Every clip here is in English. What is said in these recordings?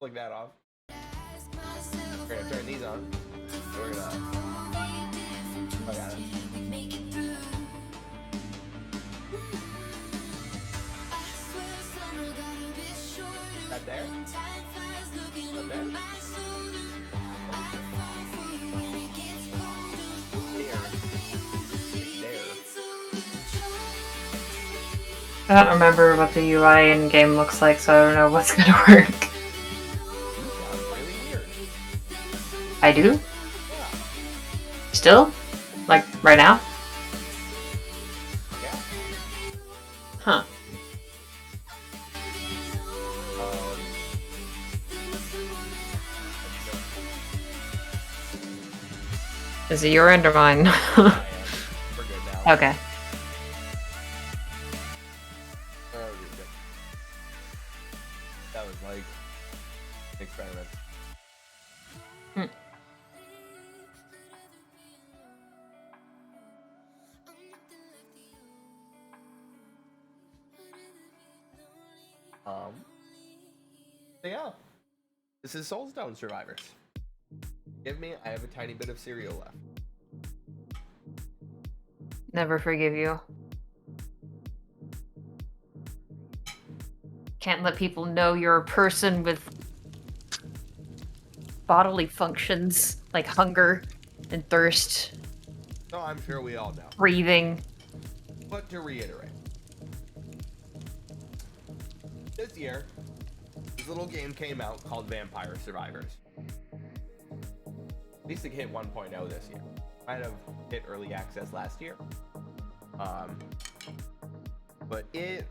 flick that off. We're gonna turn these on. We're gonna. Oh, got it. That there? That there? I don't remember what the UI in game looks like, so I don't know what's gonna work. Really weird. I do? Yeah. Still? Like, right now? Yeah. Huh. Is it your end or mine? We're good now. Okay. Oh, you're good. That was like an experiment. So yeah, this is Soulstone Survivors. Give me, I have a tiny bit of cereal left. Never forgive you. Can't let people know you're a person with bodily functions like hunger and thirst, No, I'm sure we all know. breathing. But to reiterate, this year, this little game came out called Vampire Survivors. At least it hit 1.0 this year. Might have hit early access last year. But it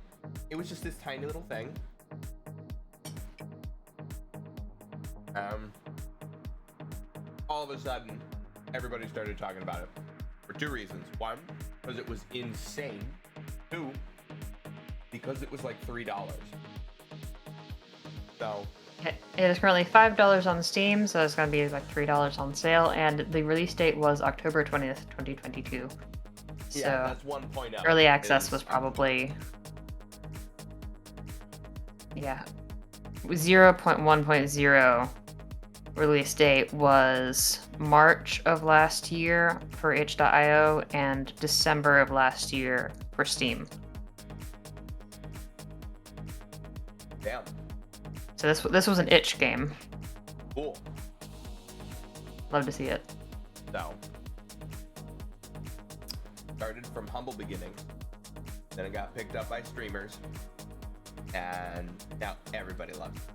was just this tiny little thing. All of a sudden, everybody started talking about it for two reasons. One, because it was insane. Two, because it was like $3. So It is currently $5 on Steam, so it's going to be like $3 on sale, and the release date was October 20th, 2022. So yeah, that's 1.0. early access was probably 0.1.0. Release date was March of last year for itch.io and December of last year for Steam. Damn. So this was an itch game. Cool. Love to see it. So, started from humble beginnings, then it got picked up by streamers, and now everybody loves it.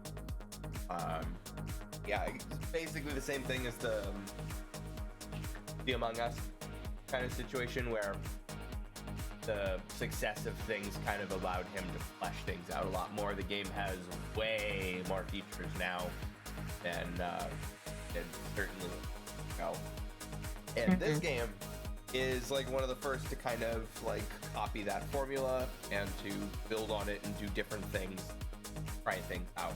Yeah, it's basically the same thing as the Among Us kind of situation where the success of things kind of allowed him to flesh things out a lot more. The game has way more features now than certainly go. And this game is like one of the first to kind of like copy that formula and to build on it and do different things, try things out.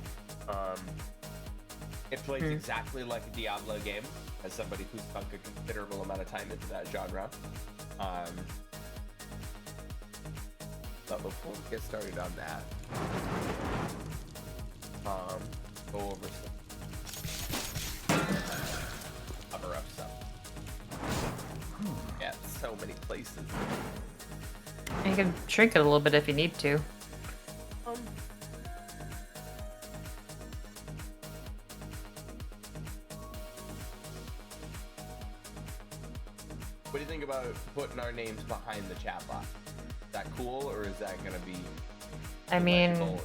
It plays exactly like a Diablo game, as somebody who's sunk a considerable amount of time into that genre. But before we get started on that, go over some cover up stuff. Yeah, so many places. You can shrink it a little bit if you need to. What do you think about putting our names behind the chat box? Is that cool, or is that gonna be? I mean,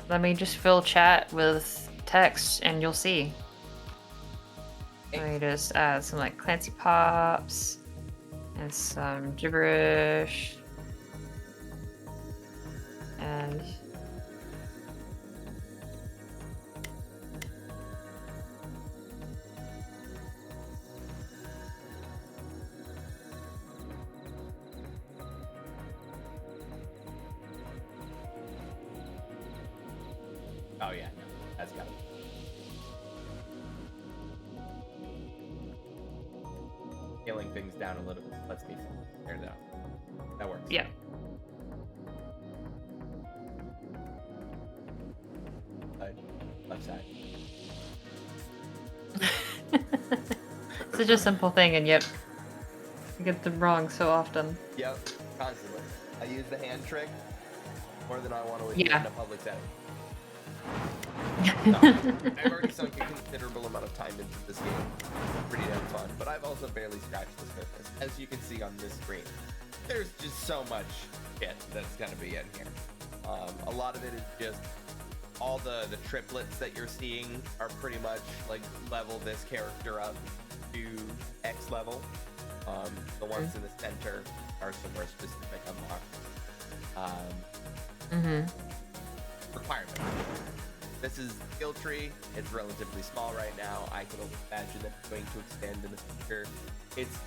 let me just fill chat with text and you'll see. Let me just add some like Clancy Pops and some gibberish. And oh yeah, no, that's got it. Scaling things down a little bit. Let's be fair. There, that works. yeah. left side. Such a simple thing, and yet you get them wrong so often. Yep, constantly. I use the hand trick more than I want to admit in a public setting. So, I've already sunk a considerable amount of time into this game. Pretty damn fun, but I've also barely scratched the surface. As you can see on this screen, there's just so much shit that's gonna be in here. A lot of it is just all the triplets that you're seeing are pretty much like level this character up to X level. The ones in the center are some more specific unlocked requirements. This is skill tree. It's relatively small right now. I can only imagine that it's going to expand in the future. It's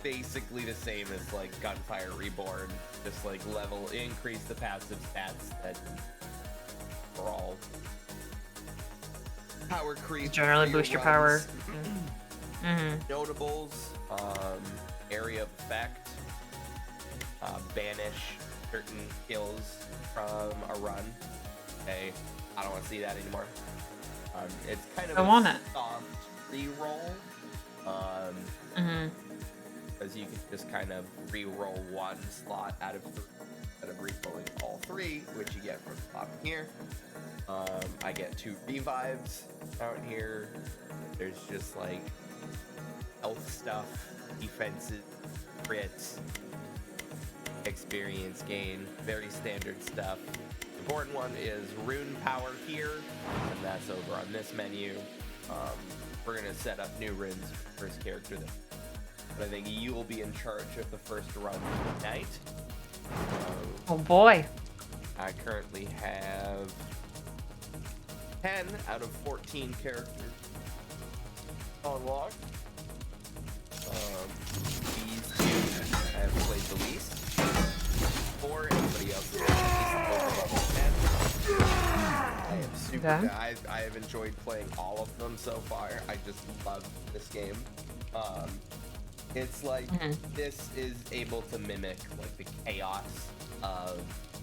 basically the same as like Gunfire Reborn, just like level increase the passive stats that are all power creep. Generally boost your power. Notables, area of effect, banish certain skills from a run. Okay, I don't want to see that anymore. It's kind of a soft reroll. Because you can just kind of re-roll one slot out of three instead of re-rolling all three, which you get from the top here. I get 2 revives out here. There's just like health stuff, defenses, crits, experience gain, very standard stuff. The important one is rune power here, and that's over on this menu. We're gonna set up new runes for the first character that. But I think you will be in charge of the first run tonight. Oh boy. I currently have 10 out of 14 characters unlocked. These two I have played the least. 4, everybody else is over 10. I am super I have enjoyed playing all of them so far. I just love this game. It's like this is able to mimic like the chaos of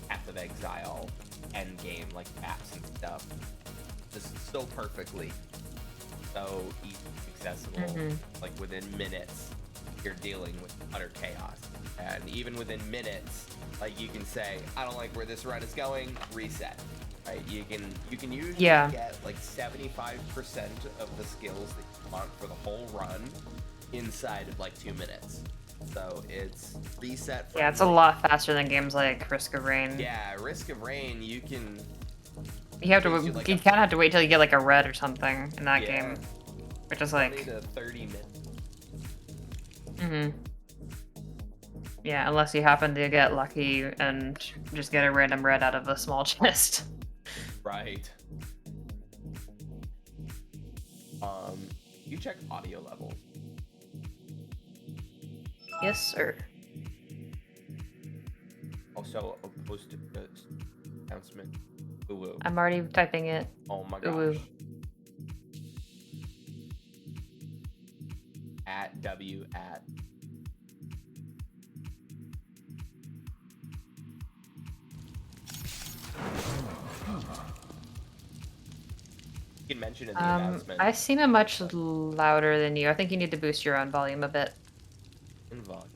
Path of Exile endgame, like maps and stuff, just so perfectly, so easy, accessible. Like within minutes, you're dealing with utter chaos, and even within minutes, like you can say, I don't like where this run is going, reset. Right? You can usually get like 75% of the skills that you want for the whole run inside of like 2 minutes. So it's reset. Yeah, it's a lot faster than games like Risk of Rain. Yeah, Risk of Rain, you can. You have to. You kind of have to wait till you get like a red or something in that game, which is like 20 to 30 minutes. Yeah, unless you happen to get lucky and just get a random red out of a small chest. Right. You check audio levels. Yes, sir. Also, a post announcement. Ooh. I'm already typing it. Oh my gosh. Ooh. At W at. You can mention in the announcement. I seem much louder than you. I think you need to boost your own volume a bit. In volume.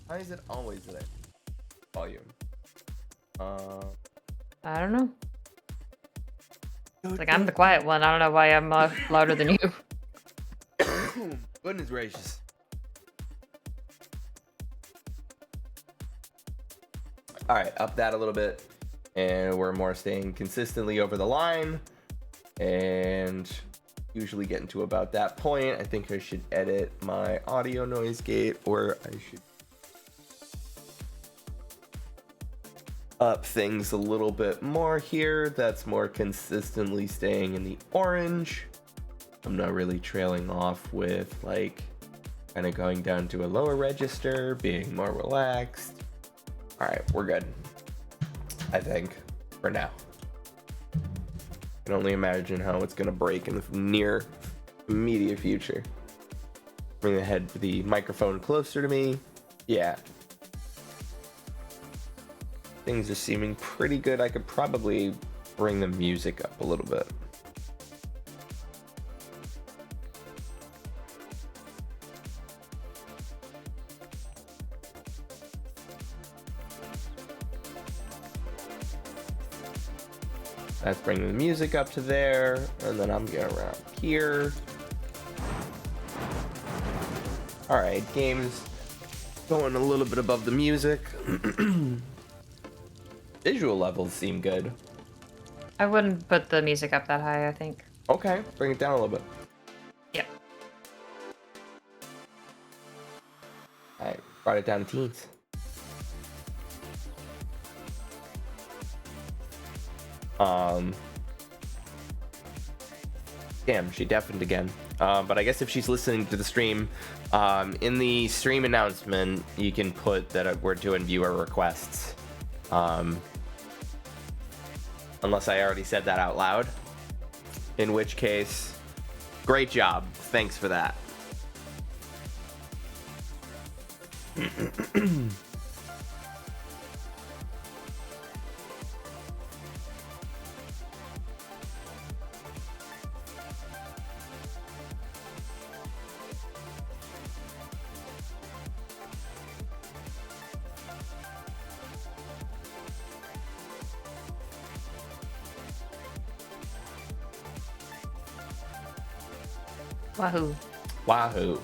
Why is it always there? Volume. I don't know. It's like I'm the quiet one. I don't know why I'm louder than you. Goodness gracious. Alright, up that a little bit. And we're more staying consistently over the line. And usually getting to about that point. I think I should edit my audio noise gate, or I should up things a little bit more here. That's more consistently staying in the orange. I'm not really trailing off with like kind of going down to a lower register, being more relaxed. All right, we're good. I think for now. I can only imagine how it's gonna break in the near immediate future. Bring the microphone closer to me. Yeah. Things are seeming pretty good. I could probably bring the music up a little bit. That's bringing the music up to there, and then I'm going around here. All right, game's going a little bit above the music. Visual levels seem good. I wouldn't put the music up that high, I think. Okay, bring it down a little bit. Yep. I brought it down to teens. Damn, she deafened again. But I guess if she's listening to the stream, in the stream announcement, you can put that we're doing viewer requests. Unless I already said that out loud. In which case, great job. Thanks for that. Wahoo. Wahoo.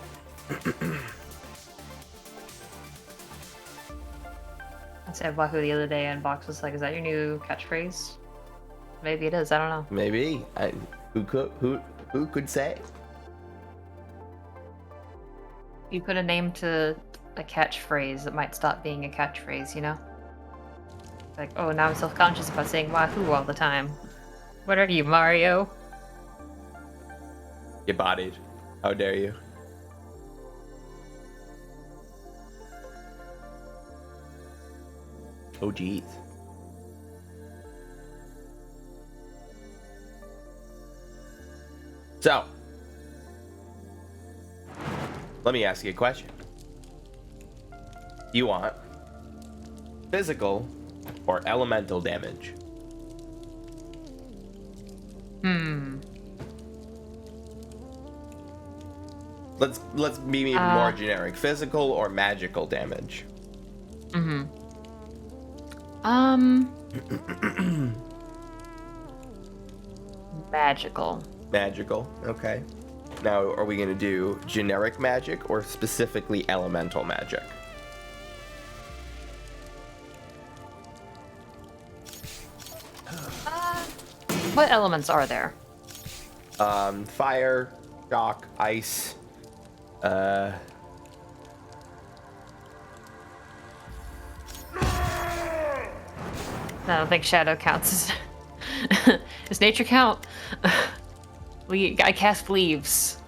I said wahoo the other day, and Box was like, "Is that your new catchphrase?" Maybe it is. I don't know. Maybe. Who could say? You put a name to a catchphrase, it might stop being a catchphrase, you know? Like, oh, now I'm self-conscious about saying wahoo all the time. What are you, Mario? Get bodied. How dare you? Oh, geez. So, let me ask you a question. You want physical or elemental damage? Let's be even more generic. Physical or magical damage? Magical. Magical, okay. Now, are we gonna do generic magic or specifically elemental magic? What elements are there? Fire, shock, ice. I don't think shadow counts as... Does nature count? I cast leaves.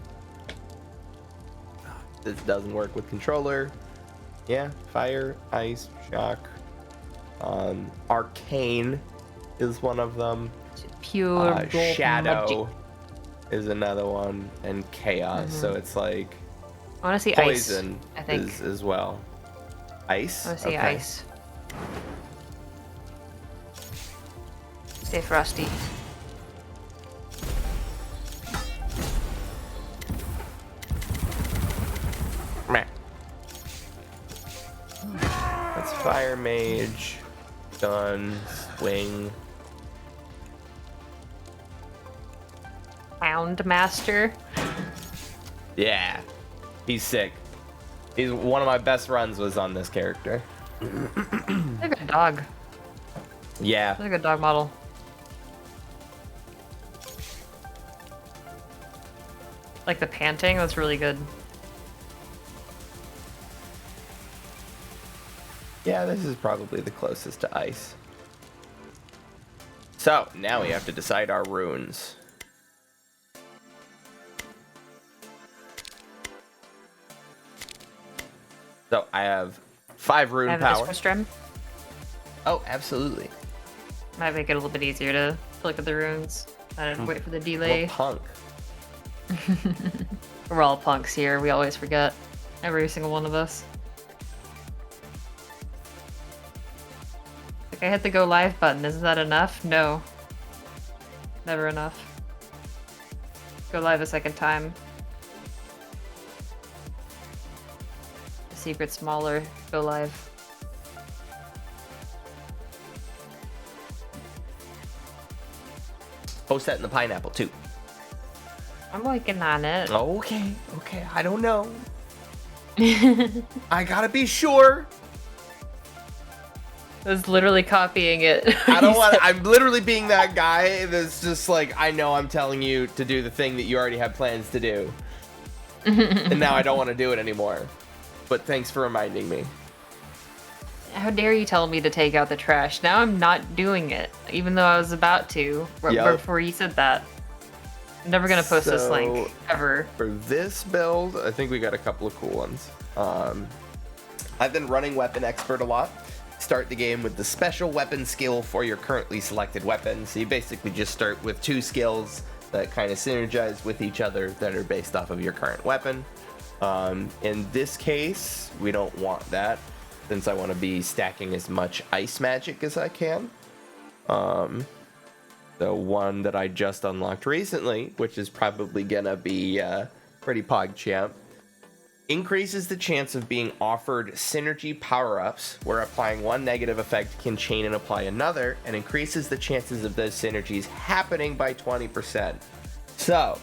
This doesn't work with controller. Yeah, fire, ice, shock. Arcane is one of them. Pure shadow magic. is another one, and chaos. So it's like I want to see poison ice. I think. is as well. Ice. I want to see Okay. ice. Stay frosty. Meh. That's fire mage, gun, swing. Hound master. Yeah, he's sick. He's one of my best runs was on this character. They're a good dog. Yeah. They're a good dog model. Like the panting, that's really good. Yeah, this is probably the closest to ice. So, now we have to decide our runes. So, I have 5 rune Have power. a strim. Oh, absolutely. Might make it a little bit easier to look at the runes. I didn't wait for the I'm delay. a punk. We're all punks here. We always forget. Every single one of us. Like, I hit the go live button. Isn't that enough? No. Never enough. Go live a second time. The secret smaller. Go live. Post that in the pineapple too. I'm working on it. Okay. I don't know. I gotta be sure. I was literally copying it. I don't want. I'm literally being that guy that's just like, I know I'm telling you to do the thing that you already have plans to do, and now I don't want to do it anymore. But thanks for reminding me. How dare you tell me to take out the trash? Now I'm not doing it, even though I was about to before you said that. I'm never gonna post this link ever. For this build, I think we got a couple of cool ones. I've been running Weapon Expert a lot. Start the game with the special weapon skill for your currently selected weapon. So you basically just start with 2 skills that kind of synergize with each other that are based off of your current weapon. In this case, we don't want that, since I want to be stacking as much ice magic as I can. The one that I just unlocked recently, which is probably gonna be pretty PogChamp, increases the chance of being offered synergy power-ups, where applying one negative effect can chain and apply another, and increases the chances of those synergies happening by 20%. So,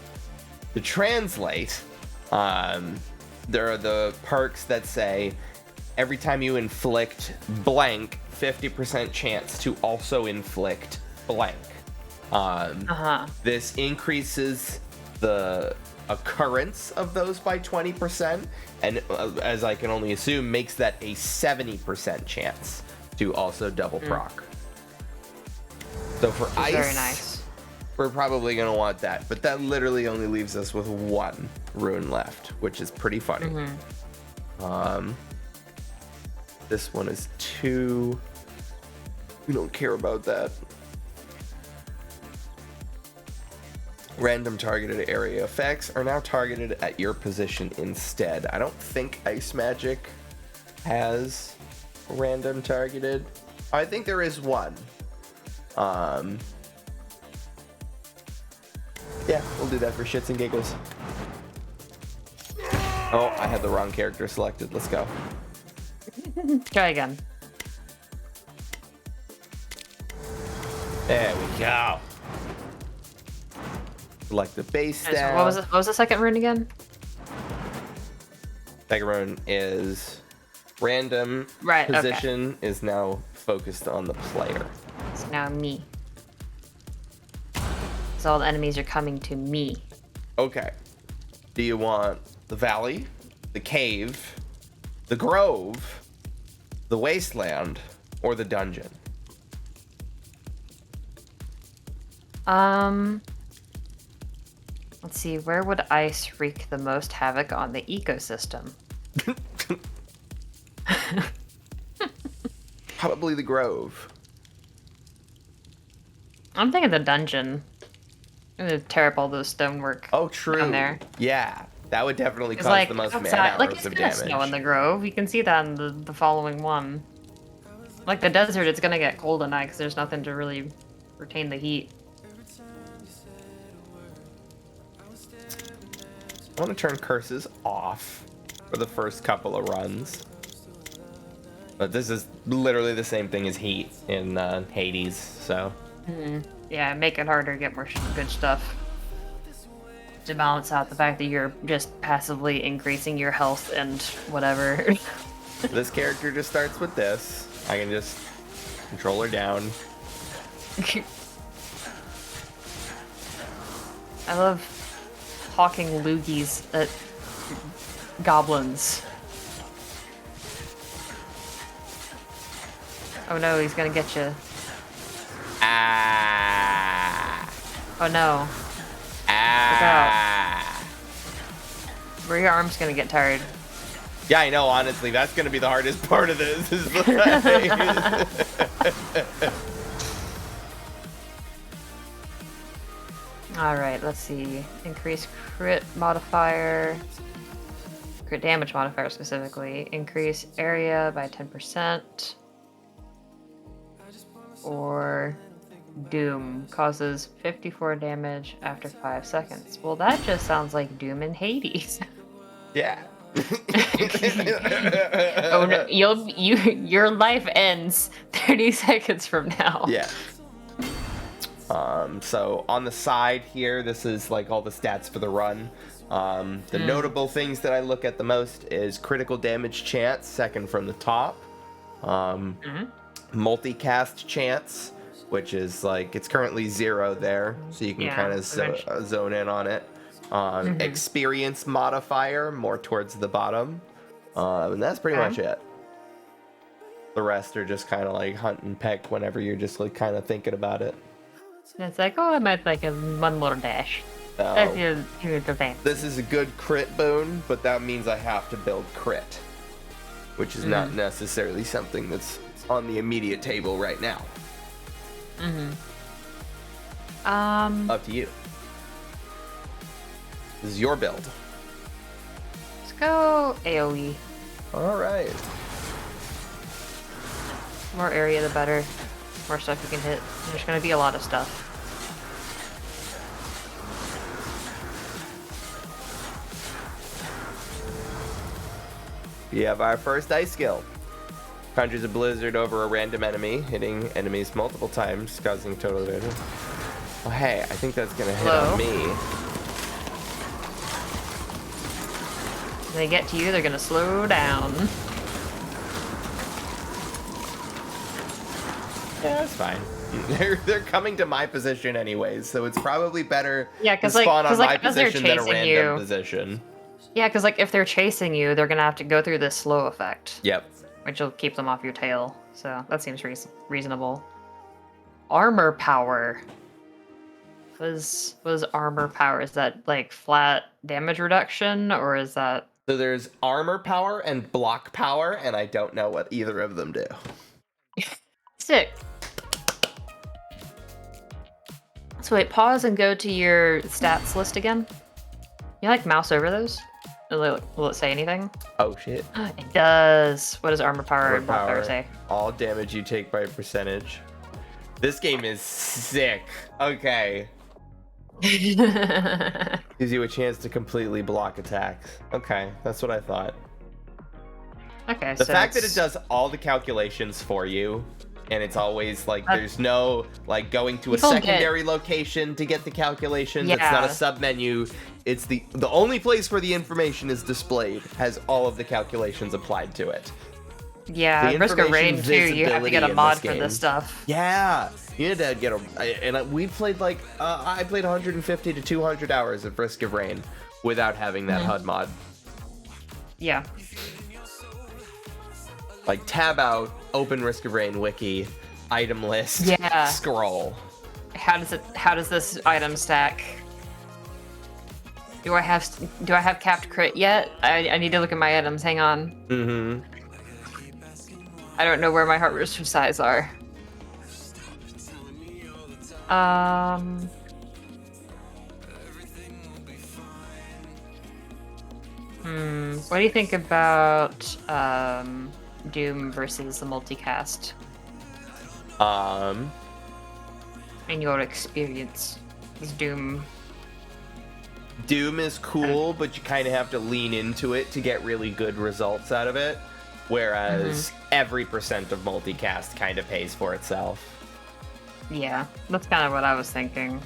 to translate, there are the perks that say, every time you inflict blank, 50% chance to also inflict blank. This increases the occurrence of those by 20%, and as I can only assume, makes that a 70% chance to also double proc. So for ice, very nice. We're probably gonna want that, but that literally only leaves us with 1 rune left, which is pretty funny. This one is 2. We don't care about that. Random targeted area effects are now targeted at your position instead. I don't think ice magic has random targeted. I think there is one. Yeah, we'll do that for shits and giggles. Oh, I had the wrong character selected. Let's go. Try again. There we go. Select the base stat. What was the second rune again? Second rune is random. Right. Position is now focused on the player. It's now me. So all the enemies are coming to me. Okay. Do you want the valley, the cave, the grove, the wasteland, or the dungeon? Let's see, where would ice wreak the most havoc on the ecosystem? Probably the grove. I'm thinking the dungeon. I'm gonna tear up all those stonework. Oh, true. Down there. Yeah, that would definitely cause Like the most man outside, like hours it's of gonna damage. snow in the grove. You can see that in the following one. Like the desert, it's gonna get cold at night because there's nothing to really retain the heat. I want to turn curses off for the first couple of runs. But this is literally the same thing as heat in Hades, so. Yeah, make it harder to get more good stuff. To balance out the fact that you're just passively increasing your health and whatever. This character just starts with this. I can just control her down. I love hawking loogies at goblins. Oh no, he's gonna get you. Ah. Oh no. Ah. Where your arm's gonna get tired. Yeah, I know, honestly. That's going to be the hardest part of this. Is Alright, let's see. Increase crit modifier. Crit damage modifier specifically. Increase area by 10%. Or Doom causes 54 damage after 5 seconds. Well, that just sounds like Doom in Hades. Yeah. Oh no, your life ends 30 seconds from now. Yeah. So on the side here, this is like all the stats for the run. The notable things that I look at the most is critical damage chance, second from the top. Multicast chance, which is like, it's currently 0 there, so you can kind of zone in on it. Experience modifier, more towards the bottom. And that's pretty much it. The rest are just kind of like hunt and peck whenever you're just like kind of thinking about it. It's like, oh, I might like one more dash. So, this is a good crit boon, but that means I have to build crit, which is not necessarily something that's on the immediate table right now. Up to you. This is your build. Let's go AoE. All right. More area, the better. More stuff you can hit. There's going to be a lot of stuff. We have our first ice skill. Conjures a blizzard over a random enemy, hitting enemies multiple times, causing total damage. Oh, hey, I think that's going to hit on me. When they get to you, they're going to slow down. Yeah, that's fine. They're coming to my position anyways, so it's probably better to spawn on my as they're position than a random you, position. Yeah, because like if they're chasing you, they're gonna have to go through this slow effect. Yep. Which will keep them off your tail. So that seems reasonable. Armor power. What is armor power? Is that like flat damage reduction, or is that? So there's armor power and block power, and I don't know what either of them do. Sick. So wait, pause and go to your stats list again. You like mouse over those? Will it say anything? Oh shit. It does. What does armor power and block power say? All damage you take by percentage. This game is sick. Okay. Gives you a chance to completely block attacks. Okay, that's what I thought. Okay, the fact that it does all the calculations for you, and it's always like there's no like going to a secondary location to get the calculations. Yeah. It's not a sub-menu. It's the only place where the information is displayed has all of the calculations applied to it. Yeah, Risk of Rain too. You have to get a mod for this stuff. Yeah, you need to get we played like I played 150 to 200 hours of Risk of Rain without having that HUD mod. Yeah. Like tab out, open Risk of Rain wiki, item list, scroll. How does this item stack? Do I have capped crit yet? I need to look at my items. Hang on. I don't know where my heart restore size are. What do you think about Doom versus the multicast? In your experience, is Doom is cool, but you kind of have to lean into it to get really good results out of it. Whereas every percent of multicast kind of pays for itself. Yeah, that's kind of what I was thinking.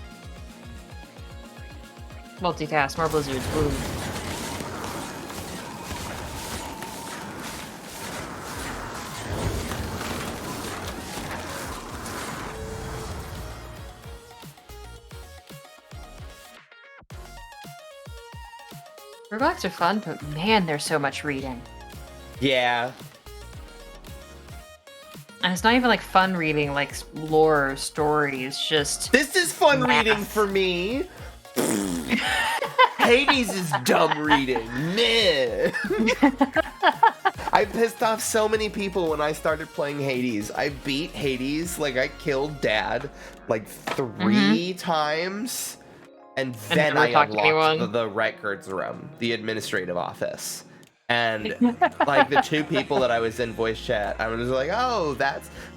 Multicast, more blizzards, boom. Roguelikes are fun, but man, there's so much reading. Yeah. And it's not even like fun reading, like lore or stories, just... This is fun reading for me! Hades is dumb reading. Meh. I pissed off so many people when I started playing Hades. I beat Hades, like I killed Dad, like 3 times. And then I unlocked the records room, the administrative office. And like the 2 people that I was in voice chat, I was like, oh,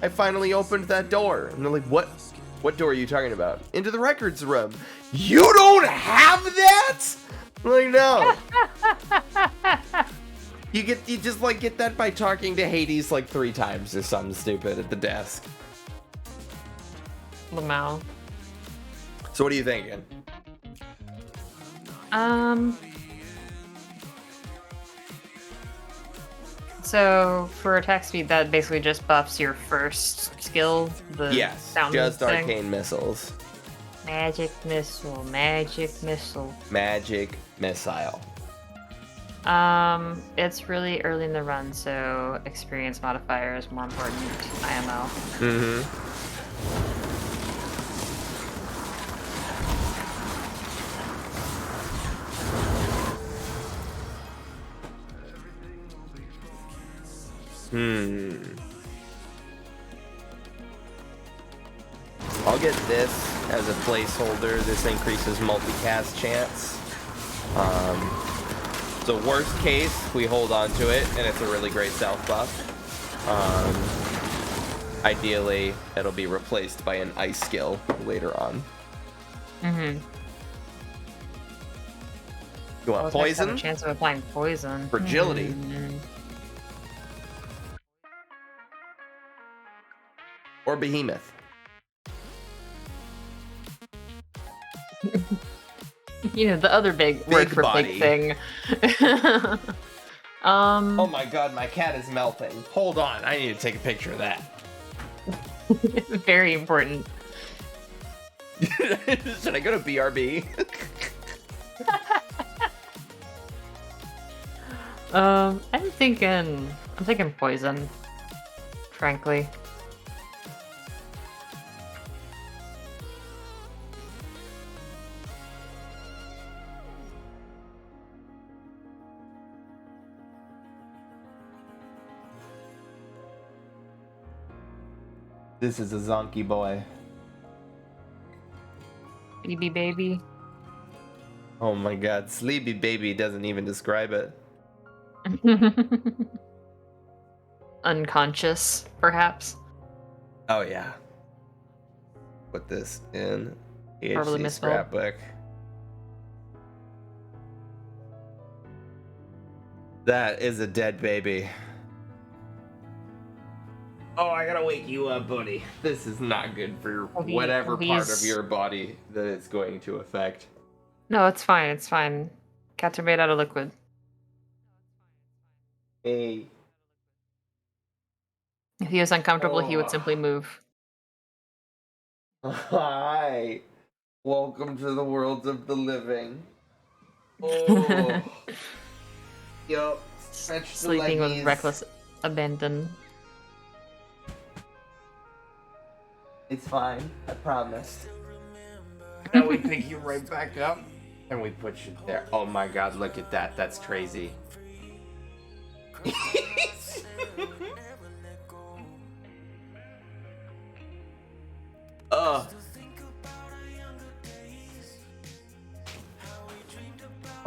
I finally opened that door. And they're like, what door are you talking about? Into the records room. You don't have that? I'm like, no. You just like get that by talking to Hades like 3 times or something stupid at the desk. Lamau. So what are you thinking? So for attack speed, that basically just buffs your first skill. The Yes, sound just thing. arcane missiles. Magic missile, magic missile. Magic missile. It's really early in the run, so experience modifier is more important. IMO. I'll get this as a placeholder. This increases multicast chance. So worst case, we hold on to it, and it's a really great self buff. Ideally, it'll be replaced by an ice skill later on. You want poison? A chance of applying poison. Fragility. Or behemoth. You know, the other big word for body. big thing. Oh my god, my cat is melting. Hold on, I need to take a picture of that. Very important. Should I go to BRB? I'm thinking poison, frankly. This is a zonky boy. Baby baby. Oh my god, Sleepy Baby doesn't even describe it. Unconscious, perhaps. Oh yeah. Put this in Probably EHC misspelled. scrapbook. That is a dead baby. Oh, I gotta wake you up, buddy. This is not good for whatever part of your body that it's going to affect. No, it's fine. It's fine. Cats are made out of liquid. Hey. If he was uncomfortable, he would simply move. Hi. Welcome to the world of the living. Oh. Yup. Sleeping with reckless abandon. It's fine. I promise. Now we pick you right back up and we put you there. Oh my god, look at that. That's crazy.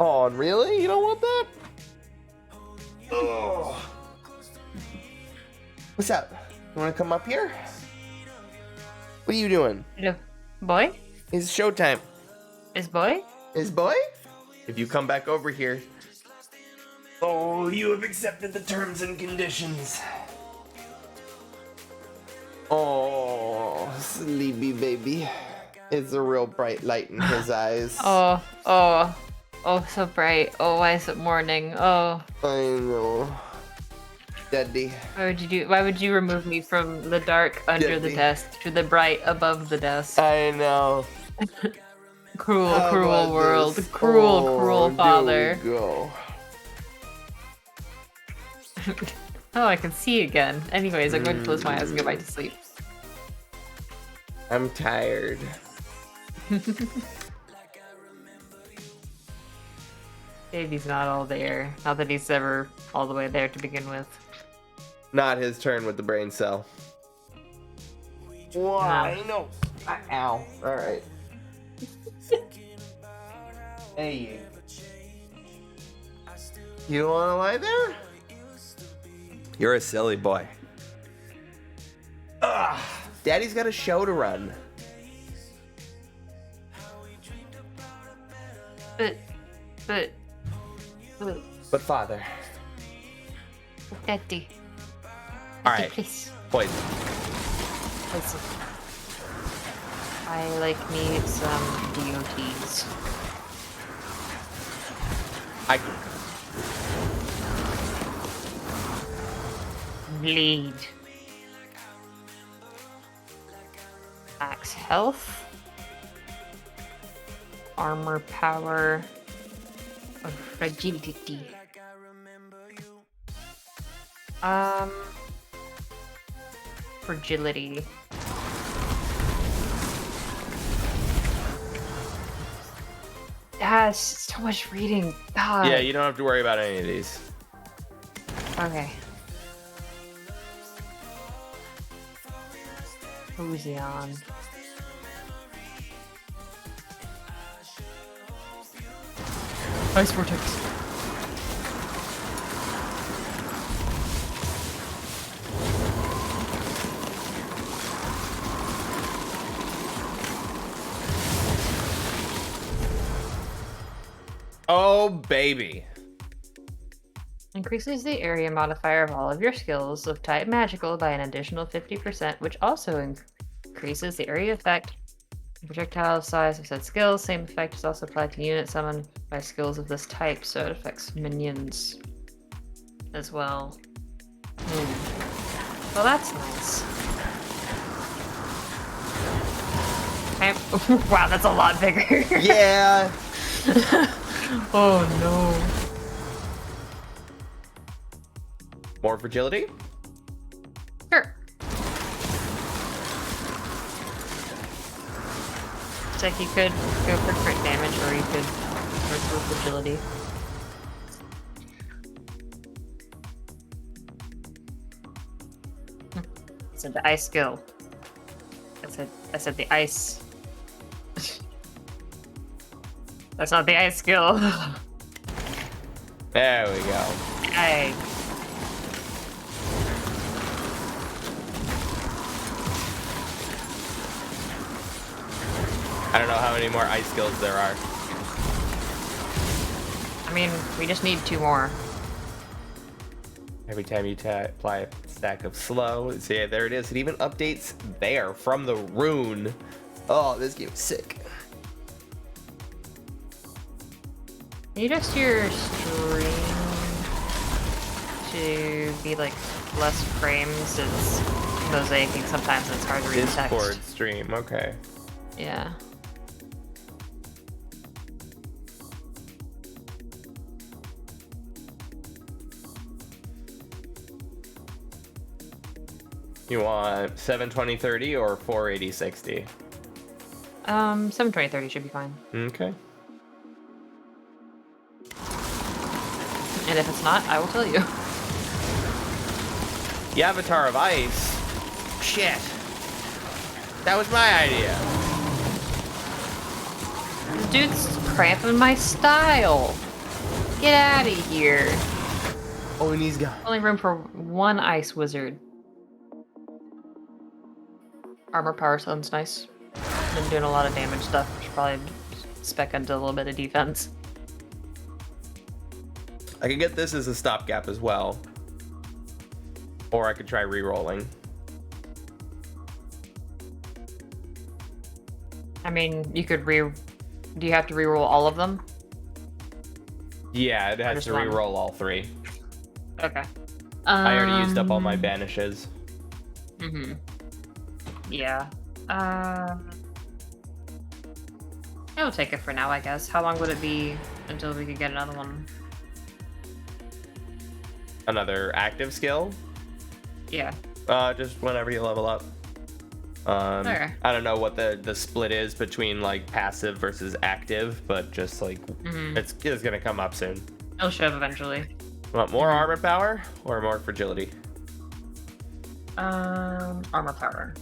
Oh, really? You don't want that? Oh. What's up? You want to come up here? What are you doing? Hello. Boy? It's showtime. Is boy? Is boy? If you come back over here. Oh, you have accepted the terms and conditions. Oh, sleepy baby. It's a real bright light in his eyes. Oh, so bright. Oh, why is it morning? Oh. I know. Daddy. Why would you remove me from the dark under the desk to the bright above the desk? I know. Cruel world. Cruel father. Go. Oh, I can see again. Anyways, I'm going to close my eyes and go back to sleep. I'm tired. Baby's not all there. Not that he's ever all the way there to begin with. Not his turn with the brain cell. Why? No. Ow. Alright. Hey. You don't want to lie there? You're a silly boy. Ugh. Daddy's got a show to run. But father. Daddy. Alright. Please. Poison. Please. I like me some DOTs. I can. Bleed. Max health. Armor power. Or fragility. Fragility. Yes, so much reading. God. Yeah, you don't have to worry about any of these. Okay. Who's he on? Ice vortex. Oh, baby. Increases the area modifier of all of your skills of type magical by an additional 50%, which also increases the area effect and projectile size of said skills. Same effect is also applied to units summoned by skills of this type, so it affects minions as well. Well, that's nice. Wow, that's a lot bigger. Yeah. Oh no. More fragility? Sure. It's like you could go for crit damage or you could go for fragility. I said the ice skill. I said the ice. That's not the ice skill. There we go. Hey. I don't know how many more ice skills there are. I mean, we just need 2 more. Every time you apply a stack of slow, see, yeah, there it is. It even updates there from the rune. Oh, this game is sick. Can you adjust your stream to be like less frames? It's mosaicing sometimes, it's hard to read text. Discord stream, okay. Yeah. You want 720/30 or 480/60? 720/30 should be fine. Okay. And if it's not, I will tell you. The Avatar of Ice? Shit. That was my idea. Dude's cramping my style. Get out of here. Oh, and he's gone. Only room for 1 ice wizard. Armor power sounds nice. Been doing a lot of damage stuff. Should probably spec into a little bit of defense. I could get this as a stopgap as well. Or I could try re-rolling. I mean, you could do you have to re-roll all of them? Yeah, it has just to one. re-roll all 3. Okay. I already used up all my banishes. Mm-hmm. Yeah. I'll take it for now, I guess. How long would it be until we could get another one? Another active skill? Yeah. Just whenever you level up. Okay. I don't know what the split is between like passive versus active, but just like it's gonna come up soon. It'll show up eventually. Want more armor power or more fragility? Armor power.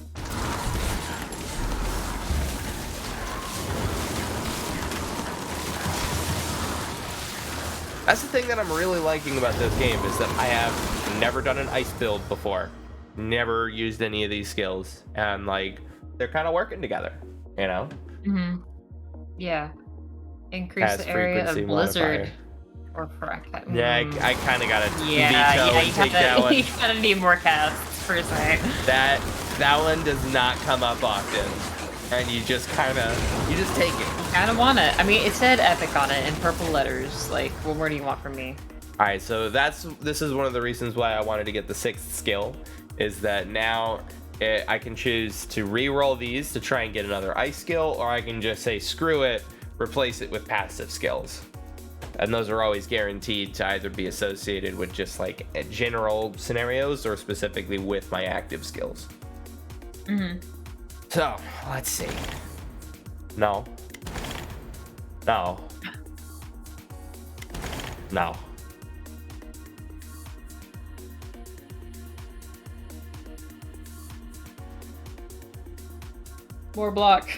That's the thing that I'm really liking about this game is that I have never done an ice build before. Never used any of these skills. And like they're kind of working together, you know? Yeah. Increase the area of blizzard or crack. Yeah, I kind of got to veto you and take that one. You gotta need more casts for a second. That one does not come up often. and you just take it. Kind of want it. I mean, it said epic on it in purple letters. Like, what more do you want from me? All right, so this is one of the reasons why I wanted to get the 6th skill, is that now I can choose to re-roll these to try and get another ice skill, or I can just say screw it, replace it with passive skills. And those are always guaranteed to either be associated with just like general scenarios or specifically with my active skills. Mm-hmm. So, let's see. No. No. No. More block.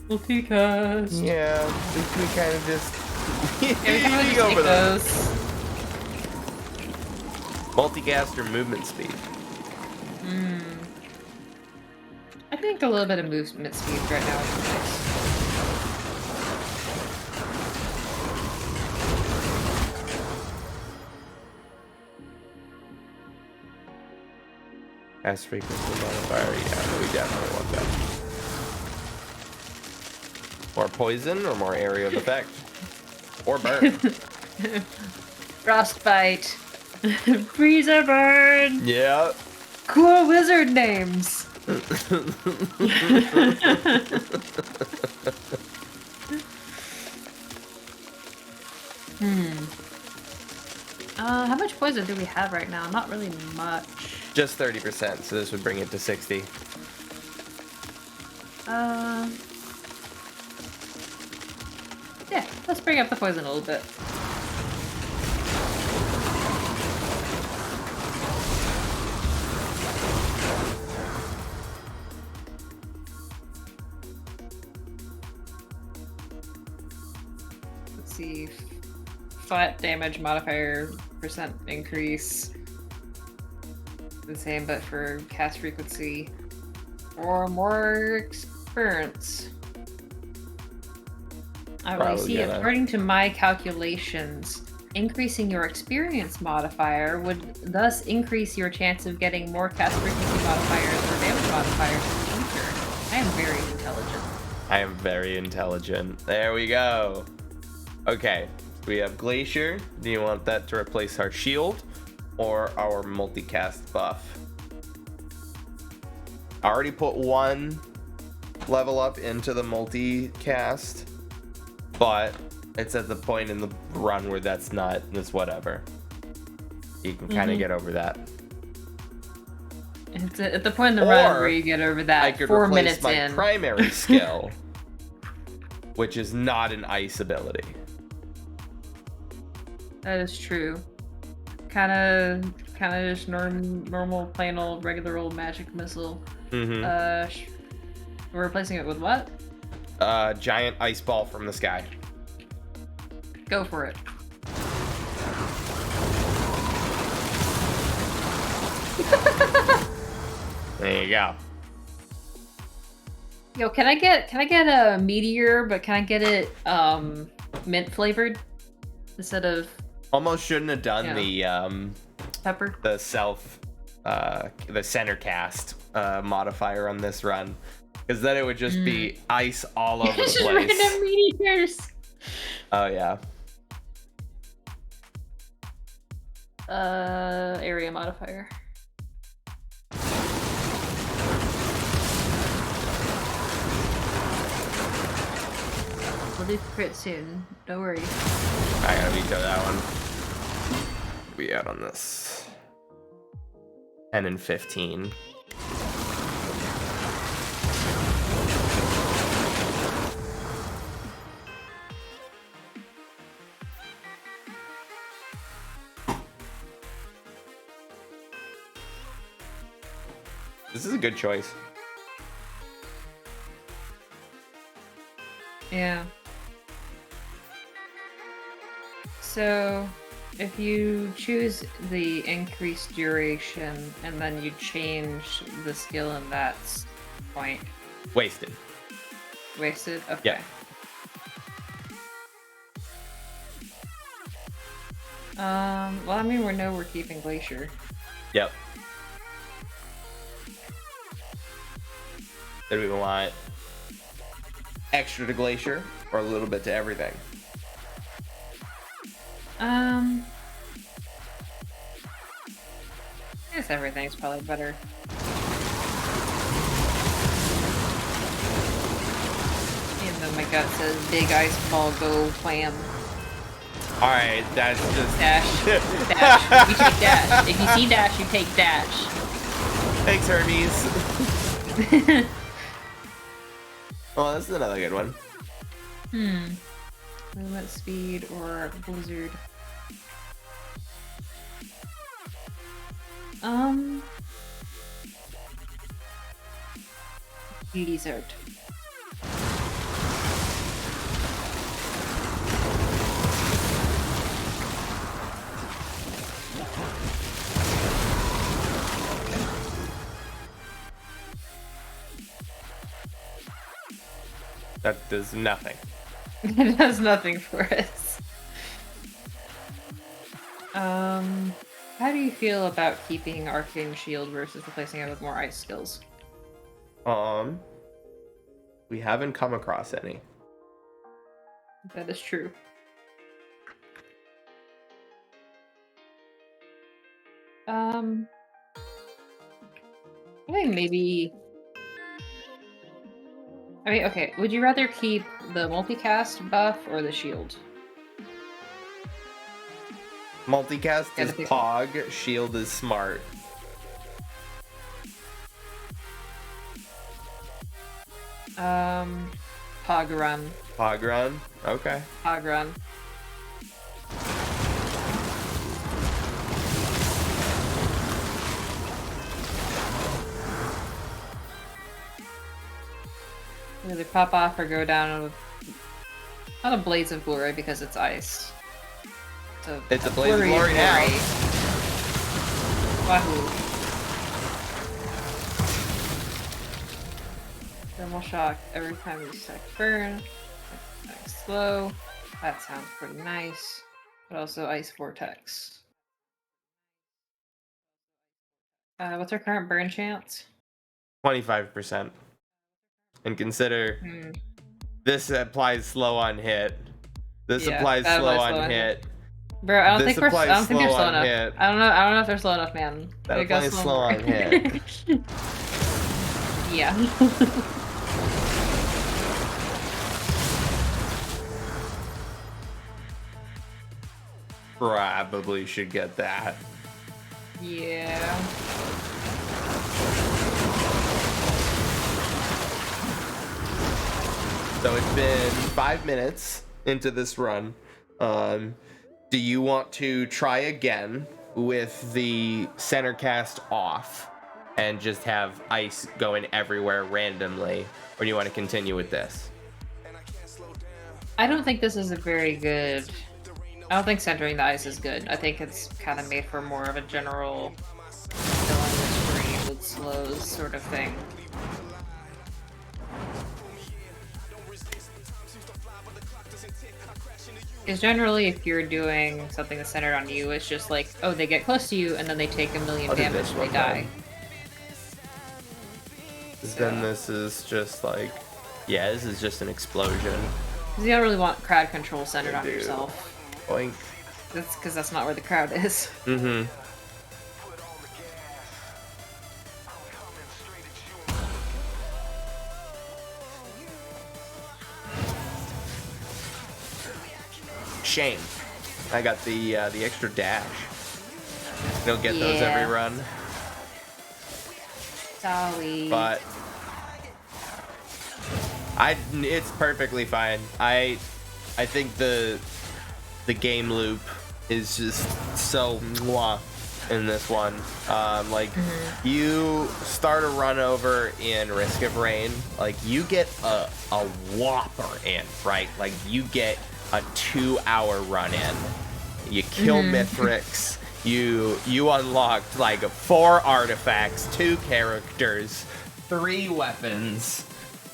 Multicast. Yeah, we kind of just Yeah, we can really go just for take those. those. Multicast or movement speed. I think a little bit of movement speed right now would be nice. Cast frequency modifier, yeah, we definitely want that. More poison or more area of effect? Or burn. Frostbite. Freezer burn. Yeah. Cool wizard names. How much poison do we have right now? Not really much. Just 30%, so this would bring it to 60. Yeah, let's bring up the poison a little bit. Let's see. Flat damage modifier percent increase. The same, but for cast frequency. Or more experience. I Probably see, gonna- according to my calculations, increasing your experience modifier would thus increase your chance of getting more cast frequency modifiers or damage modifiers in the future. I am very intelligent. I am very intelligent. There we go. Okay, we have Glacier. Do you want that to replace our shield or our multicast buff? I already put one level up into the multicast, but it's at the point in the run where that's whatever. You can kind of get over that. It's at the point in the run Or where you get over that I could 4 replace minutes my in. primary skill, which is not an ice ability. That is true. Kind of just normal, plain old, regular old magic missile. Mm-hmm. We're replacing it with what? Giant ice ball from the sky. Go for it. There you go. Yo, can I get a meteor, but can I get it mint flavored instead of Almost shouldn't have done pepper? the center cast modifier on this run, because then it would just be ice all over the It's just place. random meteors. Oh yeah. Area modifier. We'll do crit soon. Don't worry. I gotta veto that one. We out on this. 10 and 15. This is a good choice. Yeah. So, if you choose the increased duration and then you change the skill in that point, Wasted. wasted? Okay. Yeah. Well, I mean, we're keeping Glacier. Yep. Do we want extra to Glacier or a little bit to everything? I guess everything's probably better. Even though my gut says big ice ball, go wham. Alright, that's just... Dash. Dash. You take dash. If you see dash, you take dash. Thanks, Hermes. Oh, this is another good one. Movement speed or blizzard. Beauty's out. That does nothing. It does nothing for us. How do you feel about keeping Arcane Shield versus replacing it with more ice skills? We haven't come across any. That is true. I think maybe... I mean, okay, would you rather keep the multicast buff or the shield? Multicast Yeah, is Pog, Shield is Smart. Pog Run. Pog Run? Okay. Pog Run. Either pop off or go down with not a blaze of glory because it's ice. It's a blaze of glory now. Wahoo. Thermal shock every time you stack burn. Nice slow. That sounds pretty nice. But also ice vortex. What's our current burn chance? 25%. And consider this applies slow on hit. This applies slow on hit. Bro, I don't think they're slow enough. Hit. I don't know if they're slow enough, man. That applies slow on hit. Yeah. Probably should get that. Yeah. So it's been 5 minutes into this run. Do you want to try again with the center cast off and just have ice going everywhere randomly, or do you want to continue with this? I don't think this is a very good... I don't think centering the ice is good. I think it's kind of made for more of a general filling the screen with slows sort of thing. Because generally, if you're doing something that's centered on you, it's just like, oh, they get close to you, and then they take 1,000,000 damage and they die. Then this is just like, yeah, this is just an explosion. Because you don't really want crowd control centered on yourself. Boink. That's because that's not where the crowd is. Mm-hmm. Shame. I got the extra dash. You'll get those every run. Sorry. But it's perfectly fine. I think the game loop is just so mwah in this one. You start a run over in Risk of Rain, like you get a whopper in, right? Like you get a 2-hour run in. You kill Mithrix. You unlocked like 4 artifacts, 2 characters, 3 weapons,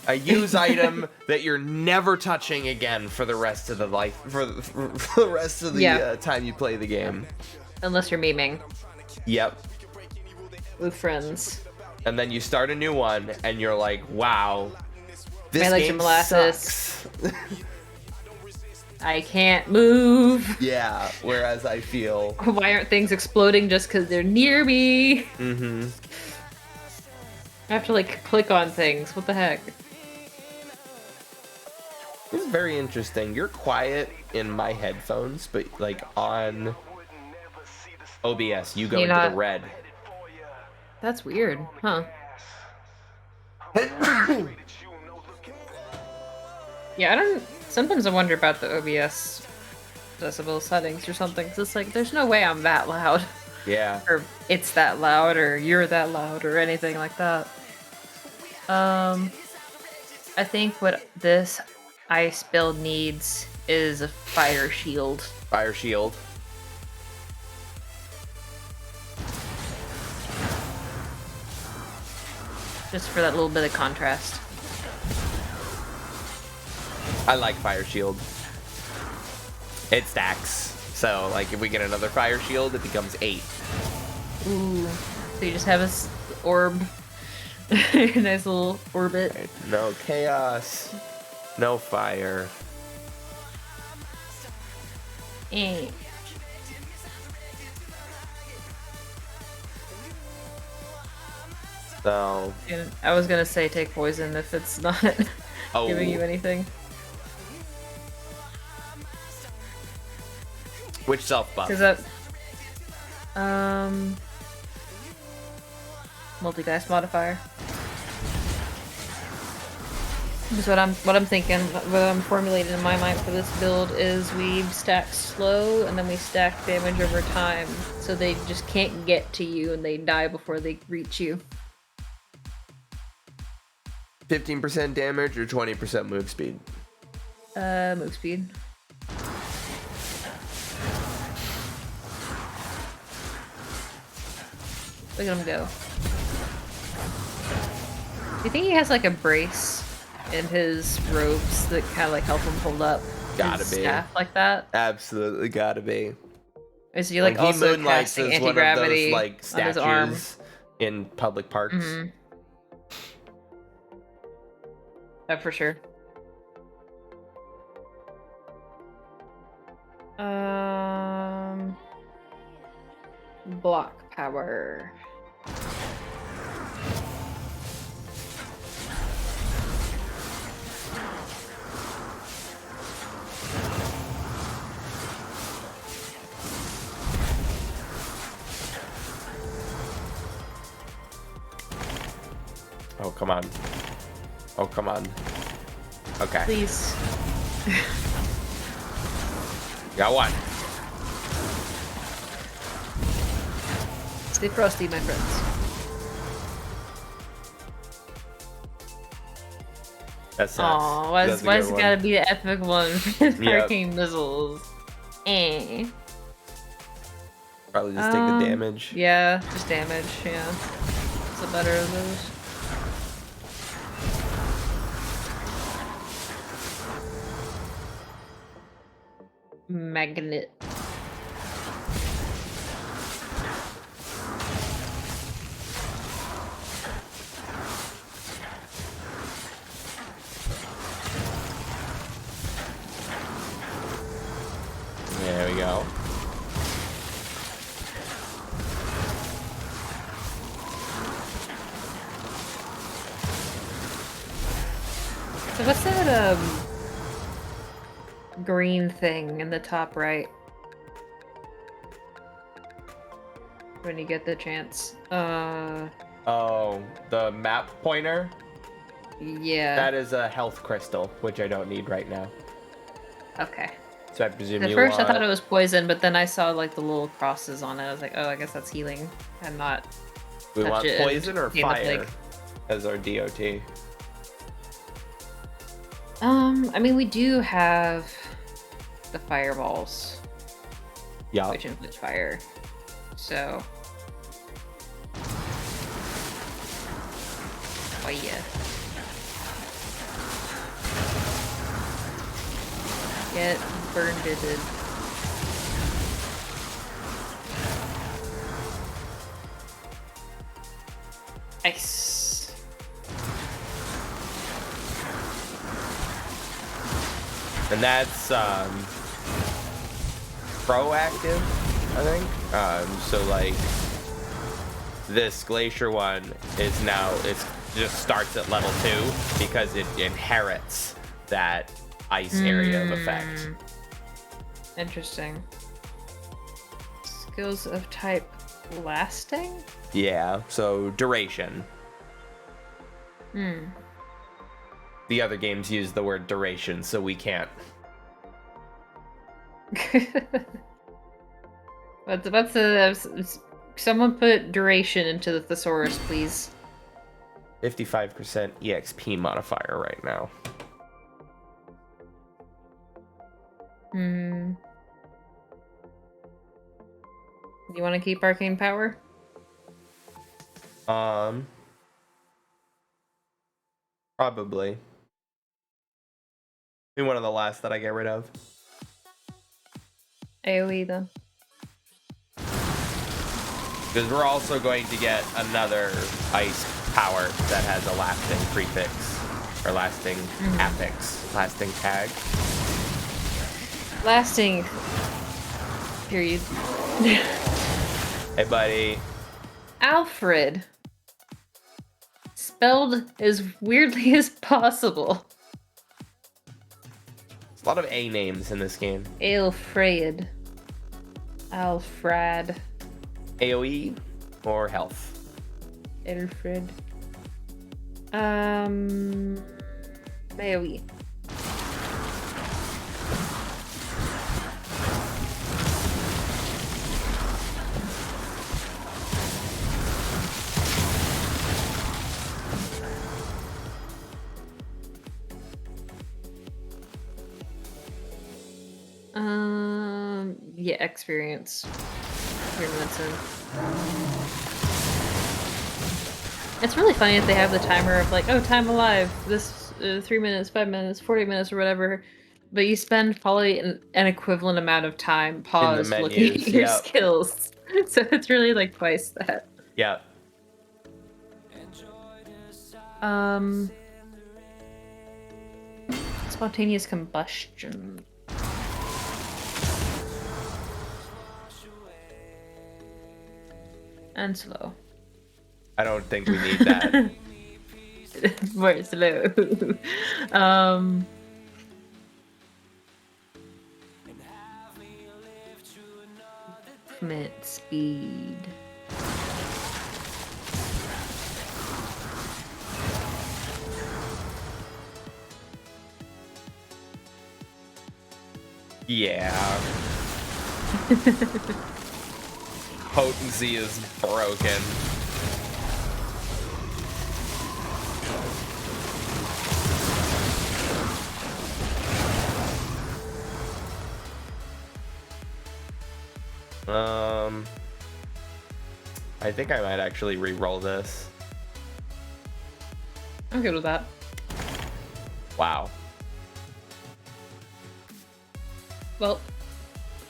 A use item that you're never touching again for the rest of the the rest of the time you play the game. Unless you're memeing. Yep. With friends. And then you start a new one, and you're like, wow, this like game molasses. sucks. I can't move. Yeah, whereas I feel... Why aren't things exploding just because they're near me? Mm-hmm. I have to, like, click on things. What the heck? It's very interesting. You're quiet in my headphones, but, like, on OBS, you go into the red. That's weird, huh? Yeah, I don't... Sometimes I wonder about the OBS decibel settings or something, 'cause it's like, there's no way I'm that loud. Yeah. Or it's that loud, or you're that loud, or anything like that. I think what this ice build needs is a fire shield. Fire shield. Just for that little bit of contrast. I like fire shield. It stacks. So, like, if we get another fire shield, it becomes 8. Ooh. So you just have a orb. Nice little orbit. No chaos. No fire. Eh. So... And I was gonna say take poison if it's not giving you anything. Which self buff? Cause that, multi-dice modifier. Because what I'm thinking, what I'm formulating in my mind for this build is we stack slow and then we stack damage over time, so they just can't get to you and they die before they reach you. 15% damage or 20% move speed? Move speed. Look at him go. Do you think he has like a brace in his robes that kind of like help him hold up his staff like that? Absolutely gotta be. Is he like also he moonlights casting as one of anti-gravity those, like, on his arm? statues in public parks? Mm-hmm. Oh, for sure. Block power. Oh, come on. Oh, come on. Okay. Please. Got one. Stay frosty, my friends. That's Aw, why's it gotta be the epic one with arcane missiles? Eh. Probably just take the damage. Yeah, just damage, yeah. It's the better of those. Magnet. There we go. So what's that green thing in the top right? When you get the chance. Oh, the map pointer? Yeah. That is a health crystal, which I don't need right now. Okay. So I presume At you first want... I thought it was poison, but then I saw like the little crosses on it. I was like, oh, I guess that's healing and not We want it poison or gain the fire plague. as our DOT? I mean, we do have the fireballs. Yeah. Which inflict fire. So. Oh yeah. Get burned it. Nice. And that's proactive, I think. So like this glacier one is now it just starts at level 2 because it inherits that ice area of effect. Interesting. Skills of type lasting? Yeah, so duration. The other games use the word duration, so we can't. Someone put duration into the thesaurus, please. 55% EXP modifier right now. You want to keep arcane power? Probably. Be one of the last that I get rid of. AoE though. Because we're also going to get another ice power that has a lasting prefix. Or lasting affix. Lasting tag. Lasting. Period. Hey, buddy. Alfred. Spelled as weirdly as possible. There's a lot of A names in this game. Alfred. Alfred. AoE or health? Alfred. AoE. Yeah, experience. 3 minutes in. It's really funny if they have the timer of like, oh, time alive, this 3 minutes, 5 minutes, 40 minutes, or whatever, but you spend probably an equivalent amount of time paused looking at your skills. So it's really like twice that. Yeah. Spontaneous combustion. And slow. I don't think we need that. More slow. Movement speed. Yeah. Potency is broken. I think I might actually re-roll this. I'm good with that. Wow. Well,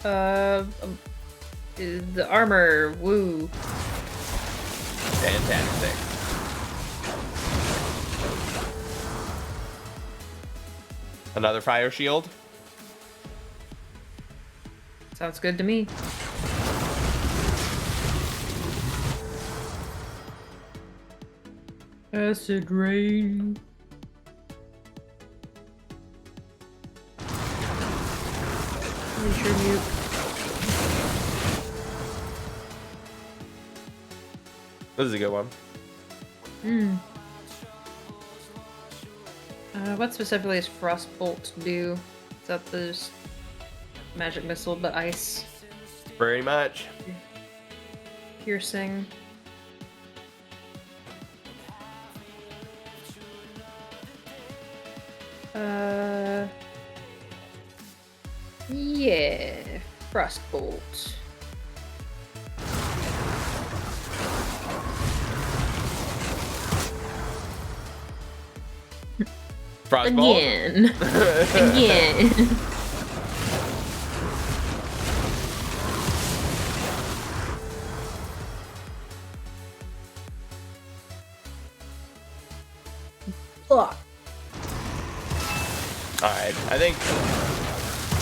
the armor, woo. Fantastic. Another fire shield? Sounds good to me. Acid rain. Tribute. This is a good one. What specifically does Frostbolt do? Is that the magic missile, but ice? Very much. Piercing. Yeah, Frostbolt. Frostbolt? Again. Again. Fuck. Alright, I think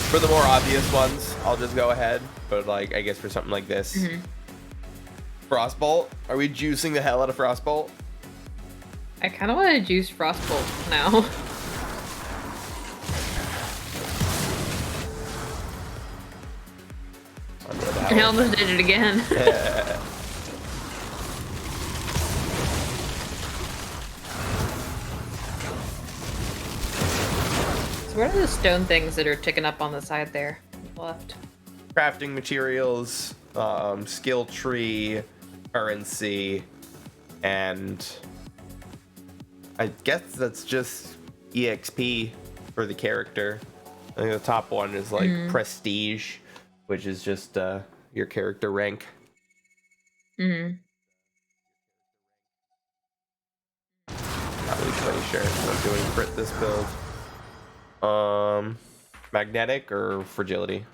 for the more obvious ones, I'll just go ahead. But like, I guess for something like this, Frostbolt. Are we juicing the hell out of Frostbolt? I kind of want to juice Frostbolt now. I almost did it again. Yeah. So what are the stone things that are ticking up on the side there? Left. Crafting materials, skill tree, currency, and I guess that's just EXP for the character. I think the top one is like prestige, which is just your character rank. Mm-hmm. Not really quite sure what I'm doing crit this build. Magnetic or fragility?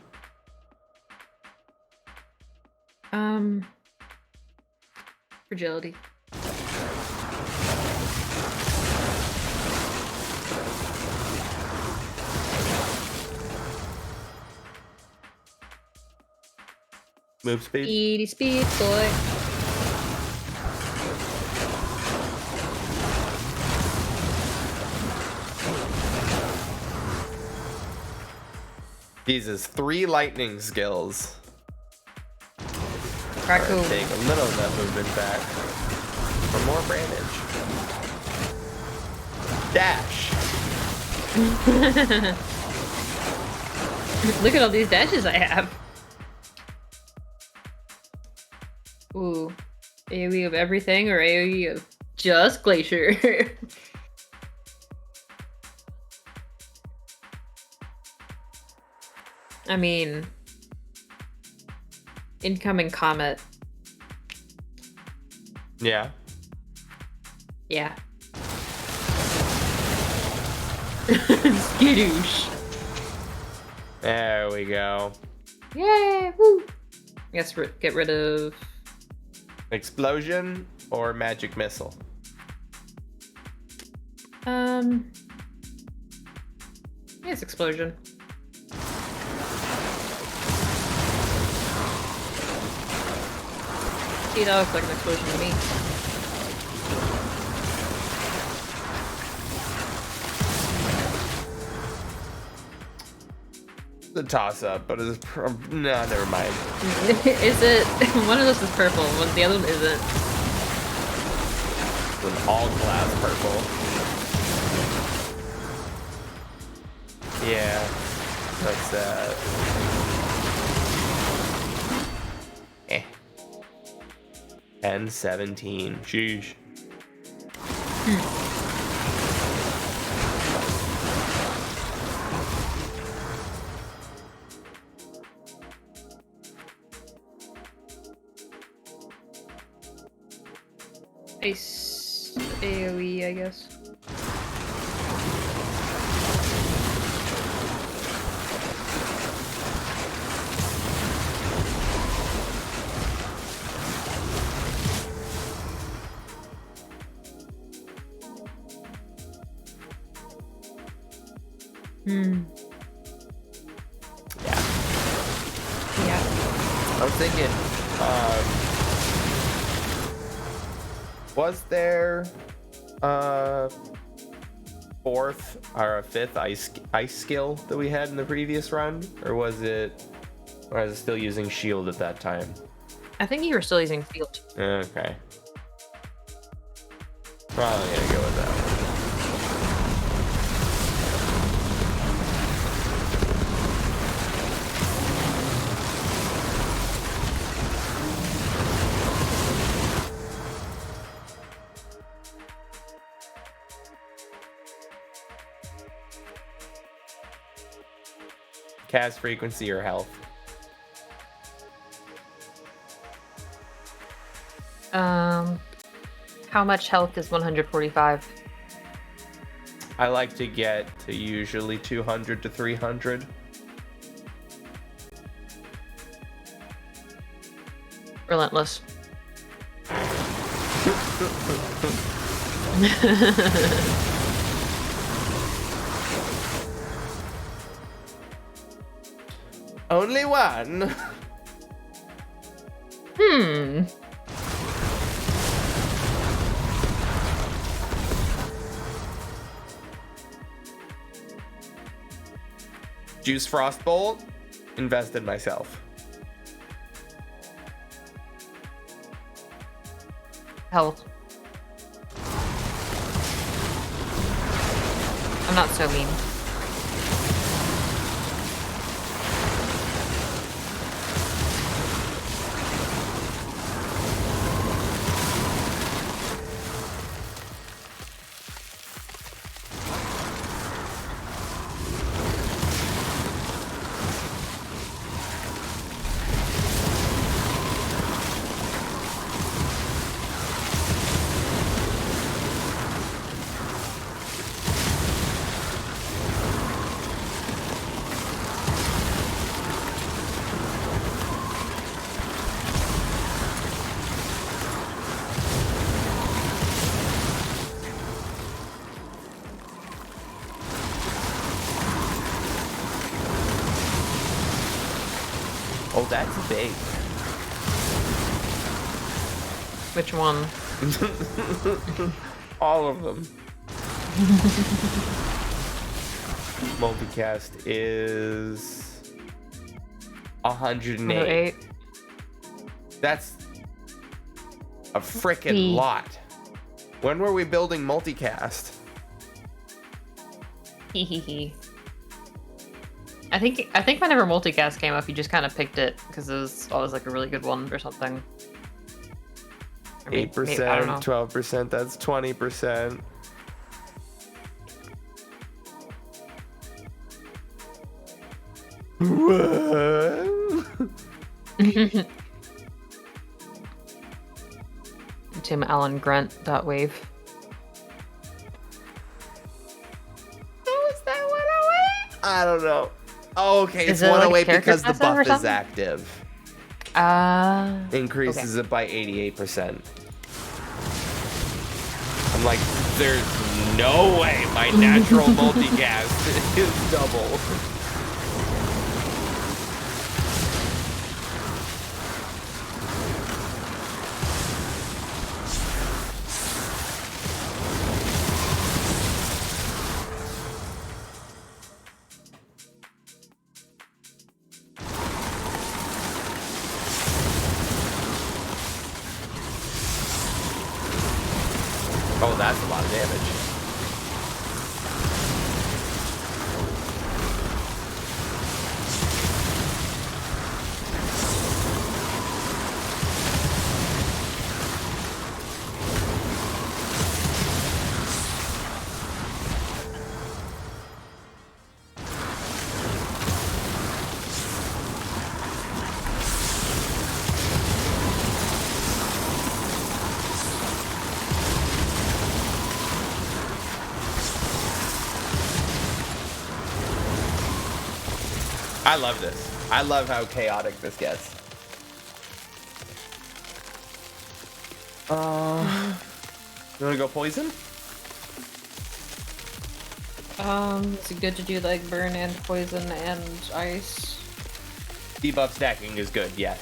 Fragility. Move speed? Speedy speed, boy. Jesus, 3 lightning skills. Raccoon. Take a little of that movement back for more damage. Dash. Look at all these dashes I have. Ooh. AoE of everything or AoE of just Glacier? I mean, incoming comet. Yeah. Yeah. Skidoosh. There we go. Yay! Woo! I guess get rid of. Explosion or magic missile? Yes, explosion. See, that looks like an explosion to me. The toss up, but it's no, never mind. Is it one of those is purple, one the other one isn't? It's an all glass purple. Yeah, that's that. Eh. 10-17. Sheesh. Ace AoE, I guess. Yeah. Yeah. I was thinking, was there a 4th or a 5th ice skill that we had in the previous run, or was it still using shield at that time? I think you were still using field. Okay. Probably gonna go with that one. Cast frequency or health? How much health is 145? I like to get to usually 200 to 300. Relentless. Only one. Juice Frostbolt. Invest in myself. Health. I'm not so mean. Oh, that's big. Which one? All of them. Multicast is 108. 108. That's a freaking lot. When were we building multicast? Hehehe. I think whenever multicast came up, you just kind of picked it because it was always like a really good one or something. 8%, 12%, that's 20%. What? Tim Allen Grunt .wave. How is that 108? I don't know. Oh, okay, it's Is it like 108 because the character buff sensitive or is something? active. Increases it by 88%. I'm like, there's no way my natural multicast is double. Oh, that's a lot of damage. I love this. I love how chaotic this gets. You wanna go poison? Is it good to do like burn and poison and ice? Debuff stacking is good, yes.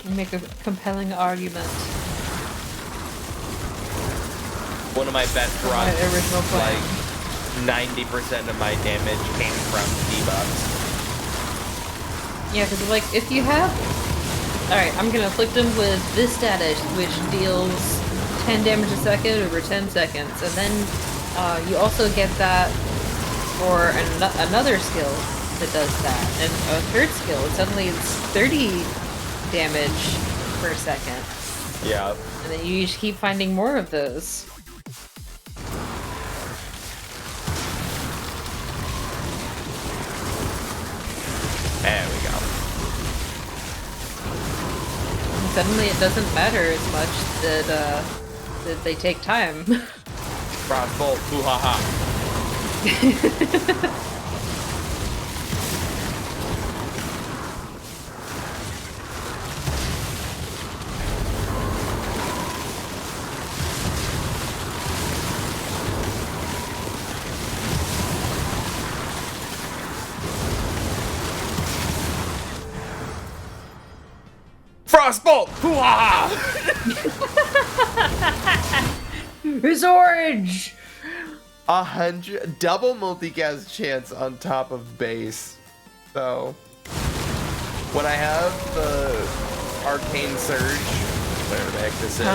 Make a compelling argument. One of my best My runs, original plan. like 90% of my damage came from debuffs. Yeah, because like if you have, all right, I'm gonna afflict him with this status, which deals 10 damage a second over 10 seconds, and then you also get that for another skill that does that, and a third skill. Suddenly it's 30 damage per second. Yeah. And then you just keep finding more of those. There we go. And suddenly it doesn't matter as much that that they take time. Crossbolt, hoo ha ha. Frostbolt! Hoo-ah! It's orange! 100 double multicast chance on top of base. So when I have the arcane surge, whatever the heck this is,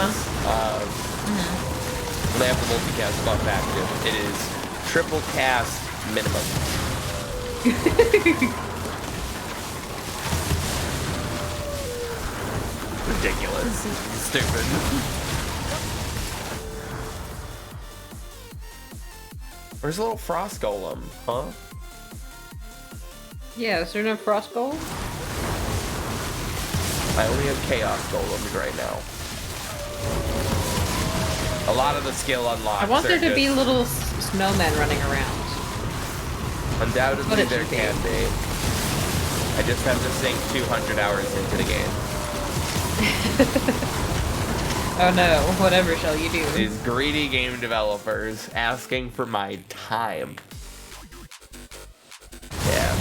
when I have the multicast buff active, it is triple cast minimum. Ridiculous. Stupid. Where's a little frost golem, huh? Yeah, is there no frost golem? I only have chaos golems right now. A lot of the skill unlocks. I want there to just, be little snowmen running around. Undoubtedly there can be. I just have to sink 200 hours into the game. Oh no, whatever shall you do? These greedy game developers asking for my time. Yeah.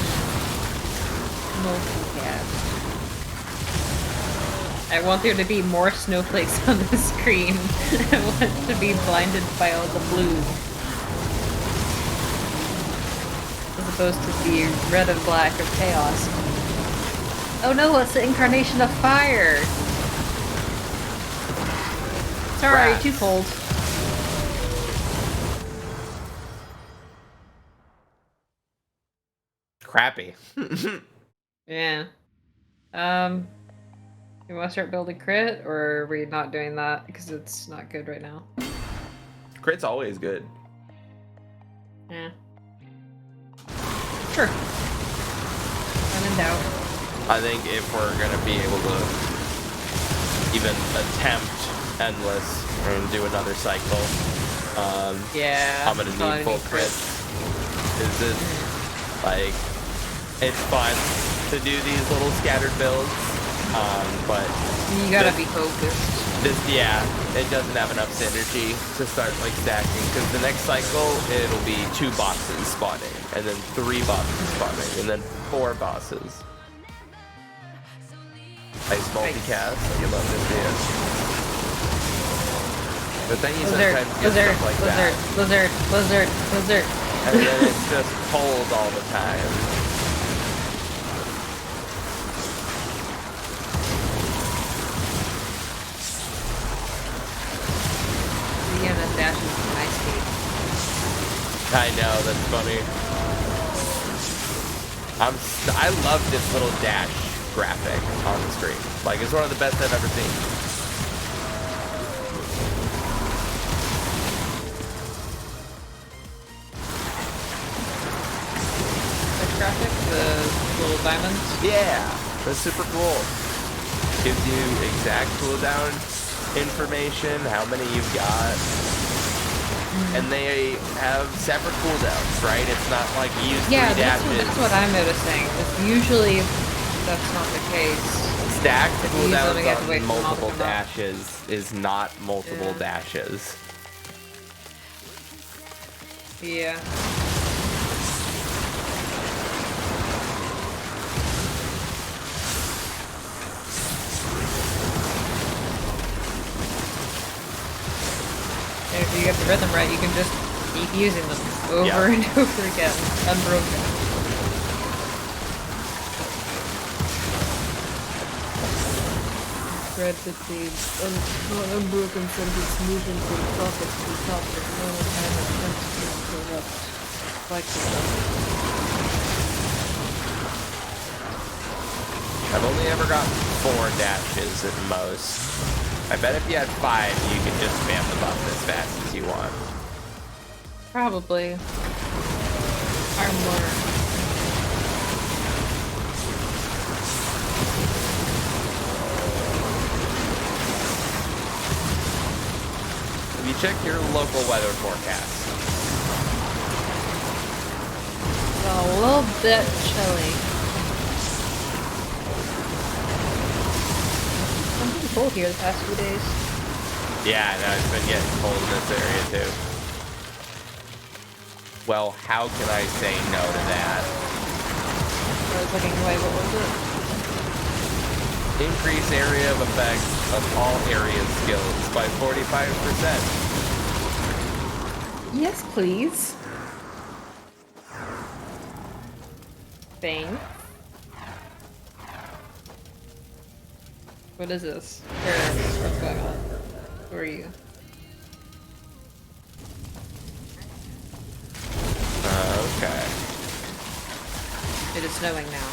Multicast. I want there to be more snowflakes on the screen. I want to be blinded by all the blue. As opposed to the red and black of chaos. Oh no, it's the incarnation of fire! Sorry, Rats. too cold. Crappy. Yeah. You want to start building crit, or are we not doing that because it's not good right now? Crit's always good. Yeah. Sure. When in doubt. I think if we're gonna be able to even attempt endless and do another cycle, Yeah. I'm gonna need full crit. Is it like it's fun to do these little scattered builds, but You gotta be focused. It doesn't have enough synergy to start like stacking, because the next cycle it'll be 2 bosses spawning, and then 3 bosses spawning, and then 4 bosses. Nice multicast. You love to see it. But then you sometimes get stuff like that. Blizzard. And then it's just cold all the time. Rihanna dashes to my speed. I know, that's funny. I love this little dash graphic on the screen. Like, it's one of the best I've ever seen. Graphic, the little diamonds. Yeah, that's super cool. Gives you exact cooldown information, how many you've got. And they have separate cooldowns, right? It's not like you use 3 dashes. That's what I'm noticing. It's usually that's not the case. Stacked cooldowns on multiple dashes is not multiple dashes. Yeah. And if you get the rhythm right, you can just keep using them over and over again, unbroken. Spread the unbroken sentence moving from topic to topic, no time attempts to corrupt. Like I've only ever gotten 4 dashes at most. I bet if you had 5, you could just spam the button as fast as you want. Probably. Armor. Have you checked your local weather forecast? It's a little bit chilly. It's been cold here the past few days. Yeah, I know, it's been getting cold in this area too. Well, how can I say no to that? I was looking away, what was it? Increase area of effect of all area skills by 45%. Yes, please. Bang. What is this? What's going on? Who are you? Okay. It is snowing now.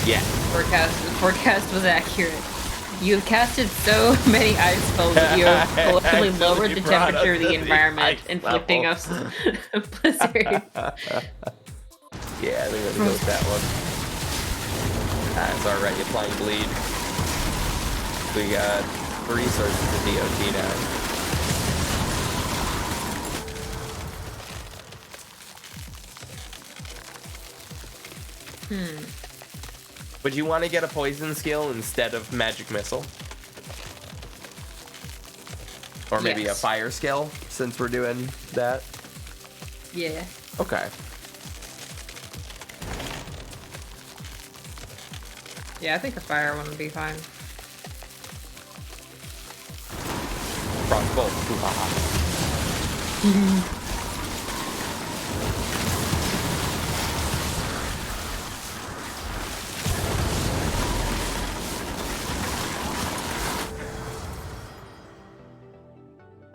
Yeah. The forecast was accurate. You have casted so many ice spells that you have collectively lowered the temperature of the environment, inflicting us a blizzard. Yeah, they're gonna go with that one. That's alright, applying bleed. We got resources to DOT now. Would you want to get a poison skill instead of magic missile? Or maybe a fire skill, since we're doing that? Yeah. Okay. Yeah, I think a fire one would be fine. Crossbow.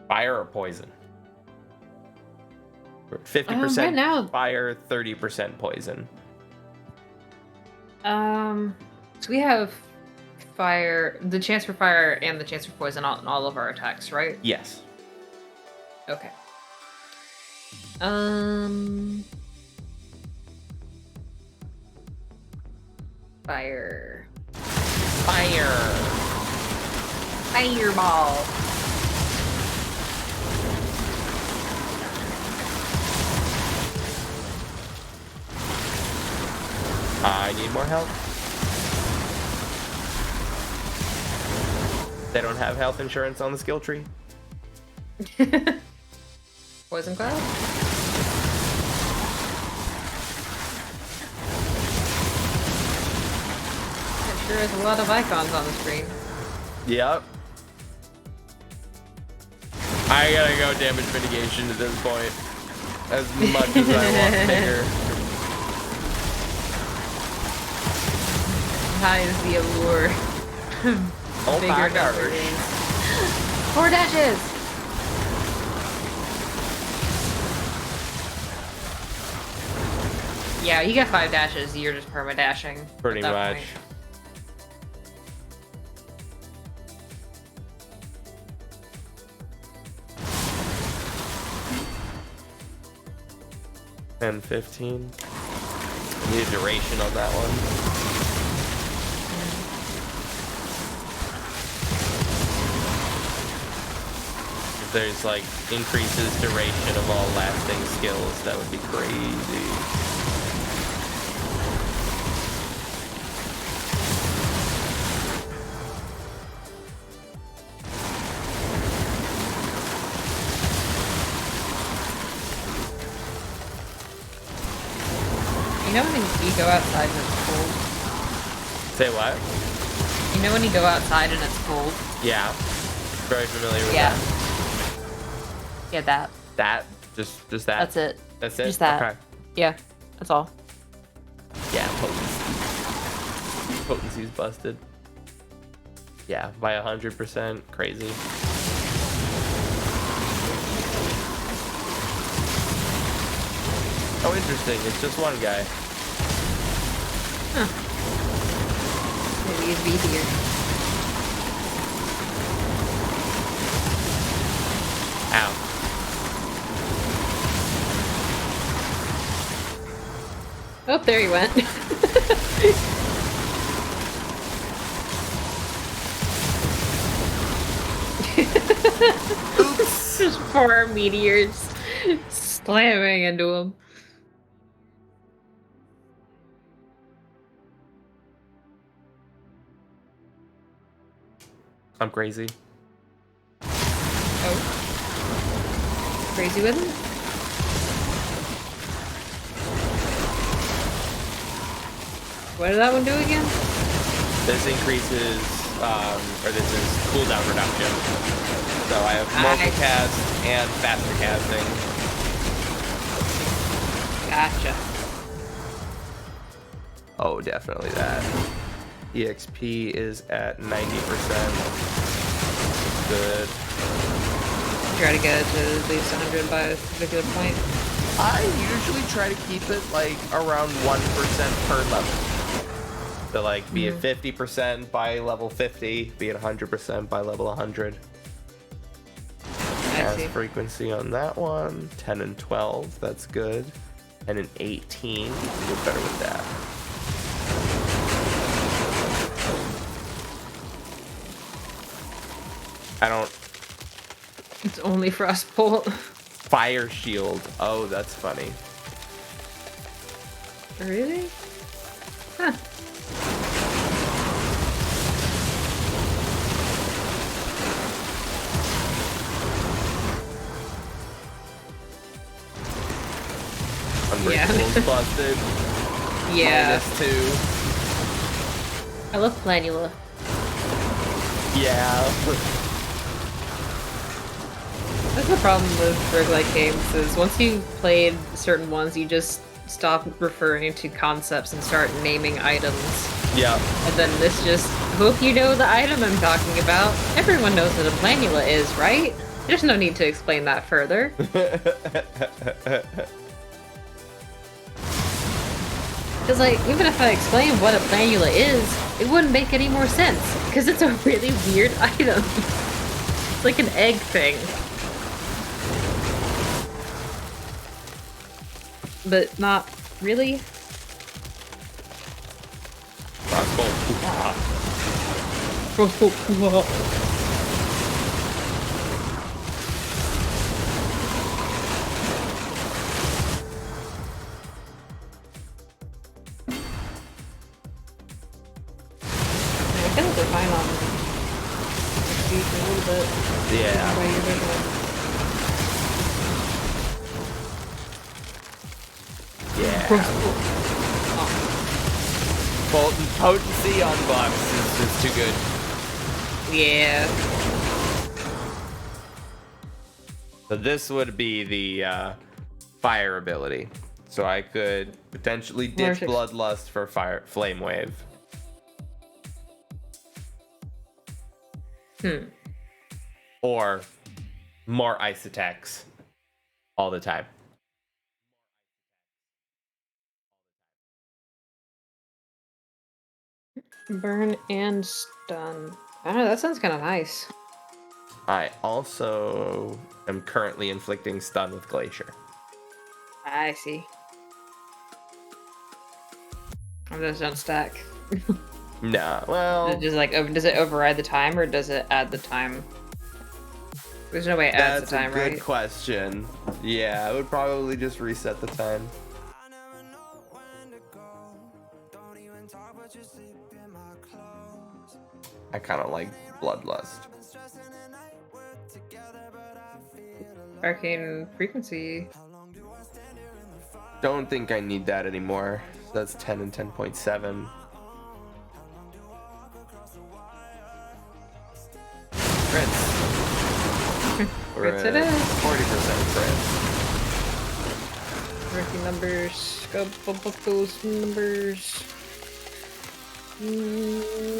Fire or poison? 50% right now, fire, 30% poison. So we have fire, the chance for fire and the chance for poison on all of our attacks, right? Yes. Okay. Fire. Fire. Fireball. I need more help. They don't have health insurance on the skill tree. Poison cloud? It sure is a lot of icons on the screen. Yep. I gotta go damage mitigation at this point. As much as I want bigger. High is the allure. Oh my gosh. 4 dashes! Yeah, you get 5 dashes, you're just perma-dashing. Pretty much. Point. And 15. Need a duration on that one. If there's like increases duration of all lasting skills, that would be crazy. You know when you go outside and it's cold? Say what? You know when you go outside and it's cold? Yeah. Very familiar with Yeah. that. Yeah, that. That? Just that? That's it. That's it? Just that. Okay. Yeah, that's all. Yeah, potency. Potency's busted. Yeah, by 100%. Crazy. Oh, interesting. It's just one guy. Huh. Maybe it'd be here. Ow. Oh, there he went. Oops. Just 4 meteors slamming into him. I'm crazy. Oh. Crazy with him? What did that one do again? This increases, or this is cooldown reduction. So I have multicast and faster casting. Gotcha. Oh, definitely that. EXP is at 90%. Good. Try to get it to at least 100 by a particular point. I usually try to keep it like around 1% per level. So like be it 50% by level 50, be it 100% by level 100. Cast frequency on that one, 10 and 12, that's good. And an 18, you can do better with that. I don't... It's only Frostbolt. Fire shield. Oh, that's funny. Really? Huh. Unbreakable's busted. Yeah. -2. I love Planula. Yeah. That's the problem with roguelike games, is once you've played certain ones, you just stop referring to concepts and start naming items. Yeah. And then this just, hope you know the item I'm talking about. Everyone knows what a planula is, right? There's no need to explain that further. Because, like, even if I explain what a planula is, it wouldn't make any more sense. Because it's a really weird item. It's like an egg thing. But not really. I feel like we're fine on speed a little bit. Yeah. Yeah. Potency on bucks is just too good. Yeah. So this would be the fire ability. So I could potentially ditch Bloodlust for Flame Wave. Or more ice attacks all the time. Burn and stun. I don't know, that sounds kind of nice. I also am currently inflicting stun with Glacier. I see. Or those don't stack. Nah, well... Just like, does it override the time, or does it add the time? There's no way it adds the time, right? That's a good question. Yeah, it would probably just reset the time. I kind of like Bloodlust. Arcane frequency. Don't think I need that anymore. So that's 10 and 10.7. Crits. Crits it is. 40% crits. Working numbers. Go bump up those numbers.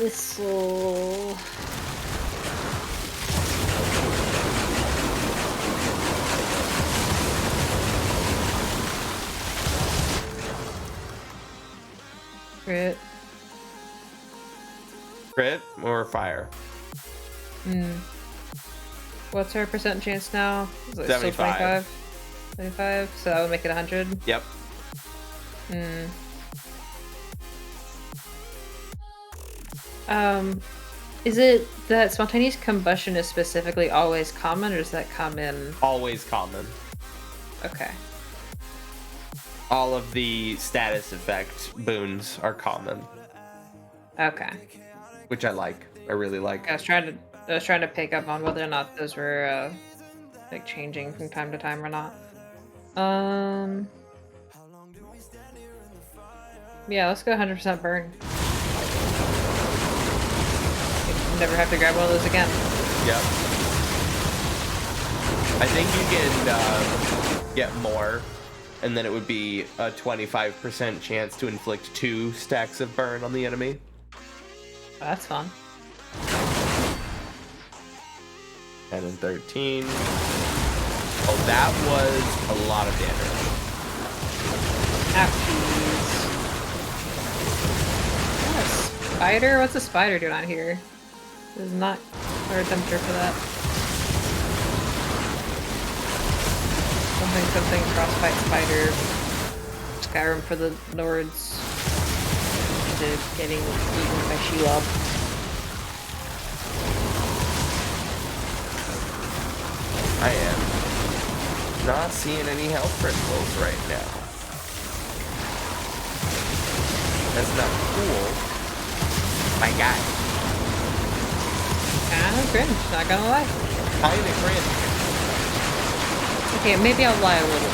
Missile. Crit. Crit or fire? What's our percent chance now? Is it 75. Still 25? 25? So that would make it 100? Yep. Is it that spontaneous combustion is specifically always common, or does that come in? Always common. Okay. All of the status effect boons are common. Okay. Which I like. I really like. I was trying to pick up on whether or not those were like changing from time to time or not. Yeah, let's go 100% burn. Never have to grab one of those again. Yep. I think you can get more, and then it would be a 25% chance to inflict 2 stacks of burn on the enemy. Oh, that's fun. 10 and 13. Oh, that was a lot of damage. Ouchies. Oh, a spider? What's a spider doing out here? This is not our temperature for that. Something, frostbite spider. Skyrim for the Nords. To getting eaten by Shelob. I am not seeing any health crystals right now. That's not cool. My God. Kinda cringe, not gonna lie. Kinda cringe. Okay, maybe I'll lie a little bit.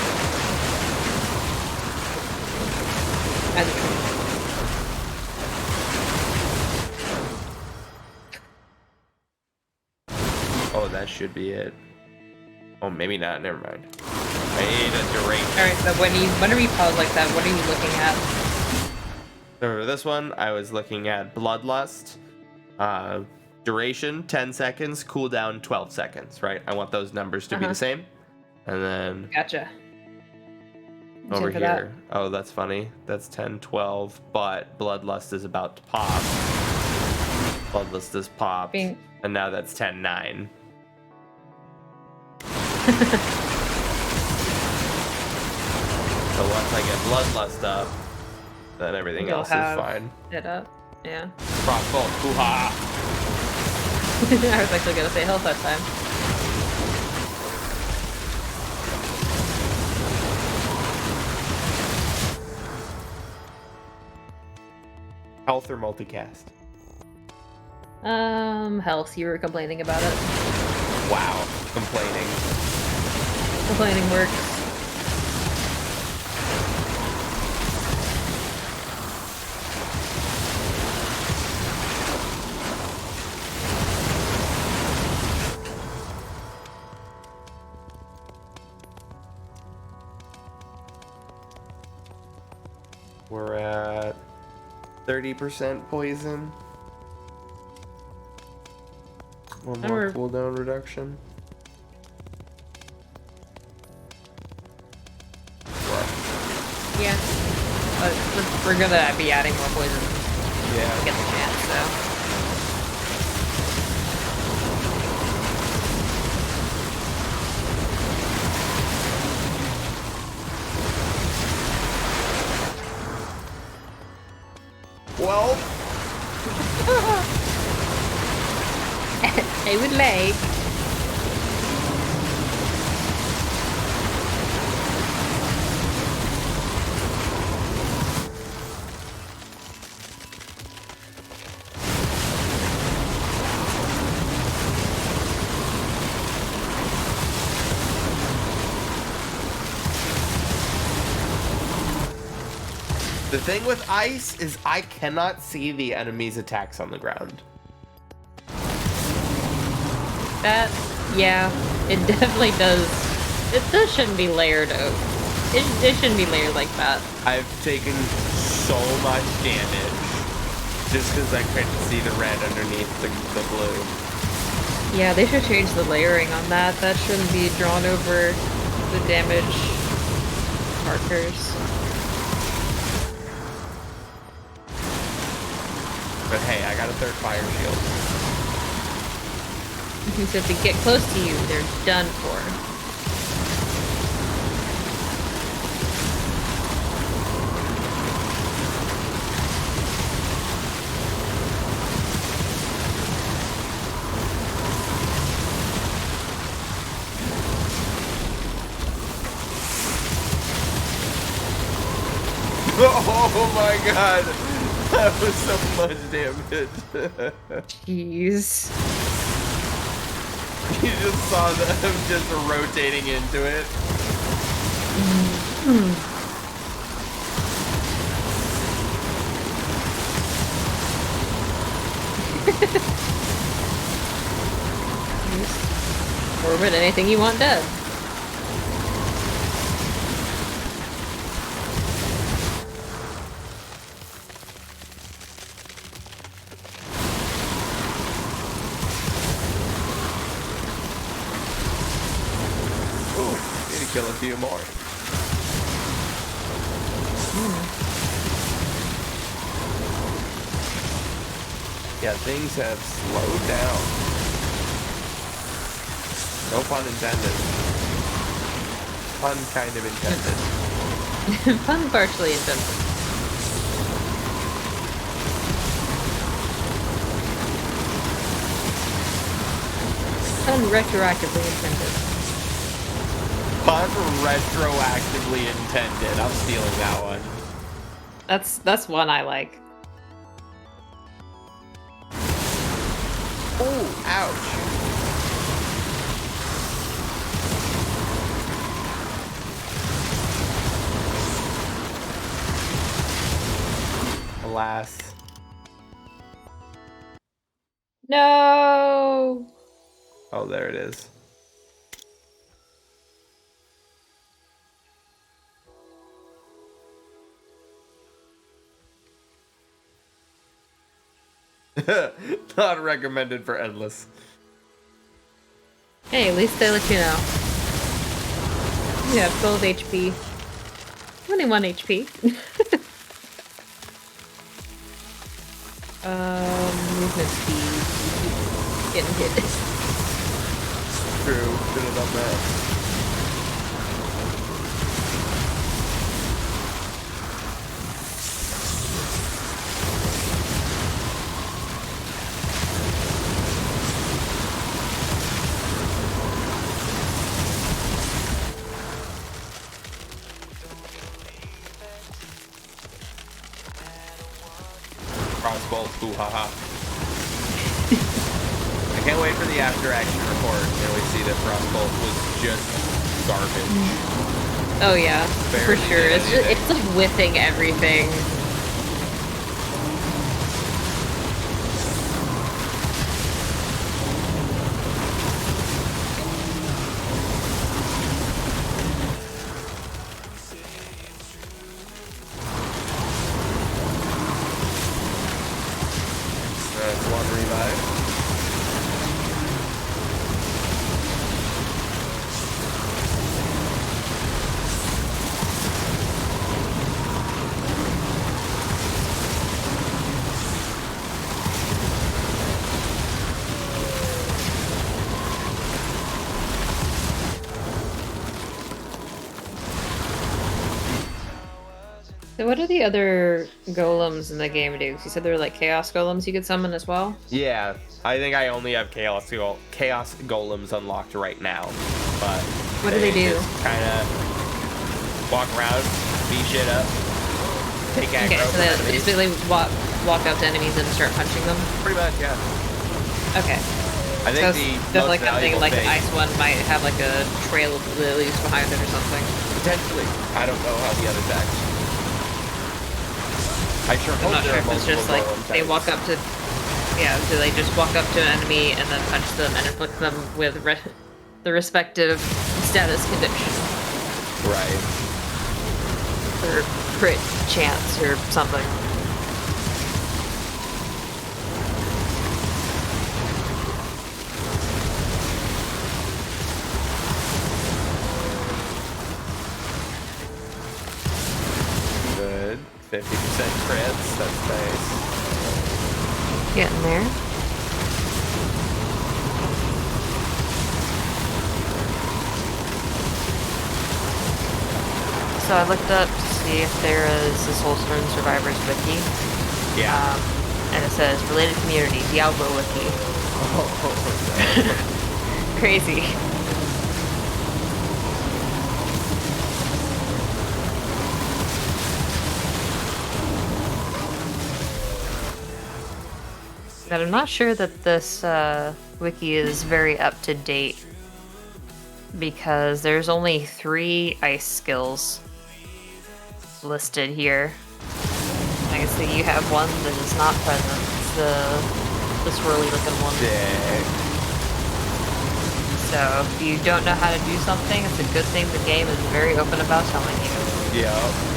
As a truth. Oh, that should be it. Oh, maybe not. Never mind. I need a duration. Alright, so whenever you pause like that, what are you looking at? Remember this one? I was looking at Bloodlust. Duration 10 seconds, cooldown 12 seconds, right? I want those numbers to be the same. And then Gotcha. over here. Oh, that's funny. That's 10, 12, but Bloodlust is about to pop. Bloodlust is popped. And now that's 10, 9. So once I get Bloodlust up, then everything else is fine. It up, yeah. Crossbow, hoo-ha! I was actually gonna say health that time. Health or multicast? Health. You were complaining about it. Wow, complaining. Complaining works. We're at 30% poison. One more cooldown reduction. Yeah. But we're gonna be adding more poison. Yeah. To get the chance, so. Well. I would like. The thing with ice is I cannot see the enemy's attacks on the ground. That, yeah, it definitely does. This shouldn't be layered out. It shouldn't be layered like that. I've taken so much damage just because I couldn't see the red underneath the blue. Yeah, they should change the layering on that. That shouldn't be drawn over the damage markers. But hey, I got a third fire shield. So if they get close to you, they're done for. Oh my god! That was so much damage. Jeez. You just saw them just rotating into it. Orbit anything you want dead. Ooh, need to kill a few more. Yeah, things have slowed down. No pun intended. Pun kind of intended. Fun partially intended. Fun retroactively intended. Pun retroactively intended. I'm stealing that one. That's one I like. Oh, ouch. Alas. No. Oh, there it is. Not recommended for endless. Hey, at least they let you know. You have 12 HP. 21 HP. Movement speed. Getting hit. True. Should have done that. Crossbolt, ooh, haha. I can't wait for the after action report and we see that Frostbolt was just garbage. Oh yeah, for Barely sure. did It's just, anything. it's like whiffing everything. That's one revive. So what do the other golems in the game do? You said there were like chaos golems you could summon as well? Yeah, I think I only have chaos golems unlocked right now, but What do they do? Kind of walk around, beat shit up, take Okay, aggro. so they basically walk up to enemies and start punching them? Pretty much, yeah. Okay. I think So the does most like something valuable like thing, an ice one might have like a trail of lilies behind it or something. potentially. I don't know how the other decks. I sure I'm hope not there sure are if it's multiple just like golem they types. walk up to, yeah, do they just walk up to an enemy and then punch them and inflict them with the respective status condition Right. or crit chance or something? Good. 50% crits. That's nice. Getting there. So I looked up to see if there is this Soulstone Survivors wiki. Yeah. And it says related community, Diablo wiki. Oh, Crazy. But I'm not sure that this wiki is very up to date because there's only 3 ice skills listed here. I can see you have one that is not present. It's the swirly looking one. Dick. So if you don't know how to do something, it's a good thing the game is very open about telling you. Yeah.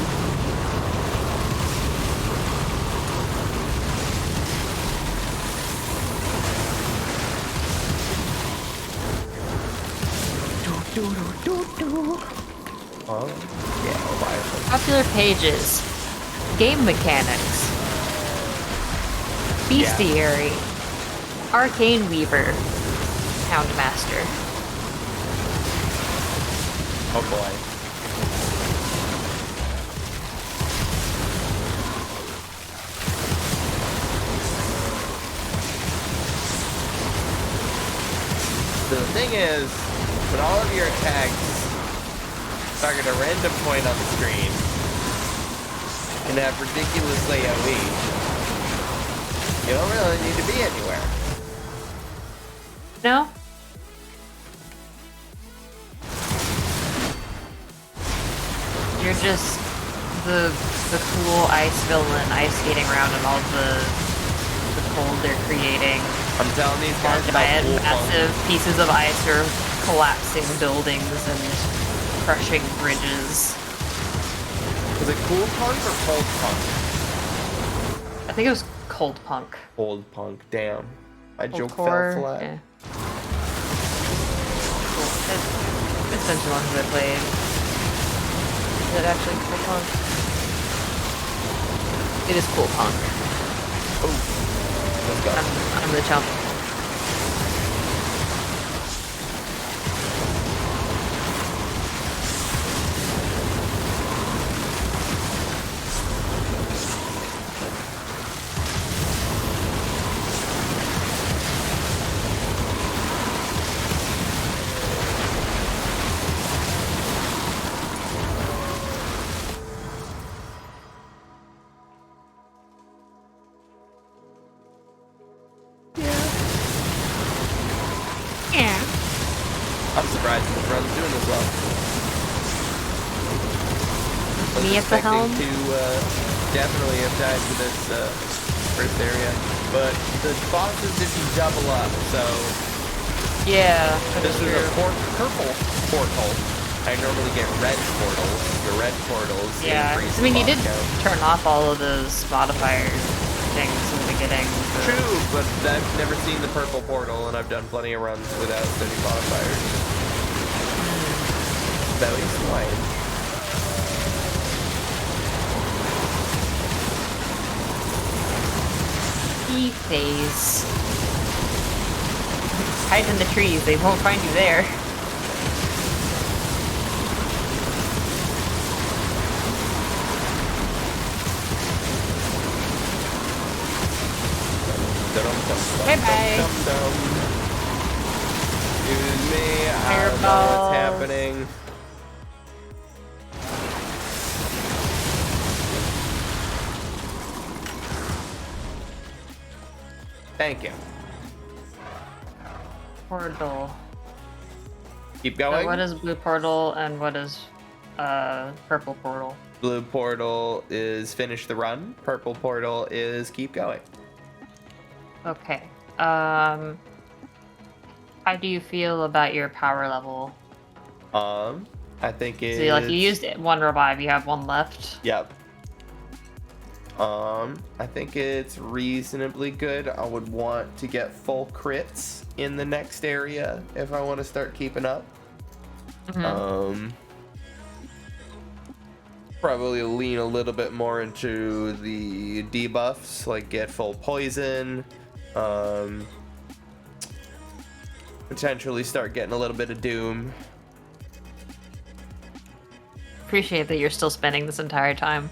Oh, yeah, I'll buy it. Popular pages. Game mechanics. Bestiary. Arcane Weaver. Houndmaster. Oh boy. So the thing is, when all of your attacks target a random point on the screen and have ridiculously AoE, you don't really need to be anywhere. No? You're just the cool ice villain ice skating around and all the cold they're creating. I'm telling these guys about Giant, cool massive pieces of ice are collapsing buildings and crushing bridges. Is it cool punk or cold punk? I think it was cold punk. Cold punk, damn. My Cold joke core, fell flat. yeah. Cool. It's been too long since I played. Is it actually cool punk? It is cool punk. Oh, let's go. I'm the chump. Yeah. I'm surprised this run's doing this well. Me at the helm? To definitely have died to this first area, but the bosses didn't double up, so Yeah. this is a purple portal. I normally get red portals. The red portals increase I mean, you the did boss count. turn off all of those modifier things in the beginning. So. True, but I've never seen the purple portal, and I've done plenty of runs without any modifiers. That was fine. E-phase. Hide in the trees, they won't find you there. Bye-bye. Excuse me, I don't know Fireball. what's happening. Thank you. Portal. Keep So going. what is blue portal and what is purple portal? Blue portal is finish the run. Purple portal is keep going. Okay. How do you feel about your power level? I think it's... So you used one revive, you have one left. Yep. I think it's reasonably good. I would want to get full crits in the next area if I want to start keeping up. Mm-hmm. Probably lean a little bit more into the debuffs, like get full poison. Potentially start getting a little bit of doom. Appreciate that you're still spending this entire time.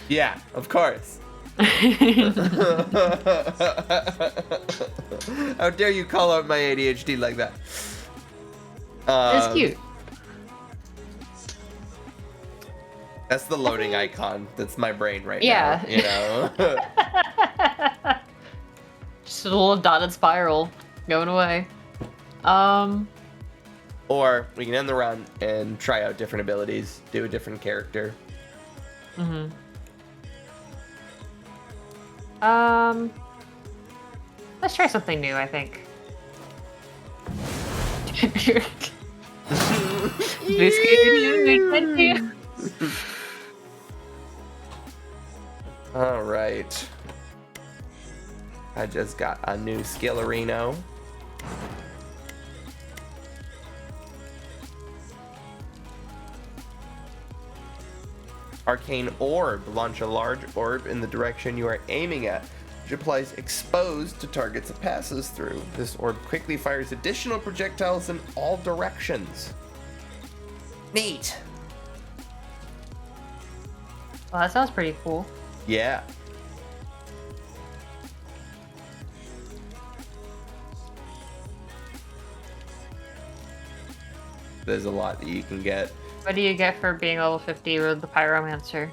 Yeah, of course. How dare you call out my ADHD like that? It's cute. That's the loading icon. That's my brain right Yeah. now. You know. Just a little dotted spiral going away. Or we can end the run and try out different abilities, do a different character. Mm-hmm. Let's try something new, I think. All right. I just got a new Skillerino. Arcane Orb. Launch a large orb in the direction you are aiming at, which applies exposed to targets it passes through. This orb quickly fires additional projectiles in all directions. Neat. Well, that sounds pretty cool. Yeah. There's a lot that you can get. What do you get for being level 50 with the Pyromancer?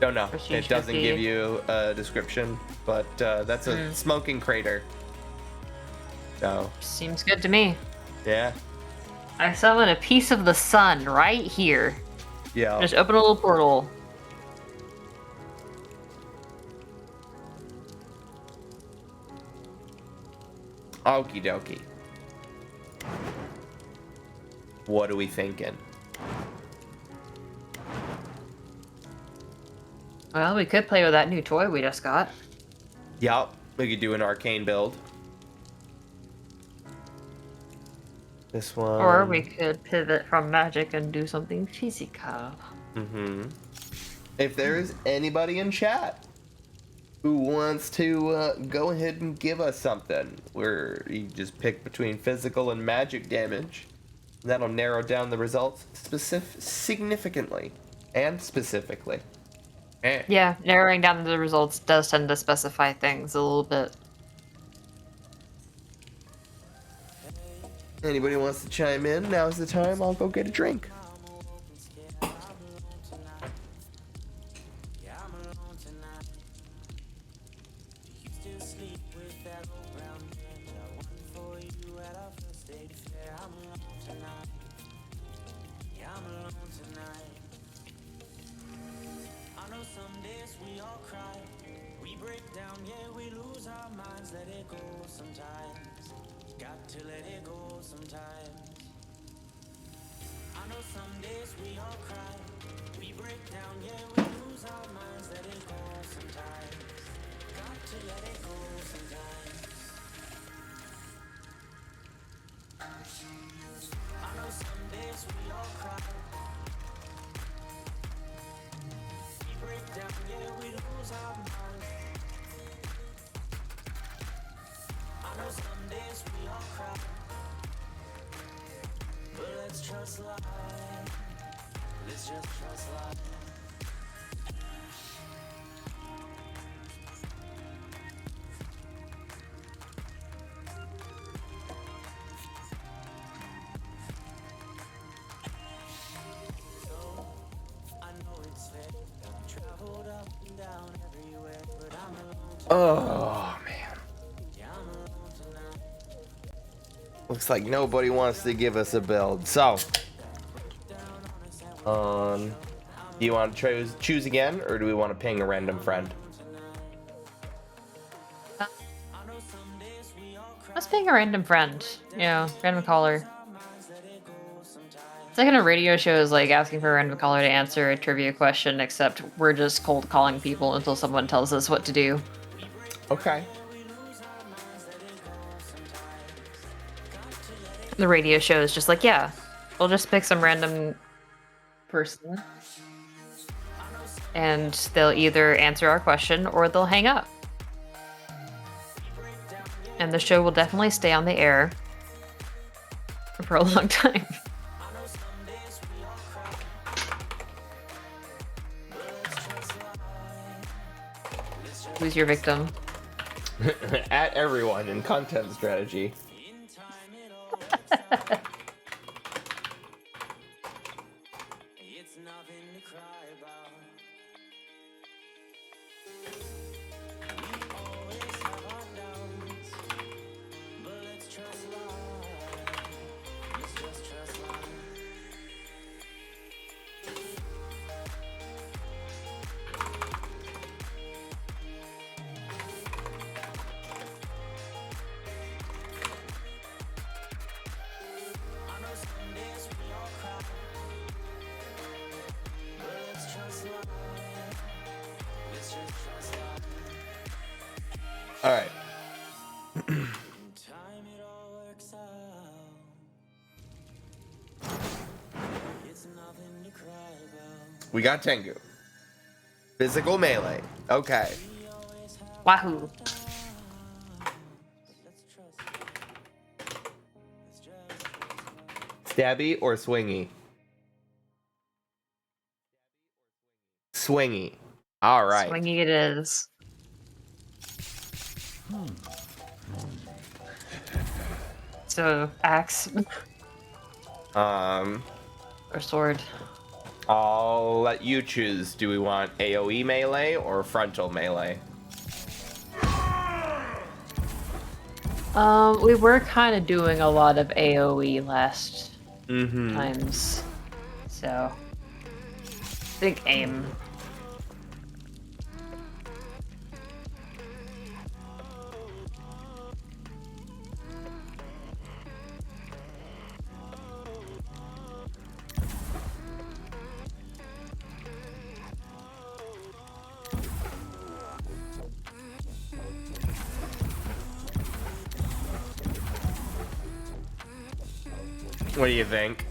Don't know. Prestige It doesn't 50. give you a description, but that's a smoking crater. So, Seems good to me. yeah. I summon a piece of the sun right here. Yeah. Just open a little portal. Okie dokie. What are we thinking? Well, we could play with that new toy we just got. Yup. We could do an arcane build. This one. Or we could pivot from magic and do something physical. Mm-hmm. If there is anybody in chat who wants to go ahead and give us something, where you just pick between physical and magic damage, that'll narrow down the results significantly and specifically. Yeah, narrowing down the results does tend to specify things a little bit. Anybody wants to chime in? Now's the time. I'll go get a drink. Oh, man. Looks like nobody wants to give us a build. So, do you want to choose again, or do we want to ping a random friend? Let's pick a random friend. You know, random caller. It's like in a radio show is like asking for a random caller to answer a trivia question, except we're just cold calling people until someone tells us what to do. Okay. The radio show is just like, yeah, we'll just pick some random person. And they'll either answer our question or they'll hang up. And the show will definitely stay on the air for a long time. Who's your victim? At everyone in content strategy. All right. We got Tengu. Physical melee. Okay. Wahoo. Stabby or swingy? Swingy. All right. Swingy it is. So, axe Um, or sword? I'll let you choose. Do we want AoE melee or frontal melee? We were kind of doing a lot of AoE last Mm-hmm. times, so I think aim. What do you think?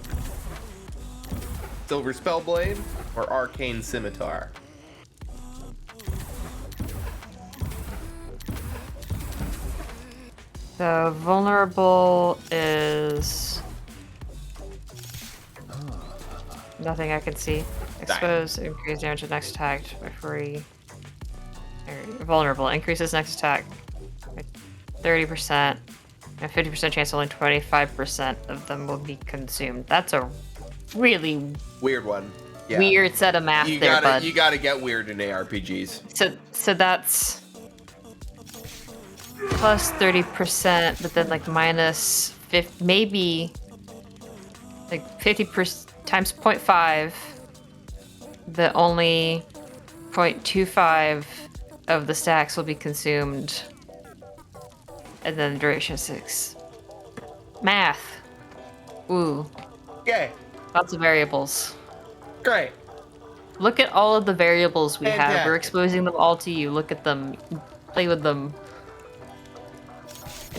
Silver Spellblade or Arcane Scimitar? So vulnerable is nothing I can see. Expose, increase damage to next attack by free. Vulnerable increases next attack by 30%, and 50% chance only 25% of them will be consumed. That's a really Weird one. Yeah. weird set of math there, bud. You gotta get weird in ARPGs. So that's plus 30%, but then like minus 50, maybe like 50% times 0.5, the only 0.25 of the stacks will be consumed, and then the duration is 6. Math. Ooh, Okay. lots of variables. Great. Look at all of the variables we have. We're Fantastic. exposing them all to you. Look at them. Play with them.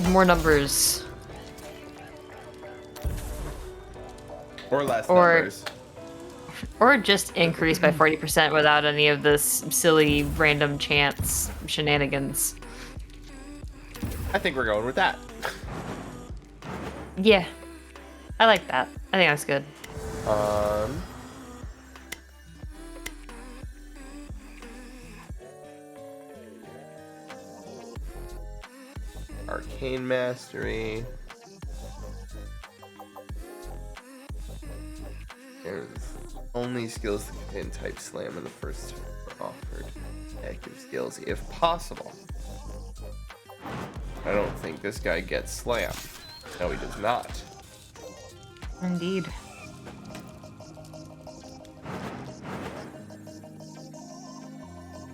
More numbers. Or less Or- numbers. Or just increase by 40% without any of this silly random chance shenanigans. I think we're going with that. Yeah. I like that. I think that's good. Arcane Mastery. There's only skills that contain type slam in the first turn are offered. Active skills, if possible. I don't think this guy gets slam. No, he does not. Indeed.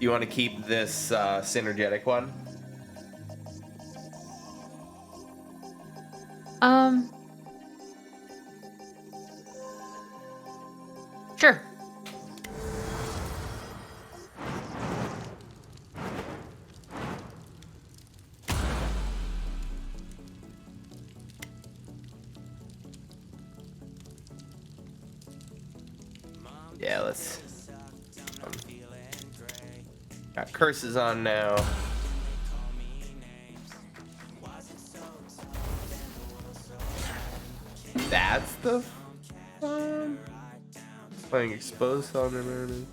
You want to keep this synergetic one? Sure. Yeah, let's. Got curses on now. That's the fun. Playing exposed on them enemies.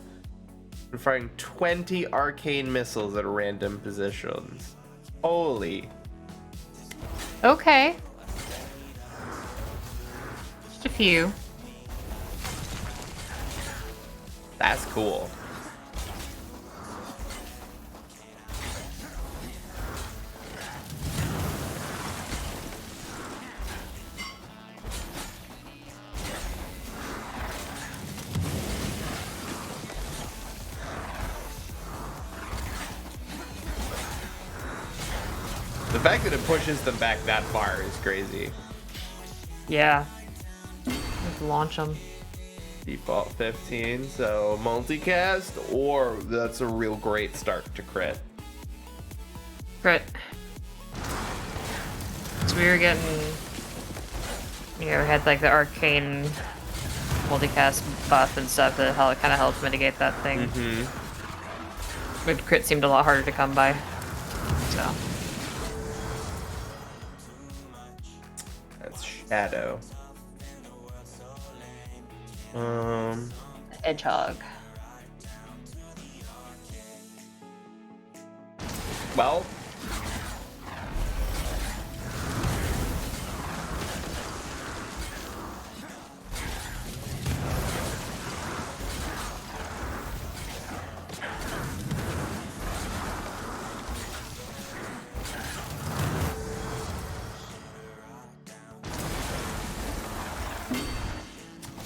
And firing 20 arcane missiles at random positions. Holy. Okay. Just a few. That's cool. The fact that it pushes them back that far is crazy. Yeah. Let's launch them. Default 15, so multicast, or that's a real great start to crit. Crit. So we were getting, we had like the arcane multicast buff and stuff that kind of helped mitigate that thing. But crit seemed a lot harder to come by. So. That's Shadow. Hedgehog. Well.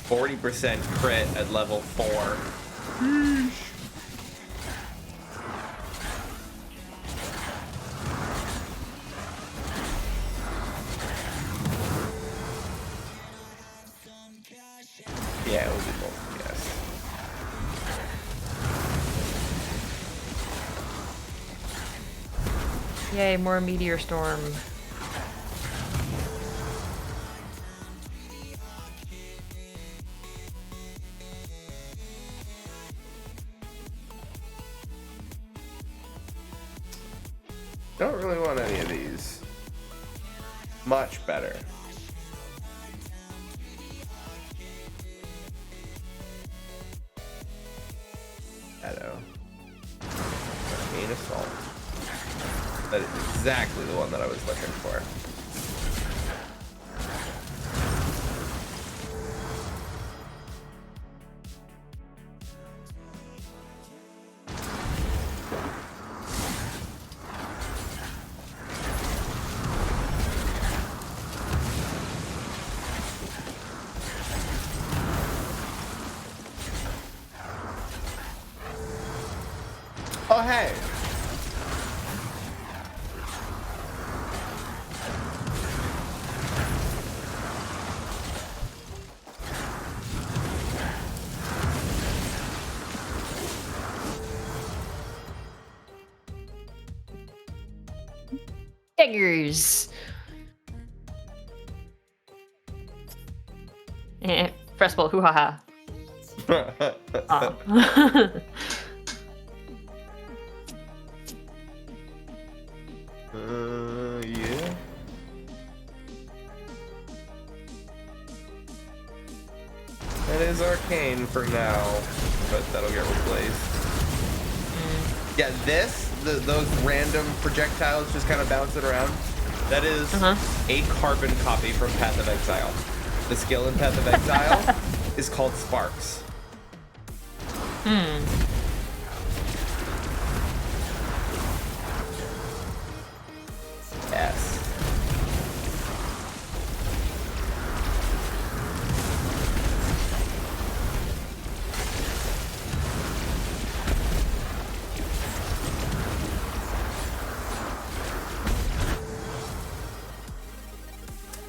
%40 crit at level 4. Yeah, it will be both, yes. Yay, more meteor storm. Don't really want any of these. Much better. Shadow. Arcane Assault. That is exactly the one that I was looking for. Oh, hey. Daggers. Press ball, hoo ha ha. Yeah. That is arcane for now, but that'll get replaced. Yeah, those random projectiles just kind of bouncing around. That is a carbon copy from Path of Exile. The skill in Path of Exile is called Sparks. Yes.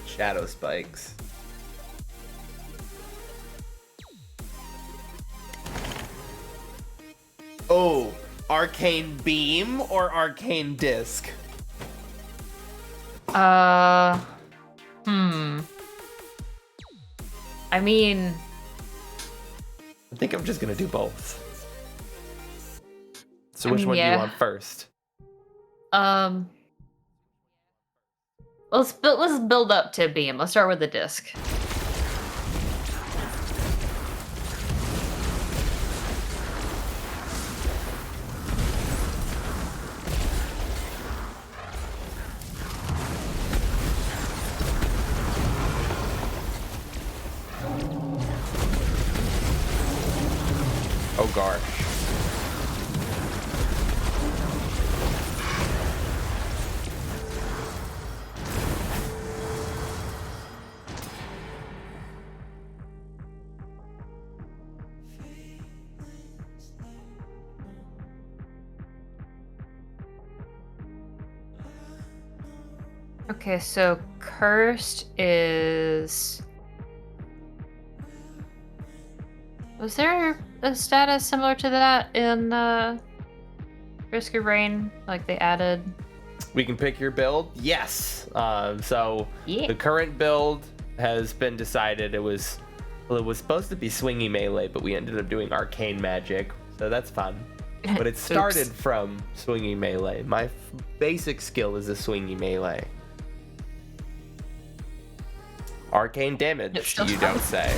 Shadow spikes. Oh, arcane beam or arcane disc? I mean, I think I'm just gonna do both. So which one do you want first? Let's build up to beam. Let's start with the disc. Oh gosh. Okay, so cursed is... Was there a status similar to that in Risk of Rain? Like they added We can pick your build? Yes. So Yeah. the current build has been decided. It was supposed to be swingy melee, but we ended up doing arcane magic, so that's fun. But it started from swingy melee. My basic skill is a swingy melee. Arcane damage, you don't say.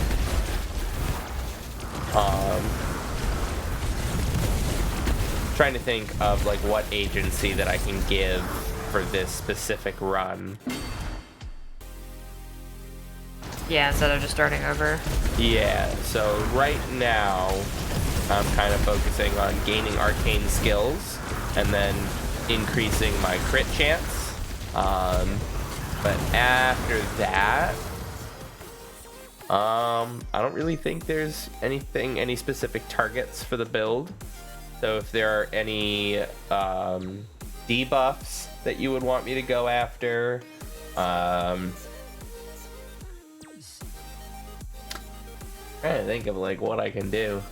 Trying to think of like what agency that I can give for this specific run. Yeah, instead of just starting over. Yeah, so right now I'm kind of focusing on gaining arcane skills and then increasing my crit chance. But after that, I don't really think there's any specific targets for the build. So if there are any debuffs that you would want me to go after, trying to think of like what I can do.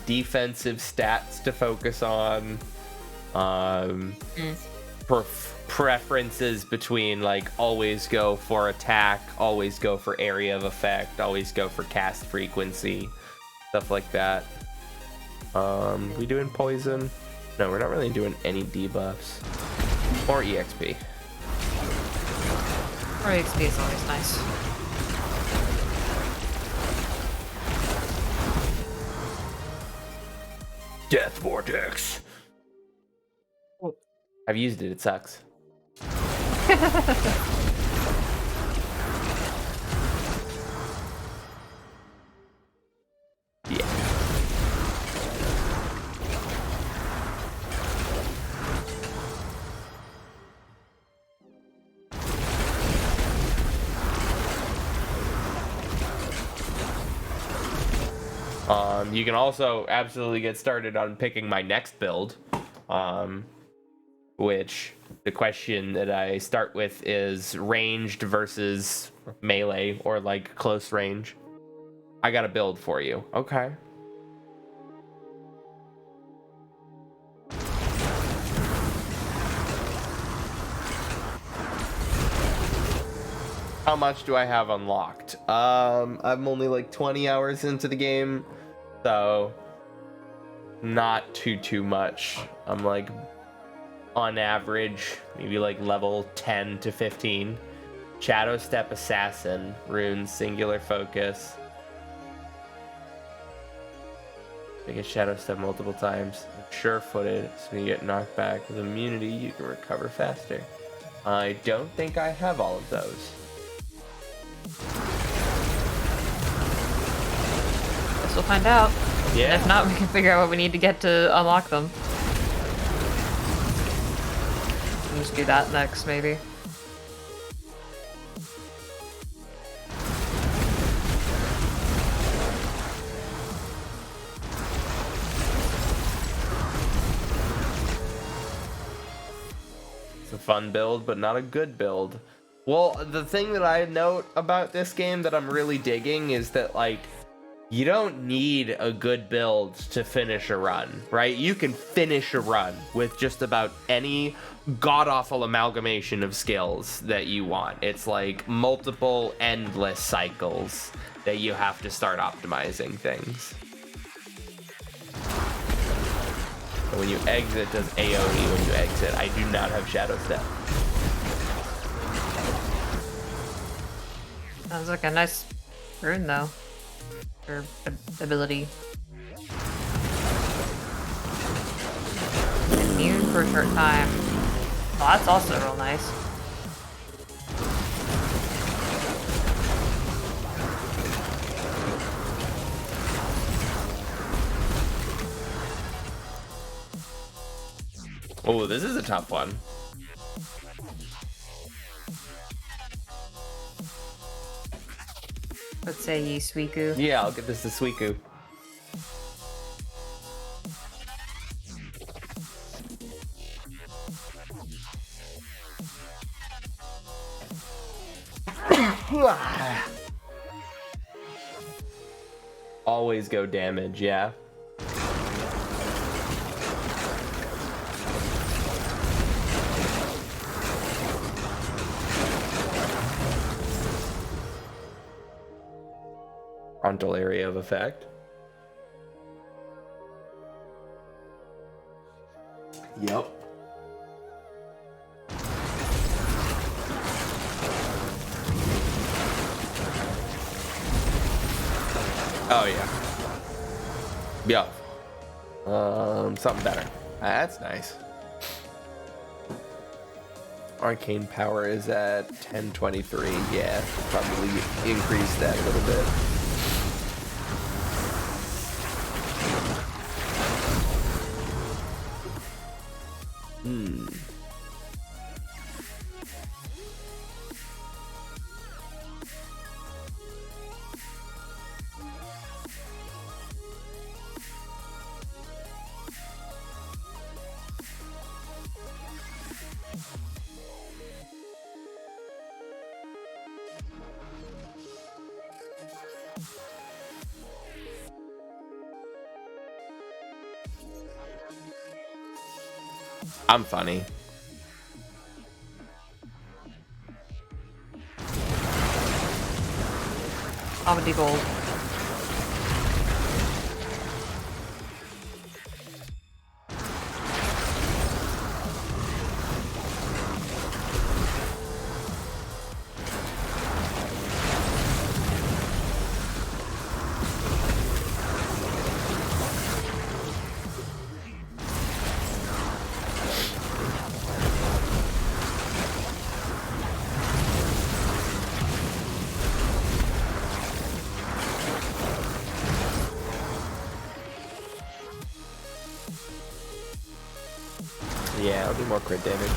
Defensive stats to focus on. Preferences between like always go for attack, always go for area of effect, always go for cast frequency, stuff like that. We doing poison? No, we're not really doing any debuffs or EXP. Or EXP is always nice. Death Vortex. I've used it. It sucks. Yeah. You can also absolutely get started on picking my next build, which the question that I start with is ranged versus melee or like close range. I got a build for you. Okay. How much do I have unlocked? I'm only like 20 hours into the game, so not too much. I'm like on average maybe like level 10 to 15. Shadow Step Assassin, runes, singular focus. I get Shadow Step multiple times. Sure-footed, so when you get knocked back with immunity, you can recover faster. I don't think I have all of those. Guess we'll find out. Yeah. And if not, we can figure out what we need to get to unlock them. We'll just do that next, maybe. It's a fun build, but not a good build. Well, the thing that I note about this game that I'm really digging is that, like, you don't need a good build to finish a run, right? You can finish a run with just about any god-awful amalgamation of skills that you want. It's like multiple endless cycles that you have to start optimizing things. And when you exit, it does AoE when you exit. I do not have Shadow Step. Sounds like a nice rune, though. Or ability. Immune for a short time. Oh, that's also real nice. Oh, this is a tough one. Let's say ye Suiku. Yeah, I'll get this to Suiku. Always go damage, yeah. frontal area of effect. Yep. Oh yeah. Yep. Something better. That's nice. Arcane power is at 1023. Yeah, probably increase that a little bit. I'm funny. Comedy gold. Yeah, I'll do more crit damage.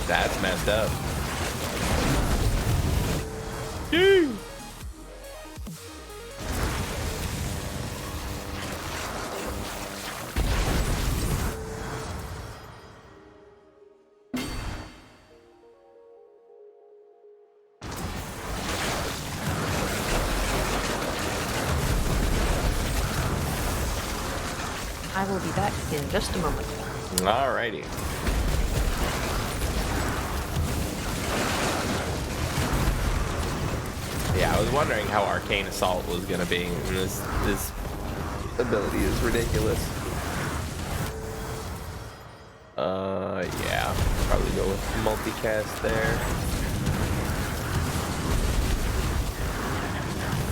That's messed up. Yee! I will be back in just a moment. Alrighty. Yeah, I was wondering how Arcane Assault was gonna be. And this ability is ridiculous. Yeah, probably go with multicast there.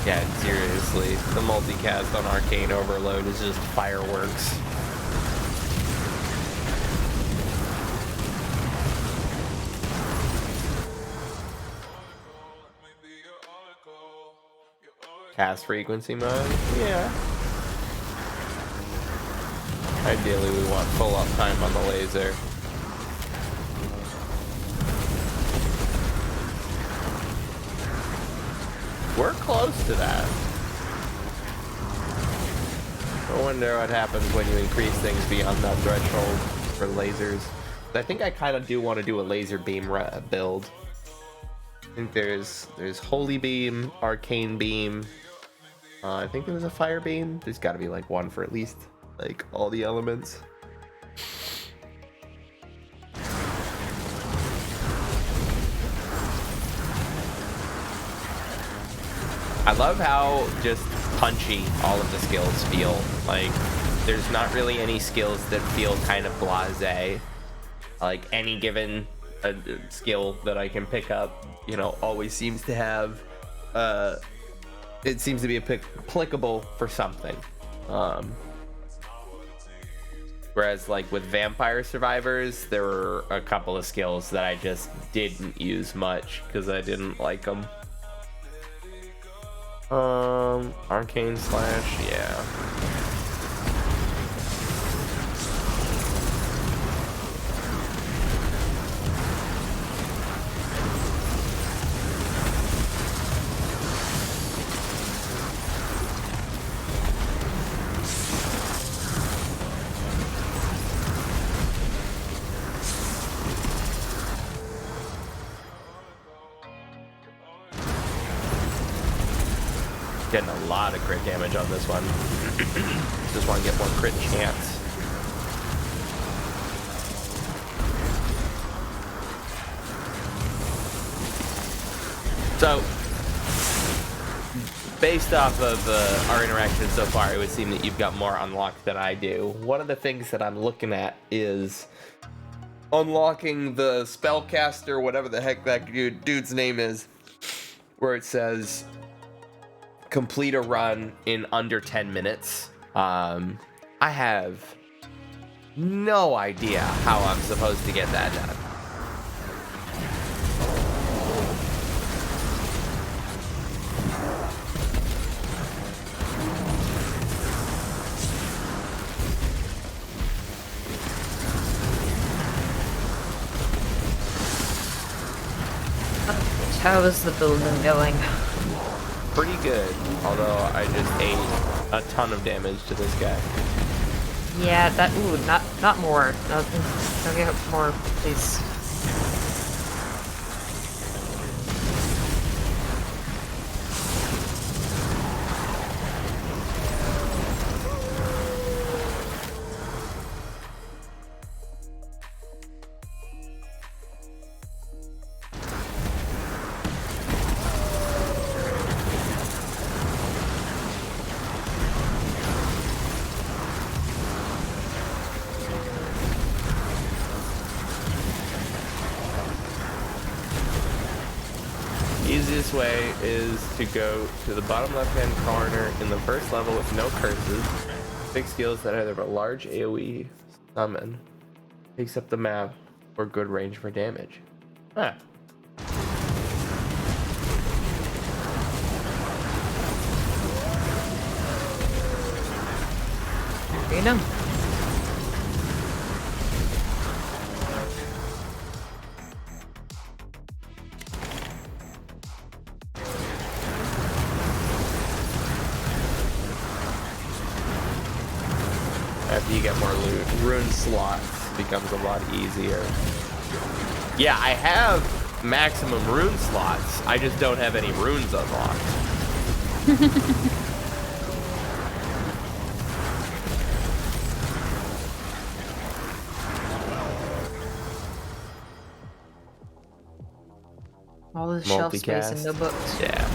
Yeah, seriously, the multicast on Arcane Overload is just fireworks. Cast frequency mode? Yeah. Ideally, we want full uptime on the laser. We're close to that. I wonder what happens when you increase things beyond that threshold for lasers. I think I kind of do want to do a laser beam build. I think there's Holy Beam, Arcane Beam. I think there's a Fire Beam. There's got to be like one for at least like all the elements. I love how just punchy all of the skills feel. Like, there's not really any skills that feel kind of blasé. Like, any given skill that I can pick up, you know, always seems to have, it seems to be applicable for something. Whereas, like, with Vampire Survivors, there were a couple of skills that I just didn't use much because I didn't like them. Arcane Slash, yeah. Getting a lot of crit damage on this one. Just want to get more crit chance. So, based off of our interaction so far, it would seem that you've got more unlocked than I do. One of the things that I'm looking at is unlocking the spellcaster, whatever the heck that dude's name is, where it says complete a run in under 10 minutes. I have no idea how I'm supposed to get that done. How is the building going? Pretty good, although I just ate a ton of damage to this guy. Yeah, that. Ooh, not more. Don't get more, please. Easiest way is to go to the bottom left-hand corner in the first level with no curses. Pick skills that either have a large AoE summon, takes up the map, or good range for damage. Huh. There you know. After you get more loot, rune slots becomes a lot easier. Yeah, I have maximum rune slots. I just don't have any runes unlocked. All the shelf space and no books. Yeah.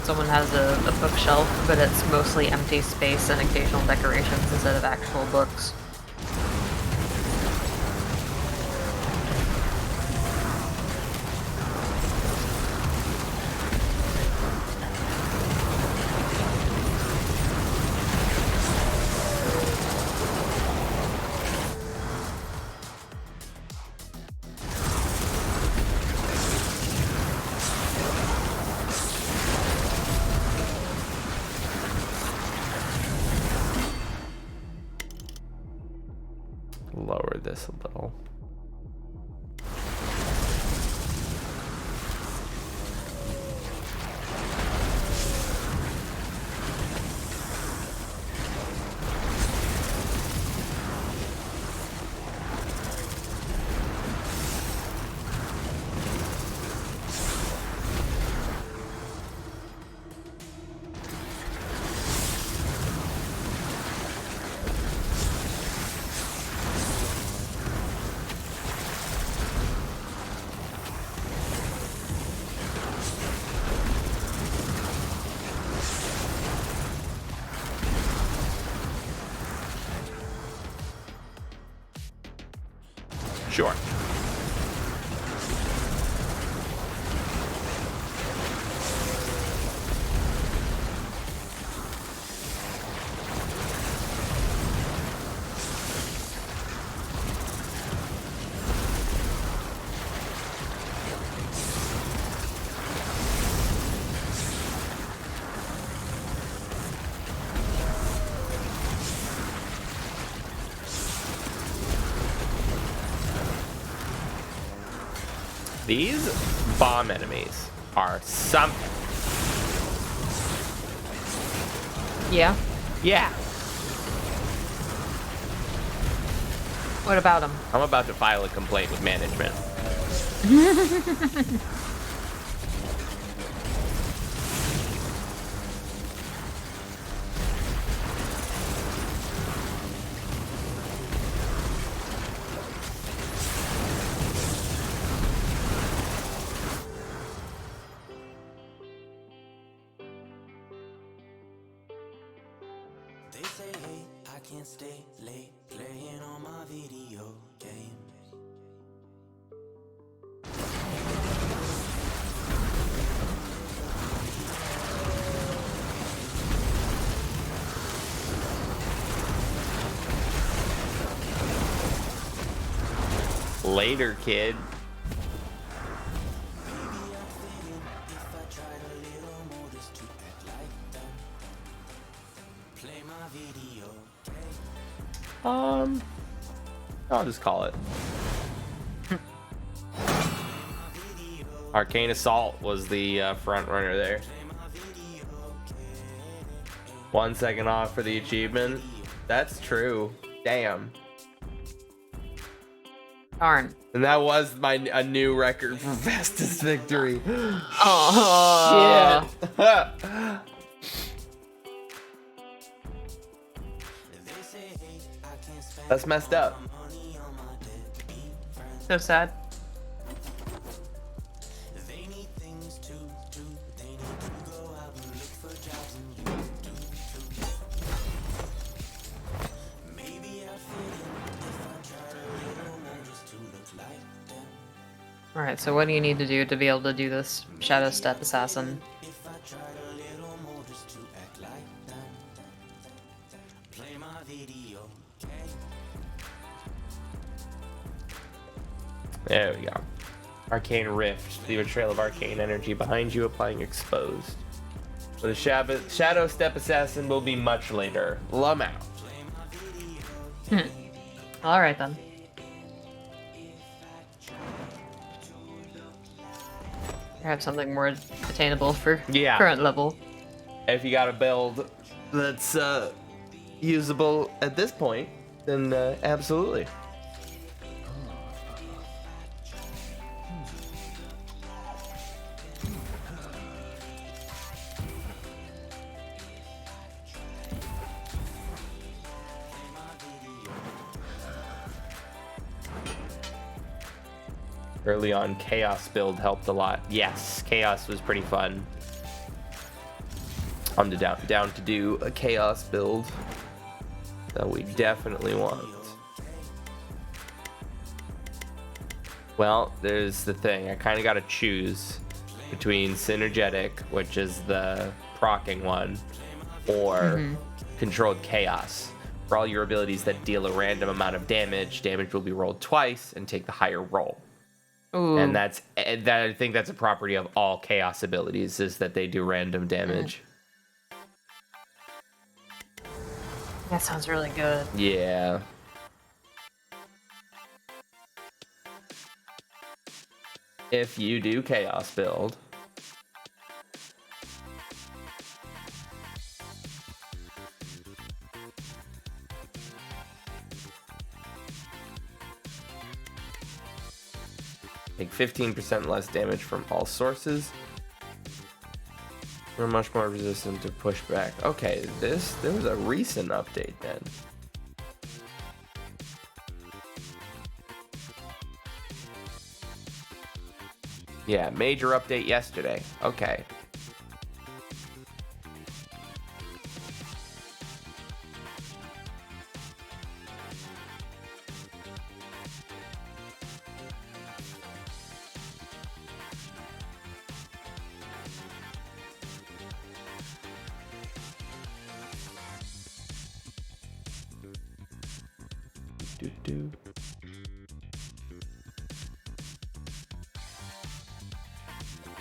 Someone has a bookshelf, but it's mostly empty space and occasional decorations instead of actual books. Lower this a little. Sure. These bomb enemies are something. Yeah. Yeah. What about him? I'm about to file a complaint with management. They say, hey, I can't stay late playing on my video games. Later, kid. Maybe I'd fit in if I tried a little more just to act like them. Play my video game. I'll just call it. Arcane Assault was the front runner there. 1 second off for the achievement. That's true. Damn. Darn. And that was a new record for fastest victory. Oh. Shit. They say, hey, I can't spend That's messed up. money on my deadbeat friends. So sad. They need things to do. They need to go out and look for jobs, and you do too. Maybe I'd fit in if I tried a little more just to look like them. Alright, so what do you need to do to be able to do this Shadow Step Assassin? If I tried a little more just to act like them. Play my video game. There we go. Arcane Rift. Leave a trail of arcane energy behind you, applying exposed. So the Shadow Step Assassin will be much later. Lum out. Alright then. Perhaps something more attainable for Yeah. current level. If you got a build that's usable at this point, then absolutely. Early on, Chaos build helped a lot. Yes, Chaos was pretty fun. I'm down to do a Chaos build that we definitely want. Well, there's the thing. I kind of got to choose between Synergetic, which is the proccing one, or Controlled Chaos. For all your abilities that deal a random amount of damage, damage will be rolled twice and take the higher roll. Ooh. And I think that's a property of all Chaos abilities, is that they do random damage. That sounds really good. Yeah. If you do Chaos build, take 15% less damage from all sources. We're much more resistant to pushback. Okay, there was a recent update then. Yeah, major update yesterday. Okay. Do.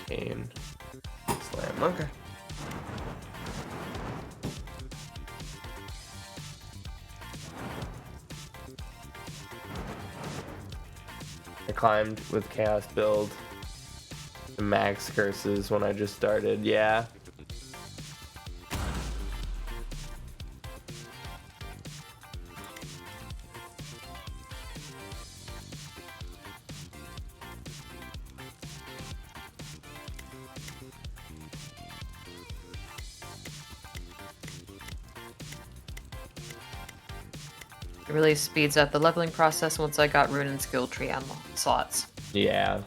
Cane. Slam. Okay. I climbed with Chaos build. The max curses when I just started. Yeah. It really speeds up the leveling process once I got rune and skill tree slots. Yeah.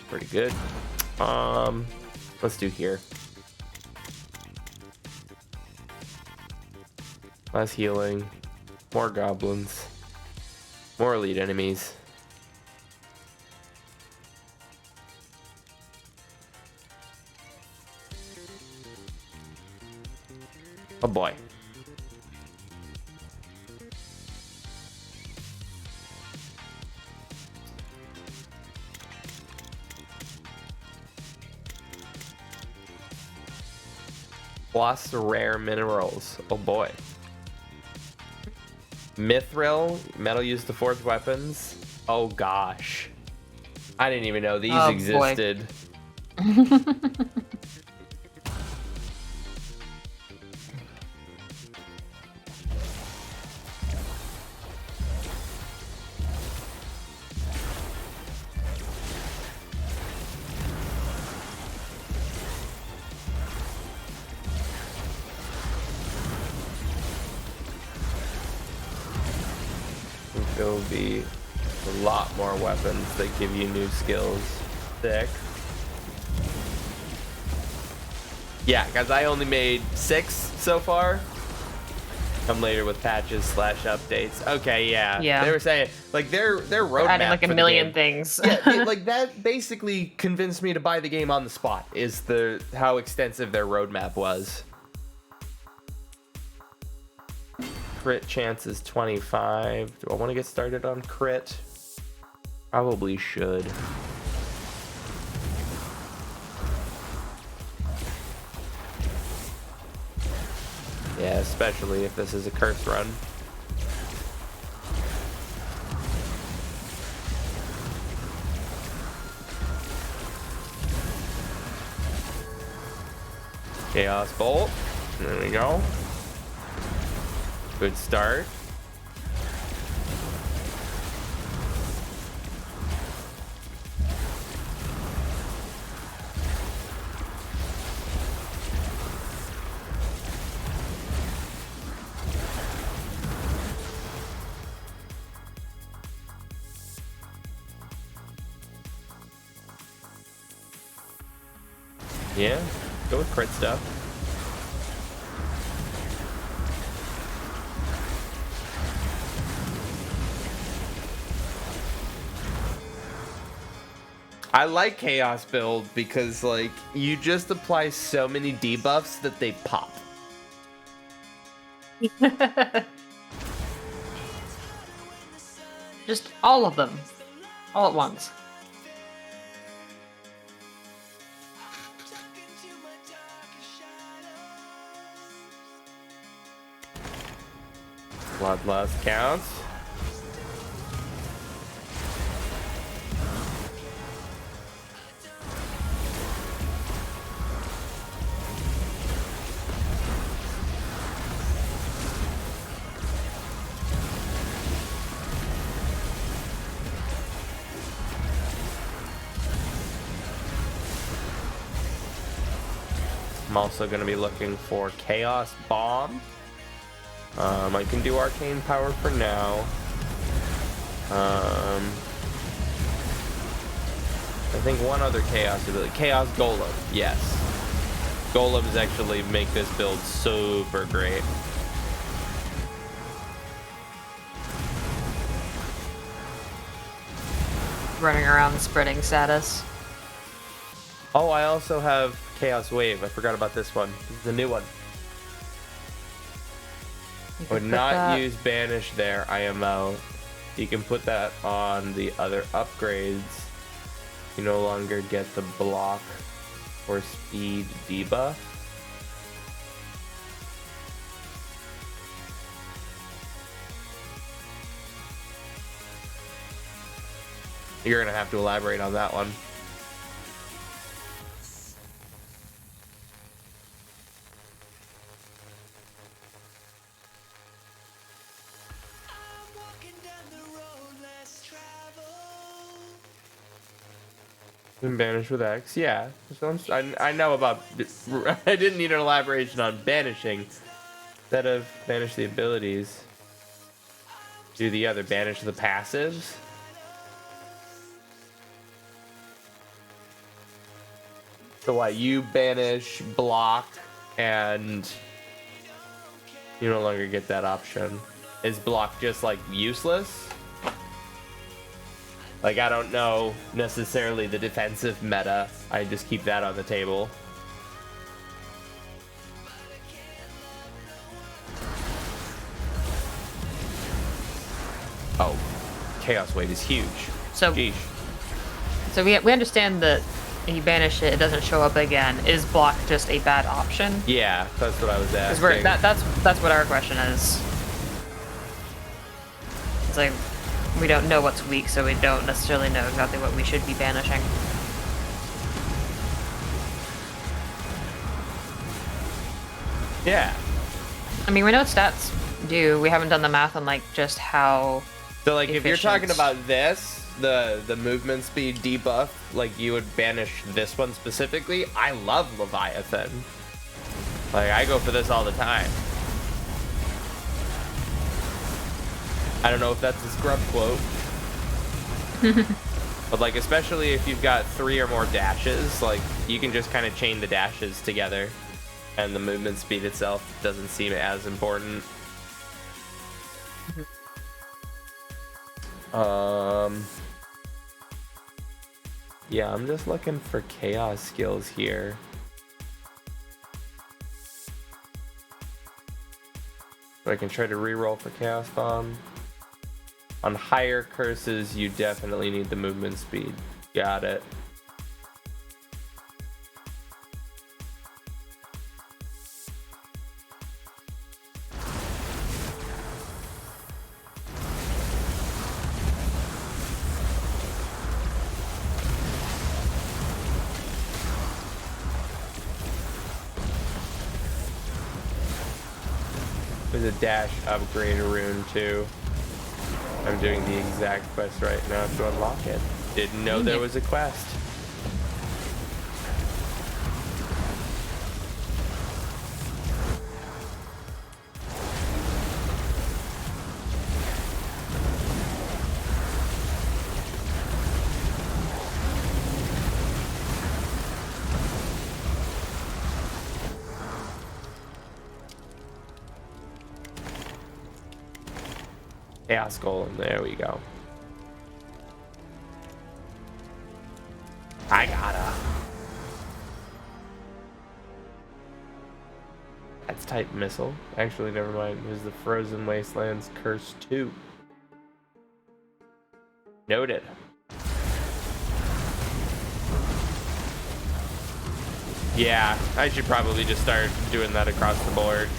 Pretty good. Let's do here. Less healing, more goblins, more elite enemies. Oh boy. Plus rare minerals. Oh boy. Mithril, metal used to forge weapons. Oh gosh. I didn't even know these existed. There will be a lot more weapons that give you new skills. Sick. Yeah, guys, I only made 6 so far. Come later with patches / updates. Okay, yeah. Yeah. They were saying like their roadmap Adding like a for the million game. things. Yeah, like that basically convinced me to buy the game on the spot. Is how extensive their roadmap was. Crit chance is 25. Do I want to get started on crit? Probably should. Yeah, especially if this is a curse run. Chaos Bolt. There we go. Good start. Yeah, go with crit stuff. I like Chaos build because like you just apply so many debuffs that they pop. Just all of them. All at once. Bloodlust counts. I'm also going to be looking for Chaos Bomb. I can do Arcane Power for now. I think one other Chaos ability. Chaos Golem, yes. Golems actually make this build super great. Running around spreading status. Oh, I also have Chaos Wave. I forgot about this one. This is the new one. Would not use Banish there, IMO. You can put that on the other upgrades. You no longer get the block or speed debuff. You're gonna have to elaborate on that one. And banish with X, yeah. So I know about. I didn't need an elaboration on banishing. Instead of banish the abilities, do the other banish the passives. So what? You banish, block, and you no longer get that option. Is block just like useless? Like, I don't know necessarily the defensive meta. I just keep that on the table. Oh, chaos weight is huge. So, Sheesh. so we understand that you banish it, it doesn't show up again. Is block just a bad option? Yeah, that's what I was asking. That's what our question is. It's like, we don't know what's weak, so we don't necessarily know exactly what we should be banishing. Yeah. I mean, we know what stats do. We haven't done the math on like just how. So like, if you're talking efficient. about this, the movement speed debuff, like you would banish this one specifically. I love Leviathan. Like, I go for this all the time. I don't know if that's a scrub quote. But like, especially if you've got 3 or more dashes, like you can just kind of chain the dashes together, and the movement speed itself doesn't seem as important. Yeah, I'm just looking for chaos skills here. So I can try to reroll for chaos bomb. On higher curses, you definitely need the movement speed. Got it. There's a dash upgrade rune too. I'm doing the exact quest right now to unlock it. Didn't know there was a quest. Chaos Golem, there we go. I gotta. That's type missile. Actually, never mind. Here's the Frozen Wastelands Curse 2. Noted. Yeah, I should probably just start doing that across the board.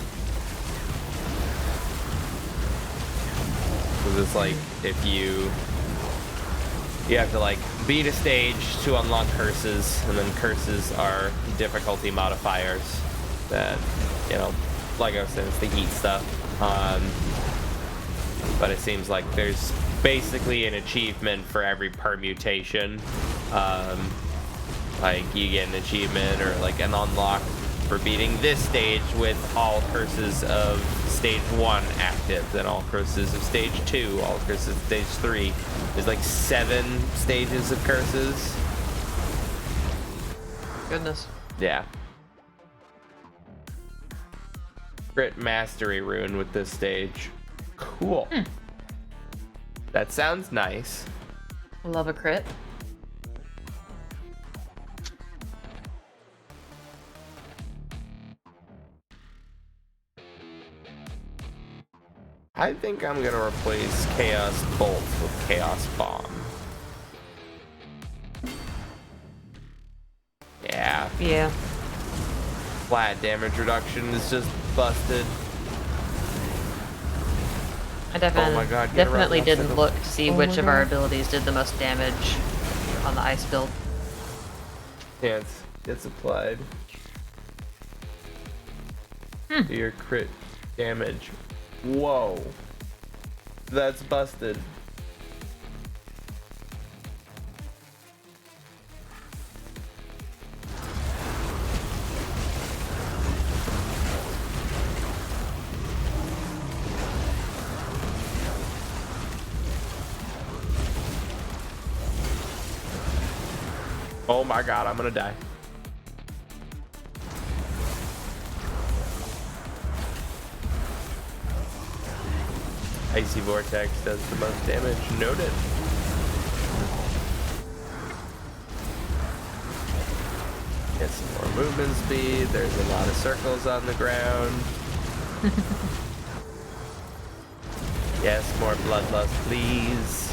Because it's like, if you have to like beat a stage to unlock curses, and then curses are difficulty modifiers that, you know, like I was saying, it's the heat stuff. But it seems like there's basically an achievement for every permutation. Like you get an achievement or like an unlock for beating this stage with all curses of stage 1 active, then all curses of stage 2, all curses of stage 3. There's like 7 stages of curses. Goodness. Yeah. Crit mastery rune with this stage. Cool. That sounds nice. Love a crit. I think I'm gonna replace Chaos Bolt with Chaos Bomb. Yeah. Yeah. Flat damage reduction is just busted. I definitely, Oh my God, get definitely around didn't that look to see Oh which my of our God. abilities did the most damage on the ice build. Yeah, it's applied to your crit damage. Whoa. That's busted. Oh my god, I'm gonna die. Icy Vortex does the most damage. Noted. Get some more movement speed. There's a lot of circles on the ground. Yes, more bloodlust, please.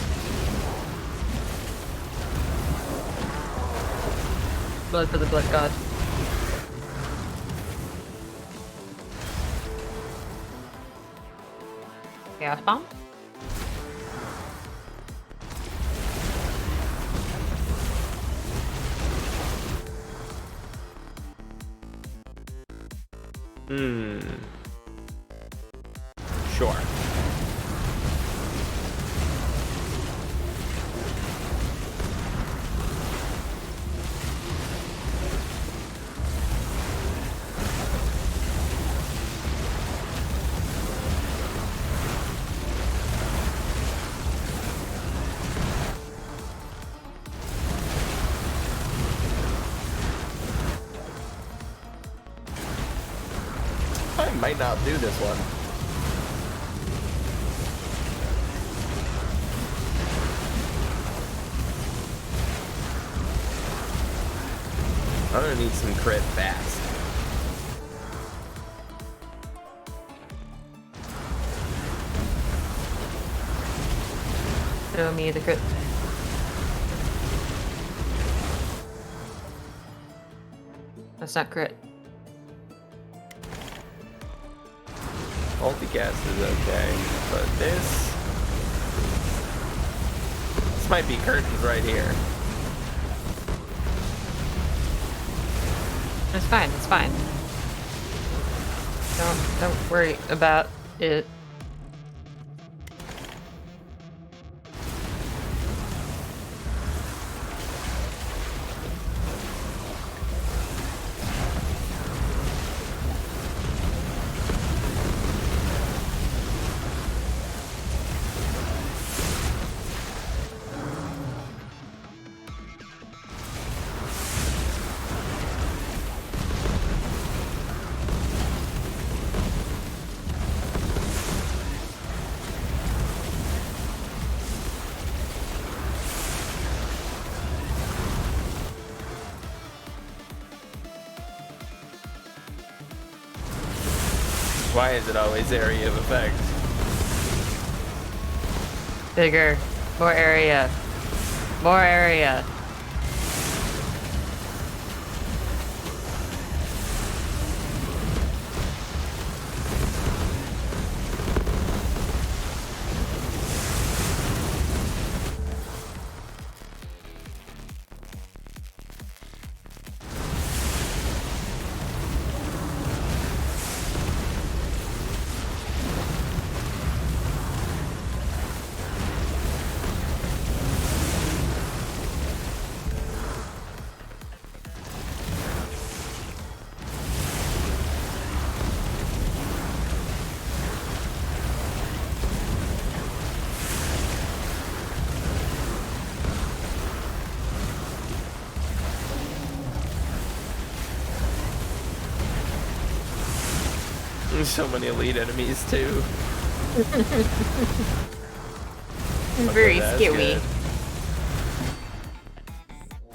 Blood for the blood god. Chaos bomb. Sure. I might not do this one. I'm gonna need some crit fast. Show me the crit. That's not crit. Multicast is okay, but this might be curtains right here. It's fine. It's fine. Don't worry about it. Why is it always area of effect? Bigger. More area. More area. There's so many elite enemies too. Very that's scary. good.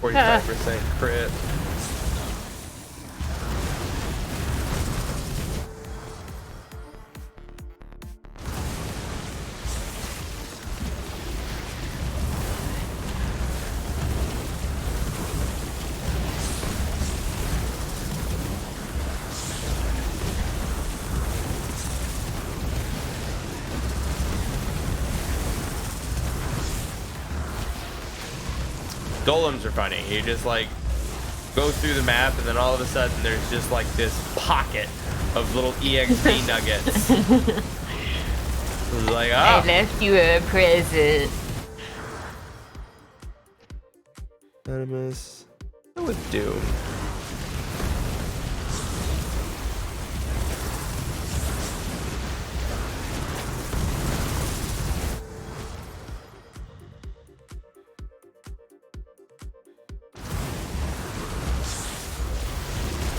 45% crit. Golems are funny. You just like go through the map and then all of a sudden there's just like this pocket of little EXP nuggets. It's like, I ah, left you a present. Animus. What would Doom?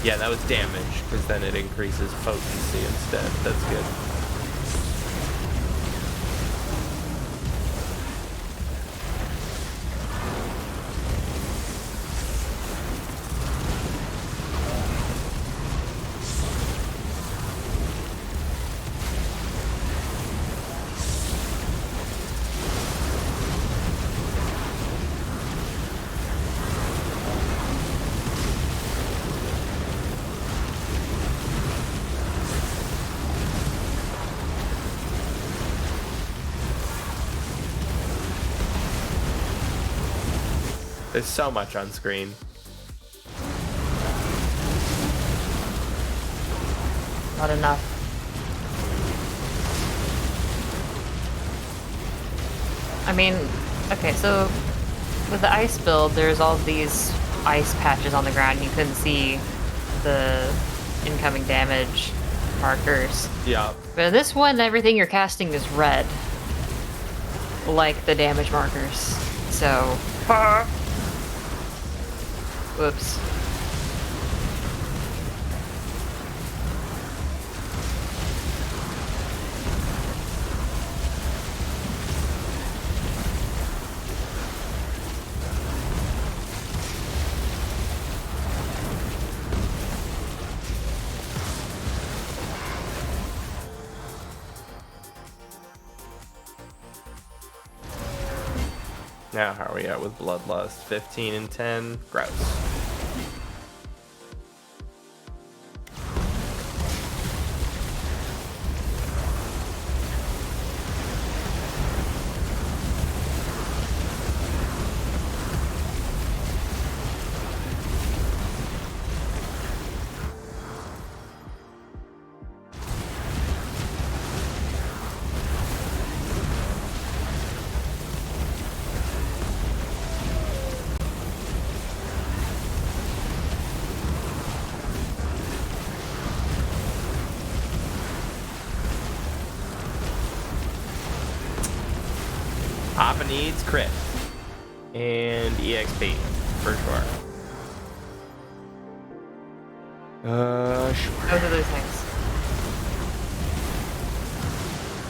Yeah, that was damage, because then it increases potency instead. That's good. There's so much on screen. Not enough. I mean, okay, so with the ice build, there's all these ice patches on the ground. You couldn't see the incoming damage markers. Yeah. But in this one, everything you're casting is red. Like the damage markers. So... Whoops. Now, how are we at with Bloodlust? 15 and 10. Gross. Papa needs crit and EXP for sure. Sure. Both of those things.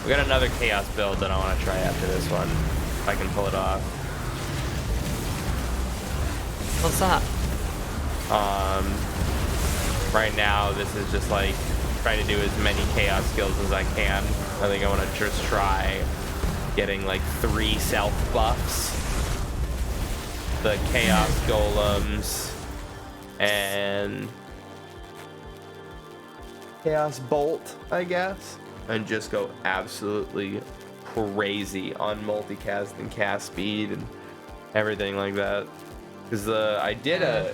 We got another chaos build that I want to try after this one, if I can pull it off. What's that? Right now, this is just like trying to do as many chaos skills as I can. I think I want to just try getting like 3 self buffs, the chaos golems, and chaos bolt, I guess, and just go absolutely crazy on multicast and cast speed and everything like that. Because I did a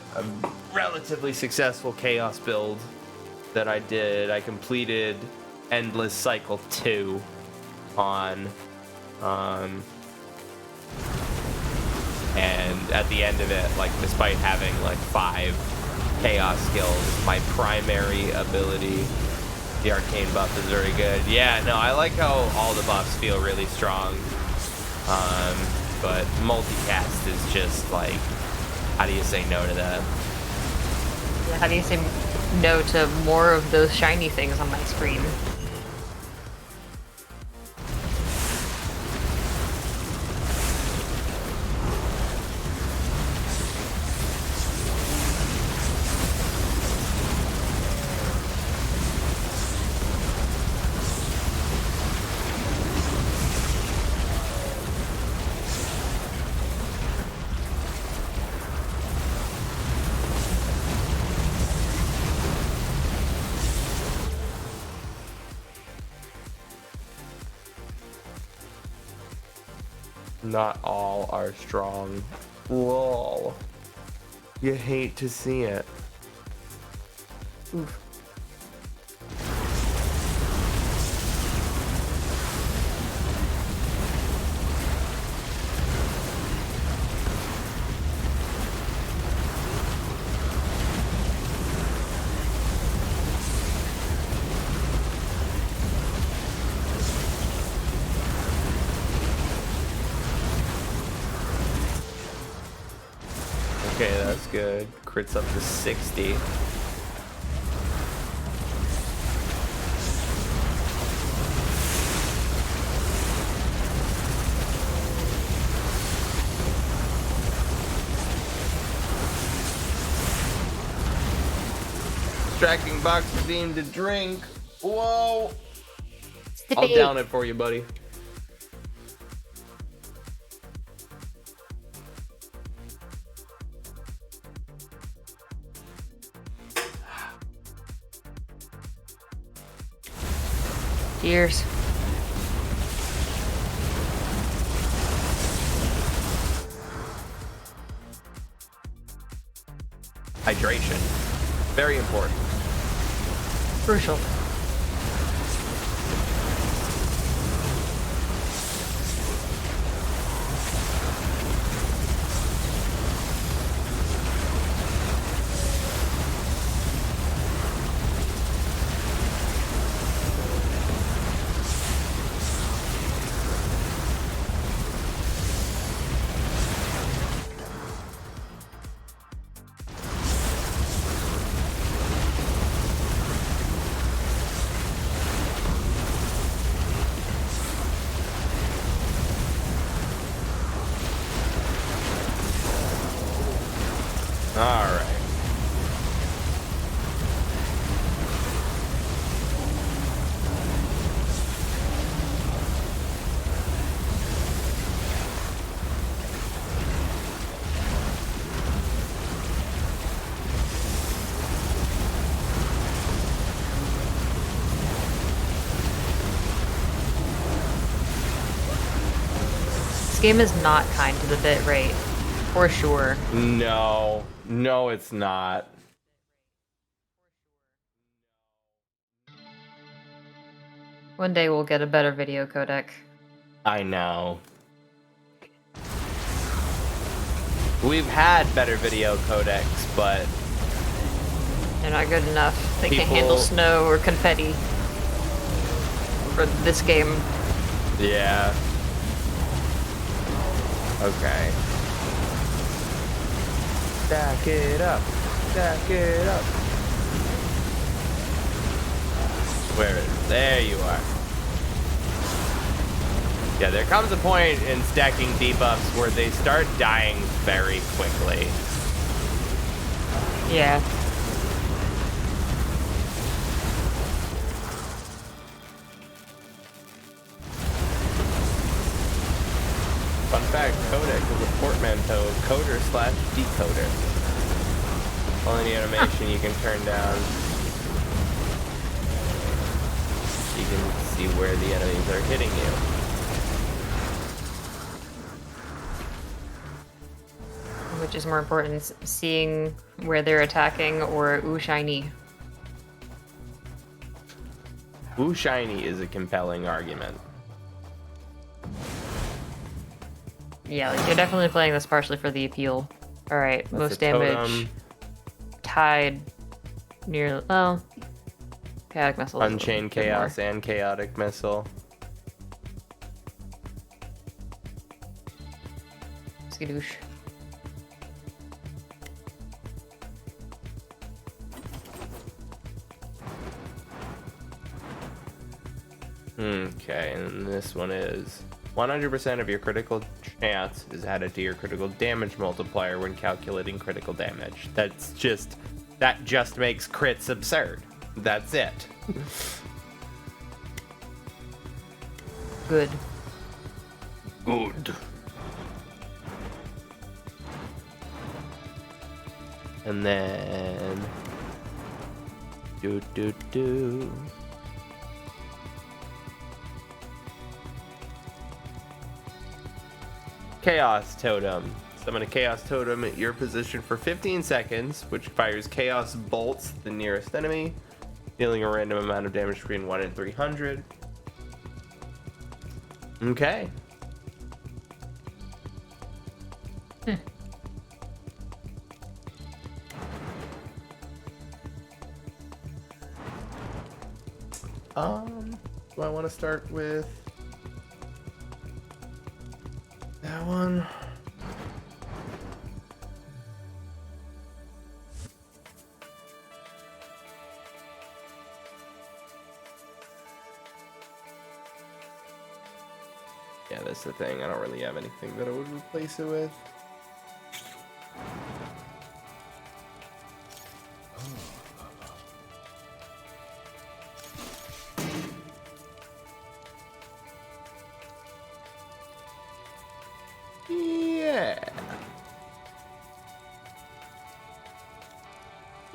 relatively successful chaos build that I did. I completed Endless Cycle 2 on and at the end of it, like, despite having like 5 chaos skills, my primary ability, the arcane buff, is very good. Yeah, no, I like how all the buffs feel really strong, but multicast is just like, how do you say no to that? Yeah, how do you say no to more of those shiny things on my screen? Not all are strong. Lol. You hate to see it. Oof. Okay, that's good. Crits up to 60. Distracting box redeemed to drink. Whoa. I'll Stippy. down it for you, buddy. Cheers. Hydration. Very important. Crucial. All right. This game is not kind to the bit rate, for sure. No, it's not. One day we'll get a better video codec. I know. We've had better video codecs, but They're not good enough. They can't People- handle snow or confetti for this game. yeah. Okay. Stack it up. Stack it up. Where is it? There you are. Yeah, there comes a point in stacking debuffs where they start dying very quickly. Yeah. Fun fact, codec is a portmanteau of coder / decoder. Only animation you can turn down. You can see where the enemies are hitting you. Which is more important, seeing where they're attacking or ooh shiny? Ooh, shiny is a compelling argument. Yeah, like you're definitely playing this partially for the appeal. Alright, That's most a damage. totem. Tied near. Oh. Chaotic Missile. is a Unchained bit more. Chaos and Chaotic Missile. Skadoosh. Okay, and this one is 100% of your critical chance is added to your critical damage multiplier when calculating critical damage. That just makes crits absurd. That's it. Good. Good. And then do. Chaos Totem. Summon a Chaos Totem at your position for 15 seconds, which fires Chaos Bolts at the nearest enemy, dealing a random amount of damage between 1 and 300. Okay. Do I want to start with that one? Yeah, that's the thing. I don't really have anything that I would replace it with.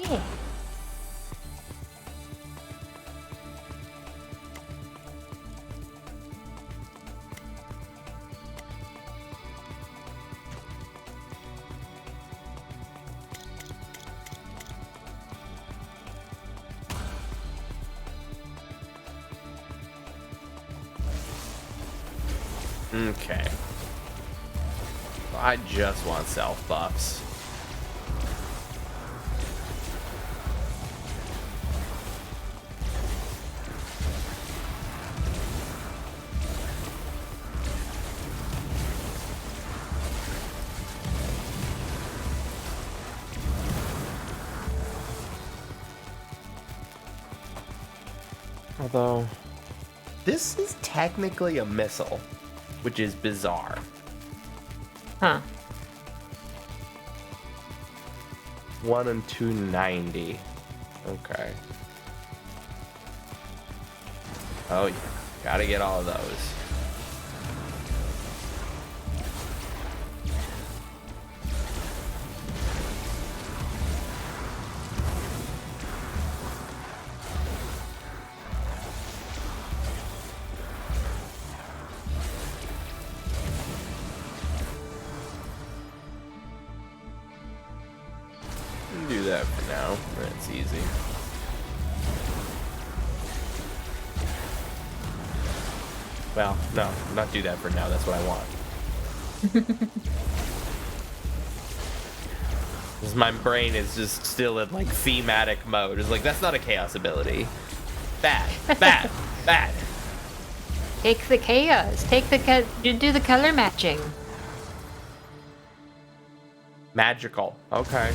Yeah. Okay. I just want self buffs. Although, this is technically a missile, which is bizarre. Huh. 1 and 290. Okay. Oh yeah, gotta get all of those. Do that for now. That's easy. Well, no, not do that for now. That's what I want. Because my brain is just still in like thematic mode. It's like, that's not a chaos ability. Bad, bad, bad. Take the chaos. Do the color matching. Magical. Okay.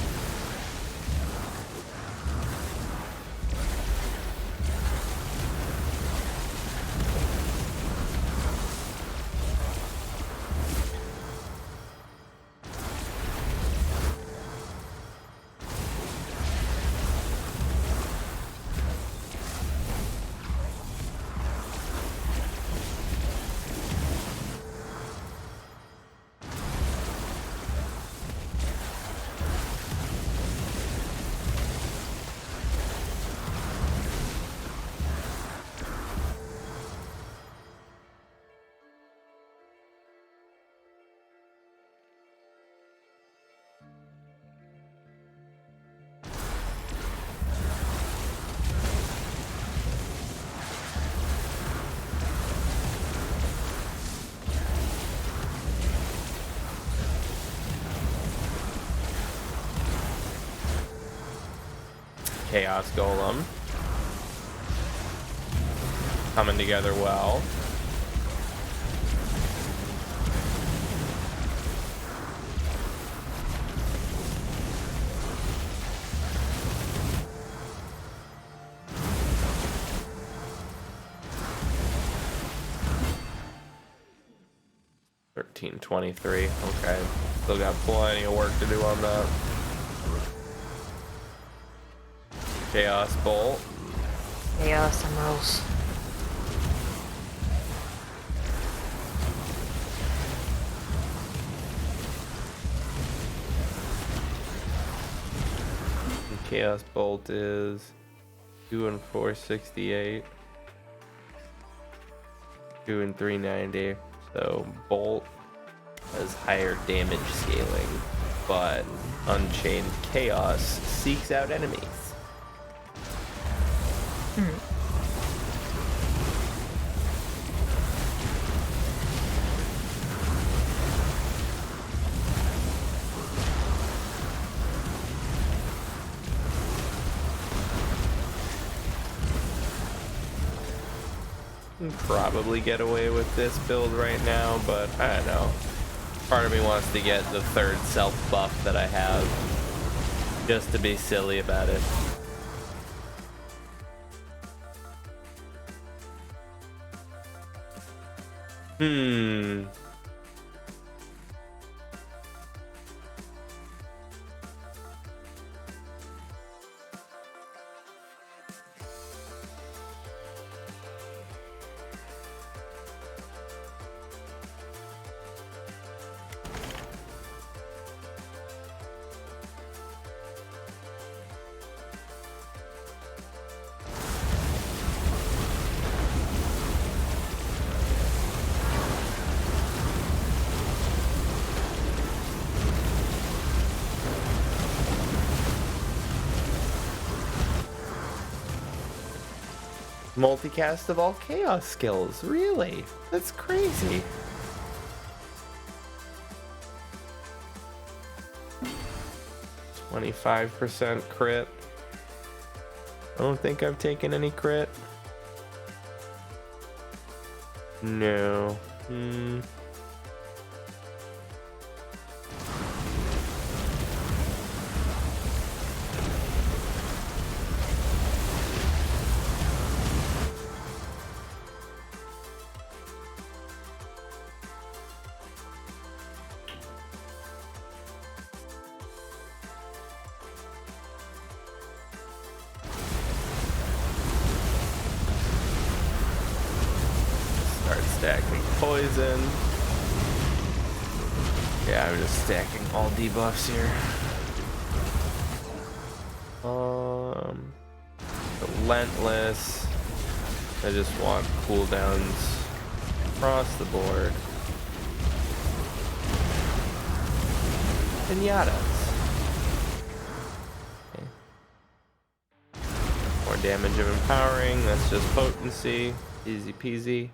Chaos Golem. Coming together well. $13.23. Okay. Still got plenty of work to do on that. Chaos Bolt. Chaos Emeralds. Chaos Bolt is 2 and 468. 2 and 390. So Bolt has higher damage scaling, but Unchained Chaos seeks out enemies. Probably get away with this build right now, but I don't know. Part of me wants to get the third self buff that I have, just to be silly about it. Multicast of all chaos skills. Really? That's crazy. %25 crit. I don't think I've taken any crit. No. Start stacking poison. Yeah, I'm just stacking all debuffs here. Relentless. I just want cooldowns across the board. Pinatas. Okay. More damage of empowering. That's just potency. Easy peasy.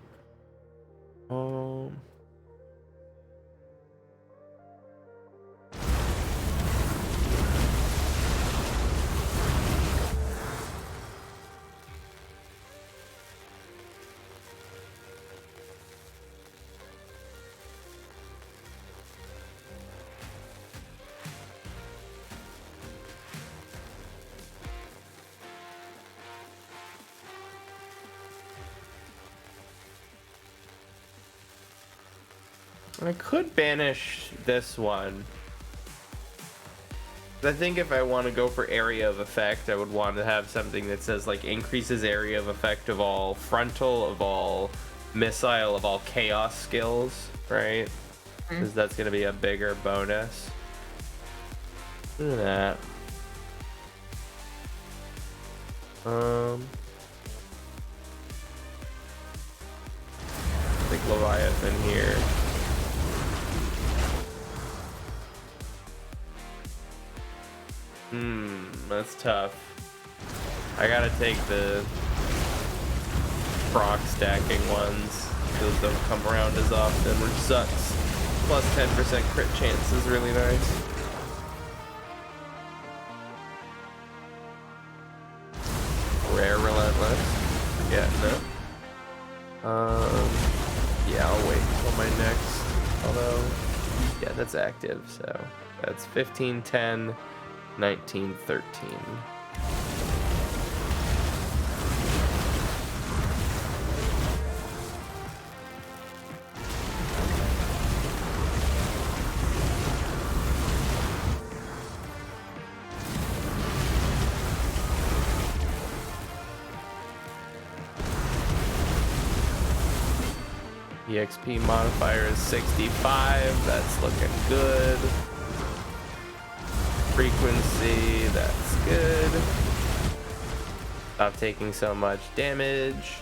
I could banish this one. I think if I want to go for area of effect, I would want to have something that says like increases area of effect of all frontal, of all missile, of all chaos skills, right? Because that's going to be a bigger bonus. Look at that. I think Leviathan here. That's tough. I gotta take the proc stacking ones. Those don't come around as often, which sucks. Plus 10% crit chance is really nice. Rare Relentless. Yeah, no. Yeah, I'll wait until my next. Although, yeah, that's active, so that's 15, 10, 19, 13. EXP modifier is 65. That's looking good. Frequency, that's good. Stop taking so much damage.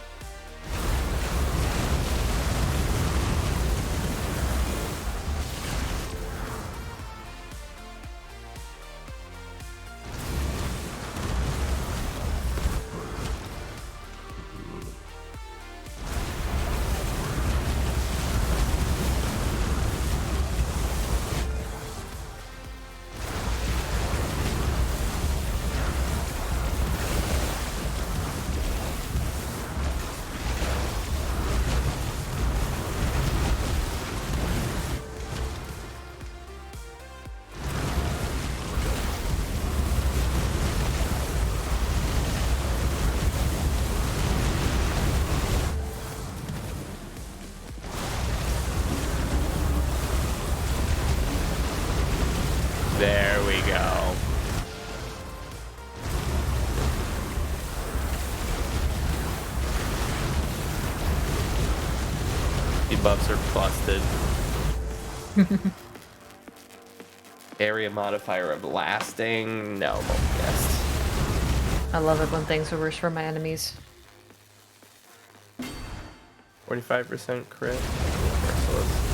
There we go. Debuffs are busted. Area modifier of lasting. No, multicast. I love it when things are worse for my enemies. 45% crit. Merciless.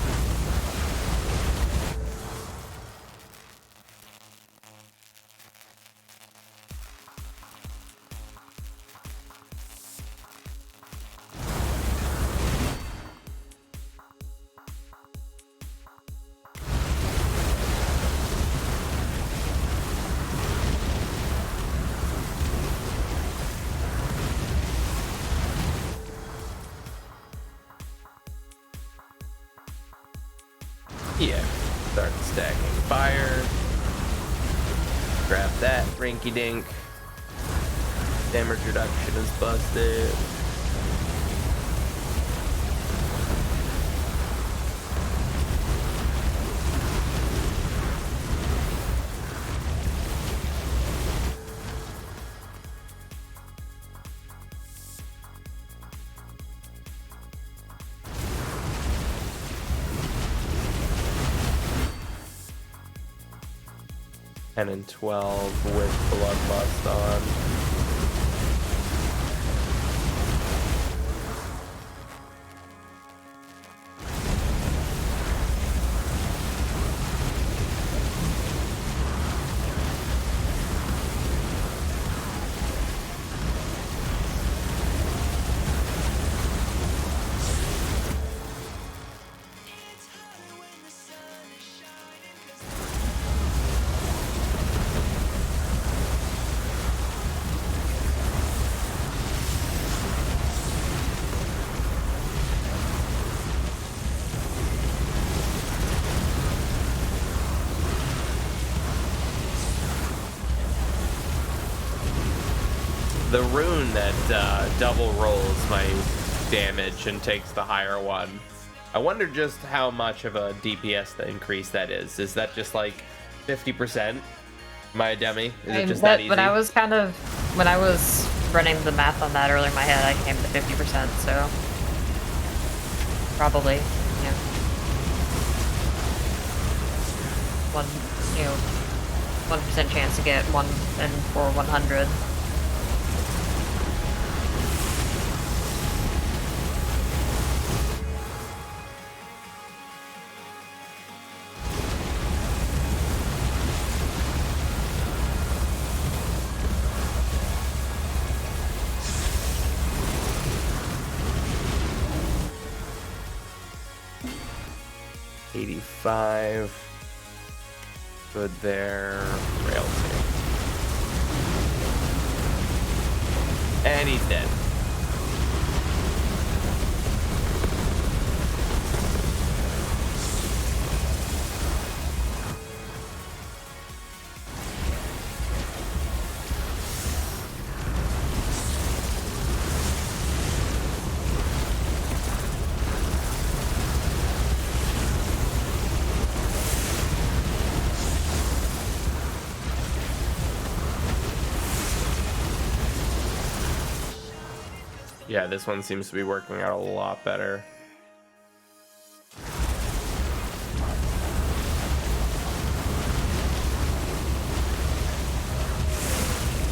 Yeah. Start stacking fire. Grab that rinky dink. Damage reduction is busted. And 12 with Bloodlust on. The rune that double rolls my damage and takes the higher one. I wonder just how much of a DPS increase that is. Is that just like 50%? My demi? Is it just that easy? When I was running the math on that earlier in my head, I came to 50%, so probably, yeah. 1% chance to get 1 and for 100. Good there. Frailty. And he's dead. Yeah, this one seems to be working out a lot better.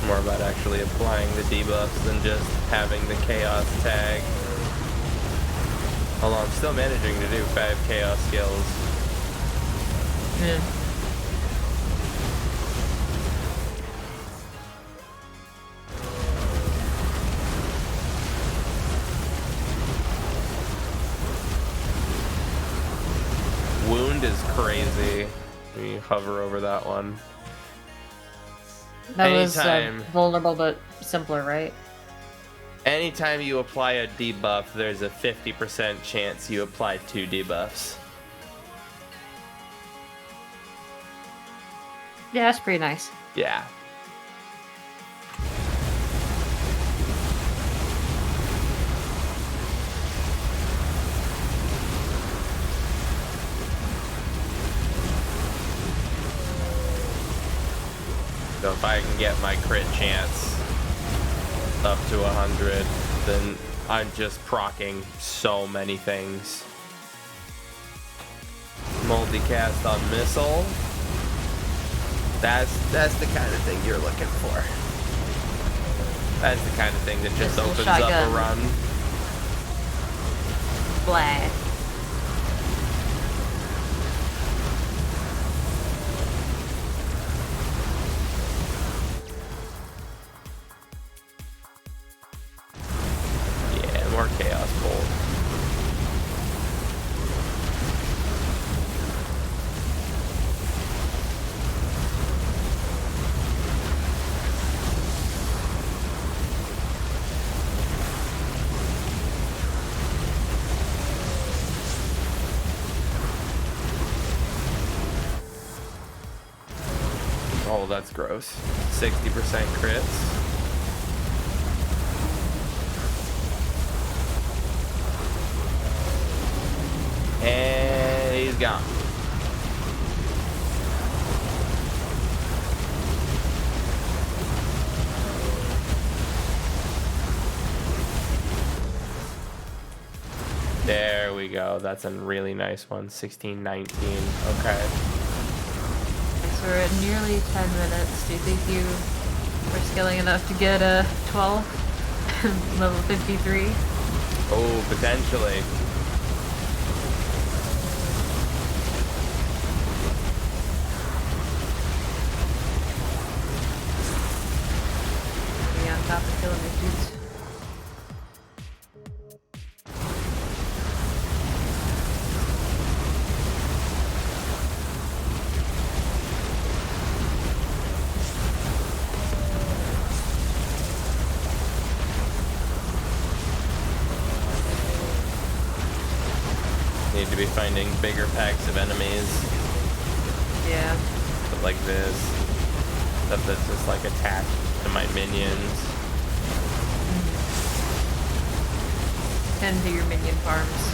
More about actually applying the debuffs than just having the chaos tag. Although I'm still managing to do 5 chaos skills. Yeah. Wound is crazy. We hover over that one. That was vulnerable but simpler, right? Anytime you apply a debuff, there's a 50% chance you apply 2 debuffs. Yeah, that's pretty nice. Yeah. So if I can get my crit chance up to 100, then I'm just proccing so many things. Multicast on missile. That's the kind of thing you're looking for. That's the kind of thing that just Missile opens shotgun. up a run. Blah. Yeah, more chaos bolt. Oh, that's gross. 60% crits. And he's gone. There we go. That's a really nice one. 16, 19. Okay. So we're at nearly 10 minutes. Do you think you are skilling enough to get a 12? Level 53? Oh, potentially. Be on top of killing these dudes. Need to be finding bigger packs of enemies. Yeah. But like this. Stuff that's just like attached to my minions. Tend to your minion farms.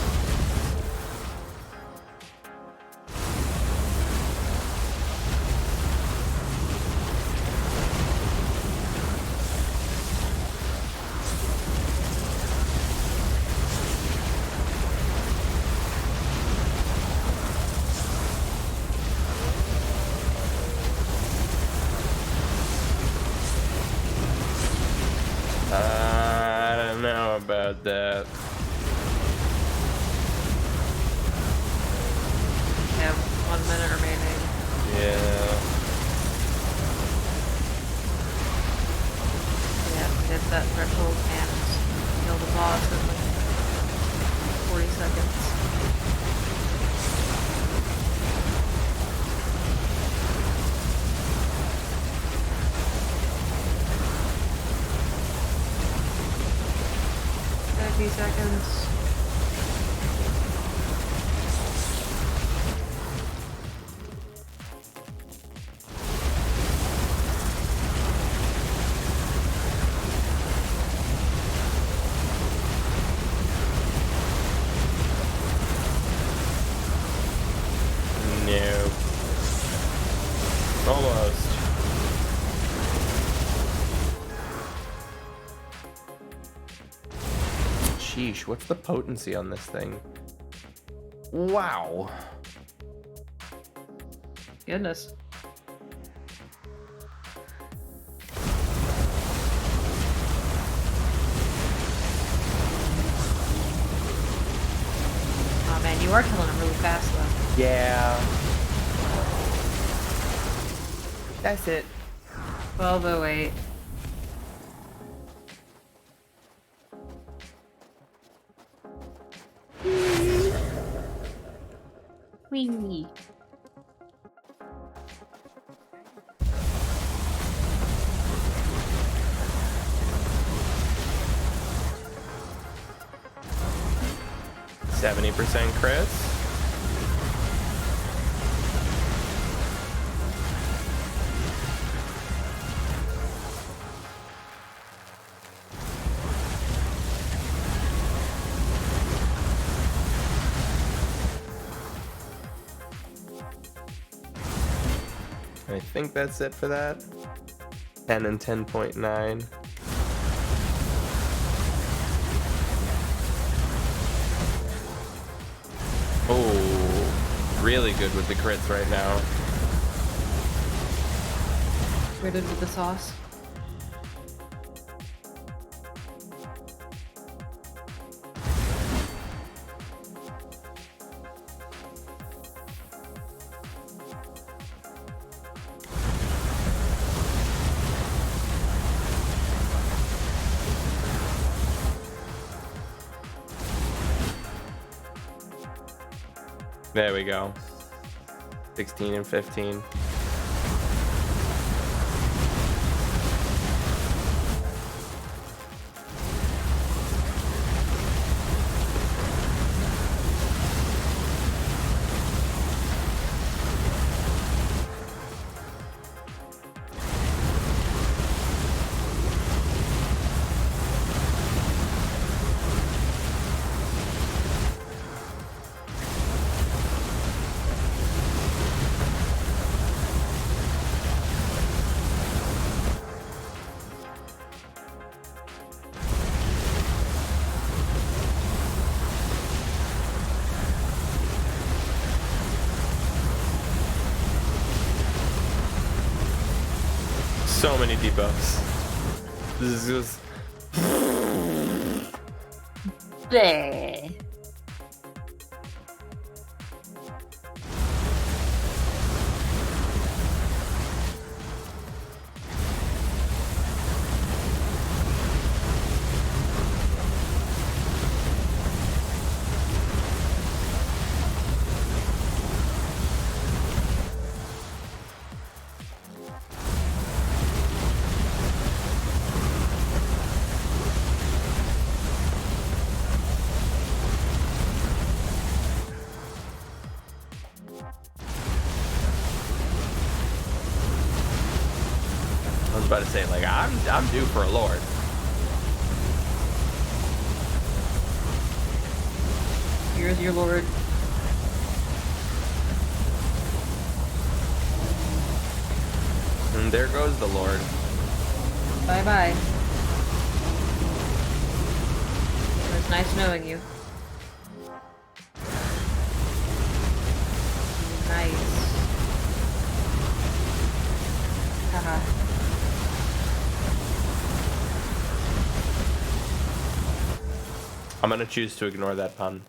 I don't know about that. We have 1 minute remaining. Yeah. Yeah, hit that threshold and kill the boss in like 40 seconds. A few seconds. No. Almost. Sheesh, what's the potency on this thing? Wow. Goodness. Oh man, you are killing it really fast though. Yeah. That's it. 12:08. Wee. $70% crits. I think that's it for that. 10 and 10.9. Oh, really good with the crits right now. Rated with the sauce. There we go. 16 and 15. So many debuffs. This is just... Bleh. I was about to say, like, I'm due for a lord. Here's your lord. And there goes the lord. Bye bye. It was nice knowing you. Nice. Haha. I'm gonna choose to ignore that pun.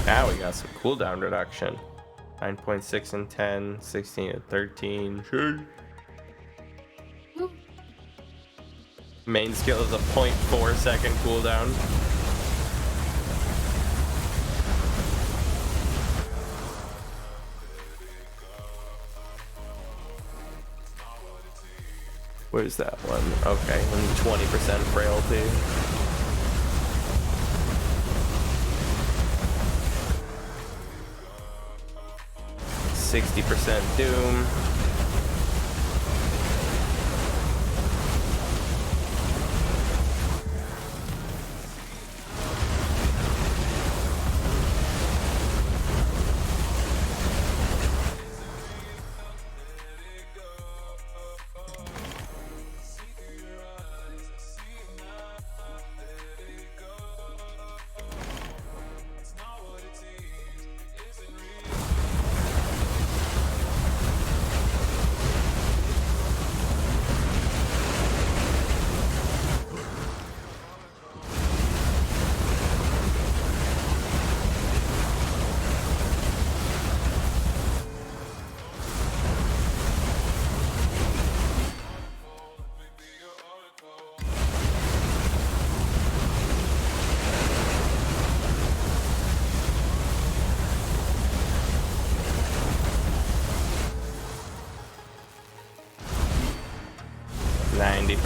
Now we got some cooldown reduction. 9.6 and 10, 16 and 13. Sure. Main skill is a 0.4 second cooldown. Where's that one? Okay, and 20% frailty. %60 doom. %,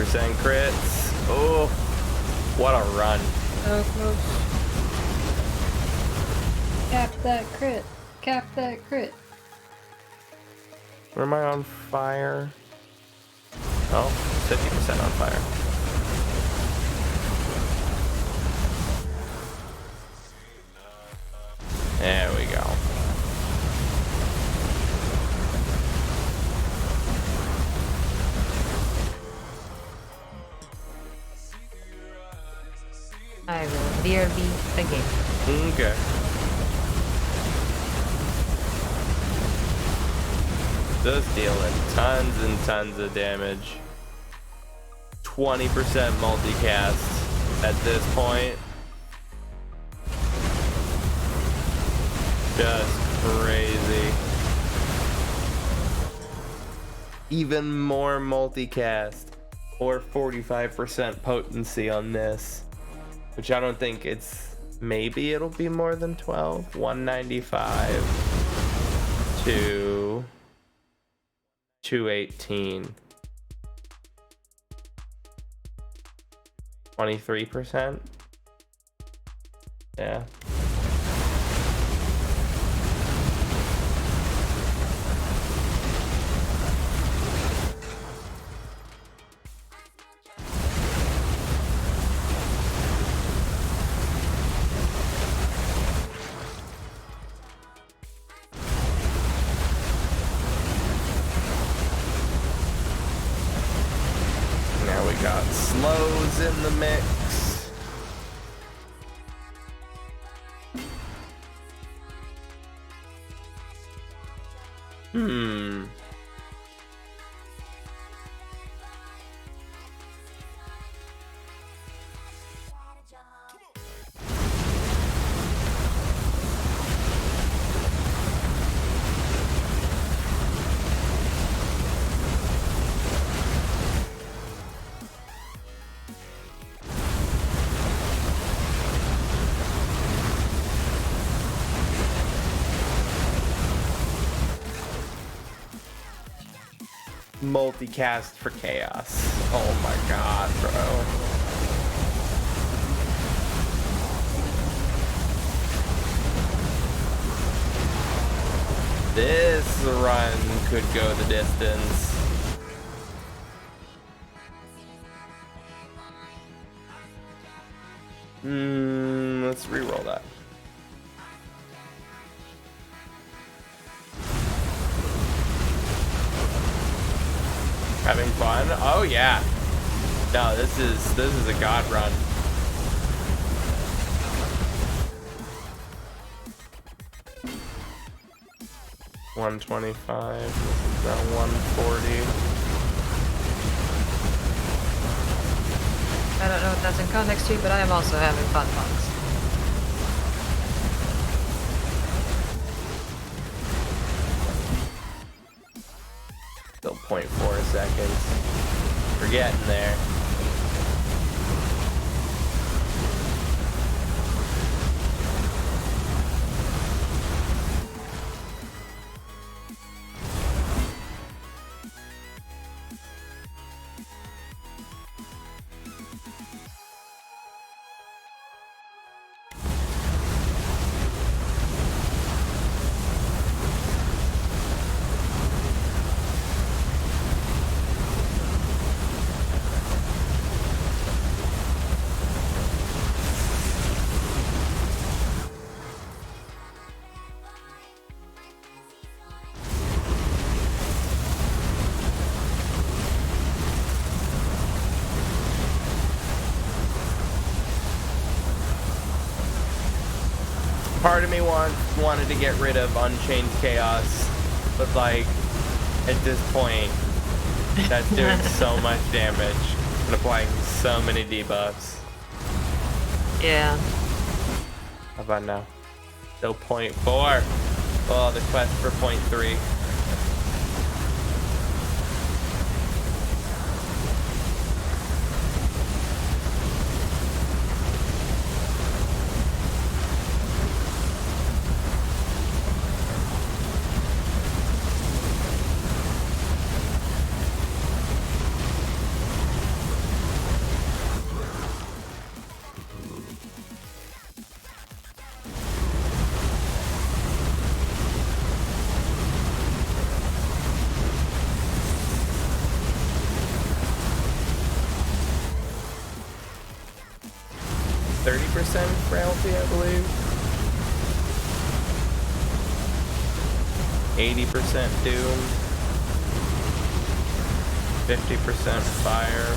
crits. Oh, what a run. So close. Cap that crit. Cap that crit. Where am I on fire? Oh, 50% on fire. There we go. I will BRB again. Okay. Just dealing tons and tons of damage. 20% multicast at this point. Just crazy. Even more multicast or 45% potency on this, which I don't think it's, maybe it'll be more than 12. 195 to 218. 23%. Yeah. slows in the mix. Multicast for chaos. Oh my god, bro. This run could go the distance. Let's re-roll that. Having fun? Oh yeah. No, this is a god run. $125. This is now $140. I don't know what that's in context to, but I am also having fun, folks. Still 0.4 seconds. We're getting there. Part of me wanted to get rid of Unchained Chaos, but like, at this point, that's doing so much damage and applying so many debuffs. Yeah. How about now? Still 0.4. Oh, the quest for 0.3. Frailty, I believe. 80% doom. 50% fire.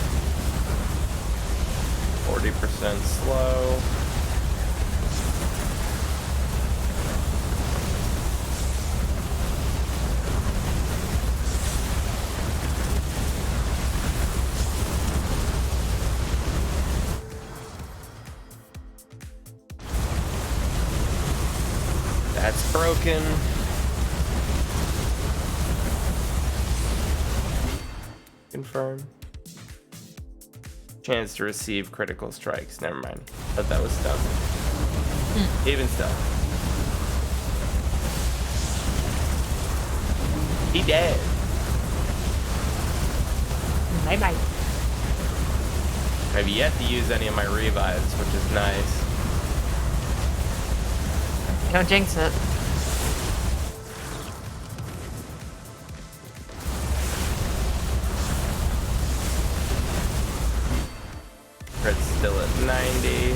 40% slow. That's broken. Confirm. Chance to receive critical strikes. Never mind. Thought that was stuff. Even stuff. He dead. Bye bye. I've yet to use any of my revives, which is nice. Don't jinx it. Crit's still at 90.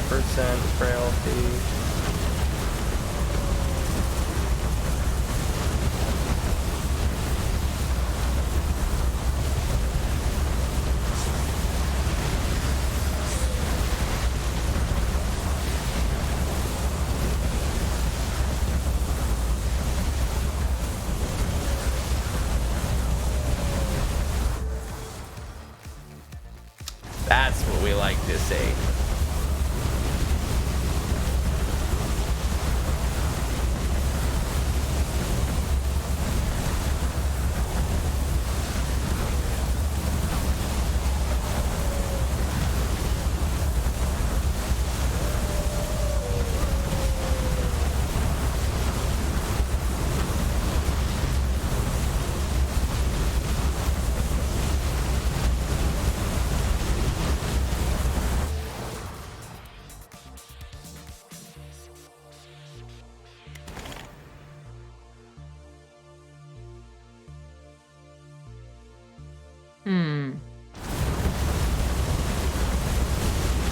frailty. That's what we like to see.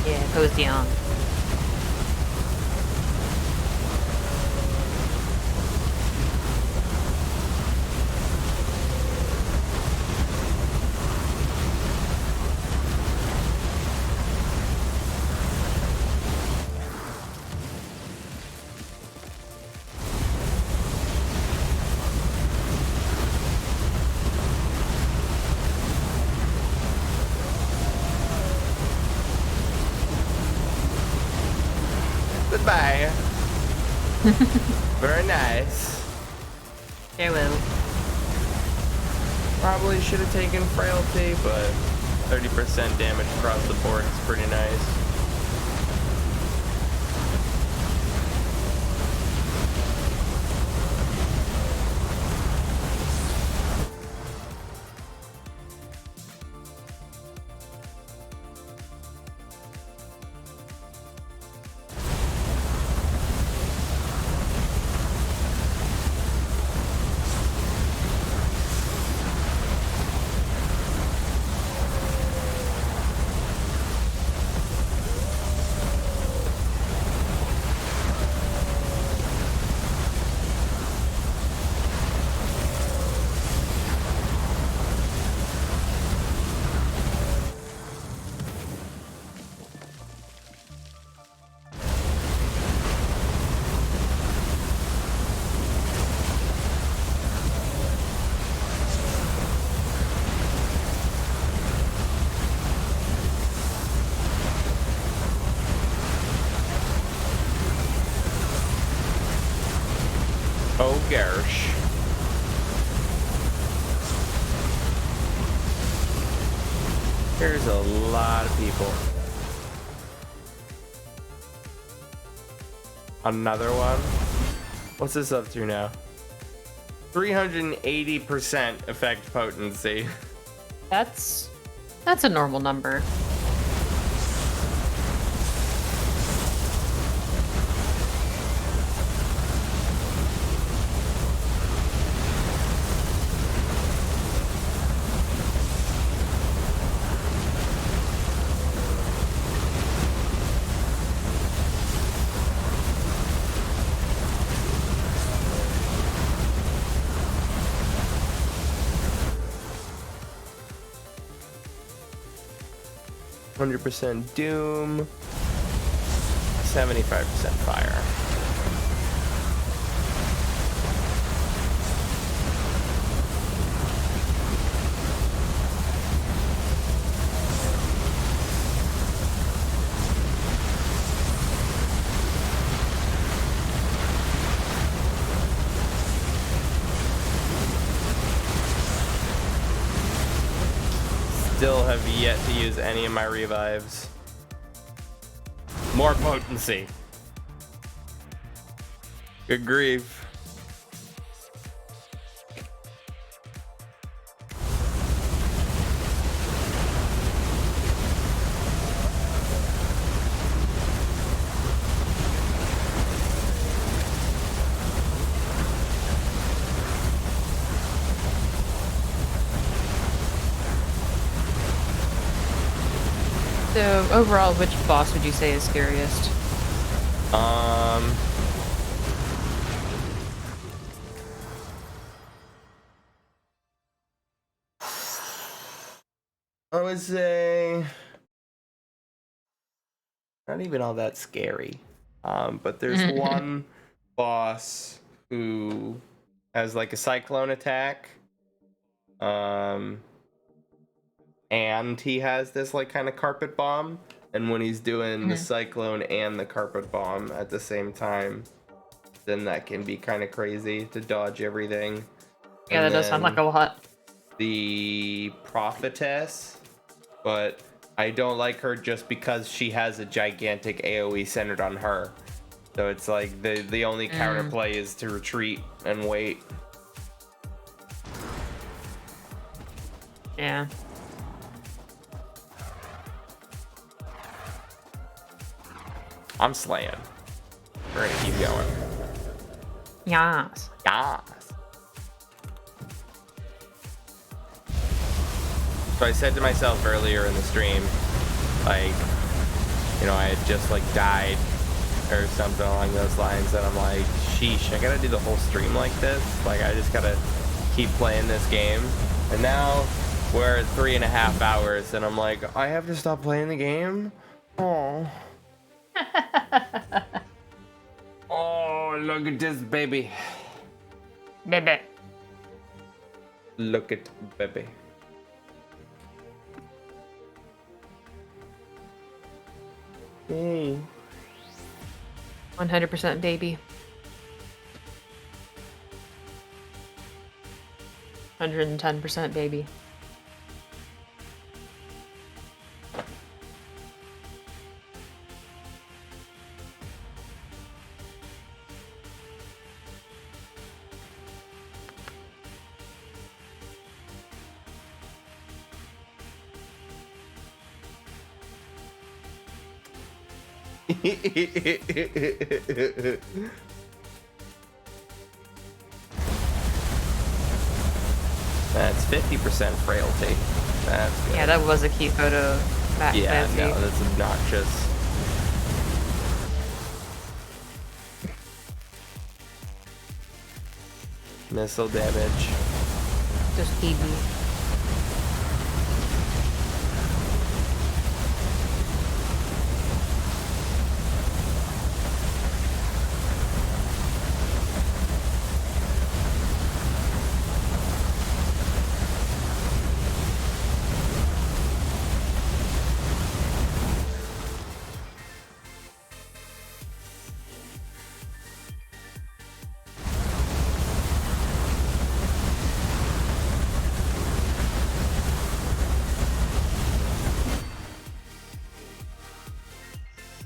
Yeah, it goes down. Goodbye. Very nice. Farewell. Probably should have taken frailty, but 30% damage across the board is pretty nice. Oh, gosh. There's a lot of people. Another one? What's this up to now? 380% effect potency. That's a normal number. %100% doom, 75% fire. Still have yet to use any of my revives. More potency. Good grief. So overall, which boss would you say is scariest? I would say not even all that scary. But there's one boss who has like a cyclone attack. And he has this like kind of carpet bomb. And when he's doing the cyclone and the carpet bomb at the same time, then that can be kind of crazy to dodge everything. Yeah, And that does sound like a then lot. the prophetess, but I don't like her just because she has a gigantic AoE centered on her. So it's like the only counterplay is to retreat and wait. Yeah. I'm slaying. We're gonna keep going. Yes. Yes. So I said to myself earlier in the stream, like, you know, I had just like died or something along those lines, and I'm like, sheesh, I gotta do the whole stream like this. Like, I just gotta keep playing this game. And now we're at 3.5 hours, and I'm like, I have to stop playing the game? Oh. Oh, look at this baby. Baby. Look at baby. Hey. 100% baby. 110% baby. That's 50% frailty. That's good. Yeah, that was a key photo. Back Yeah, fancy. no, that's obnoxious. Missile damage. Just PB.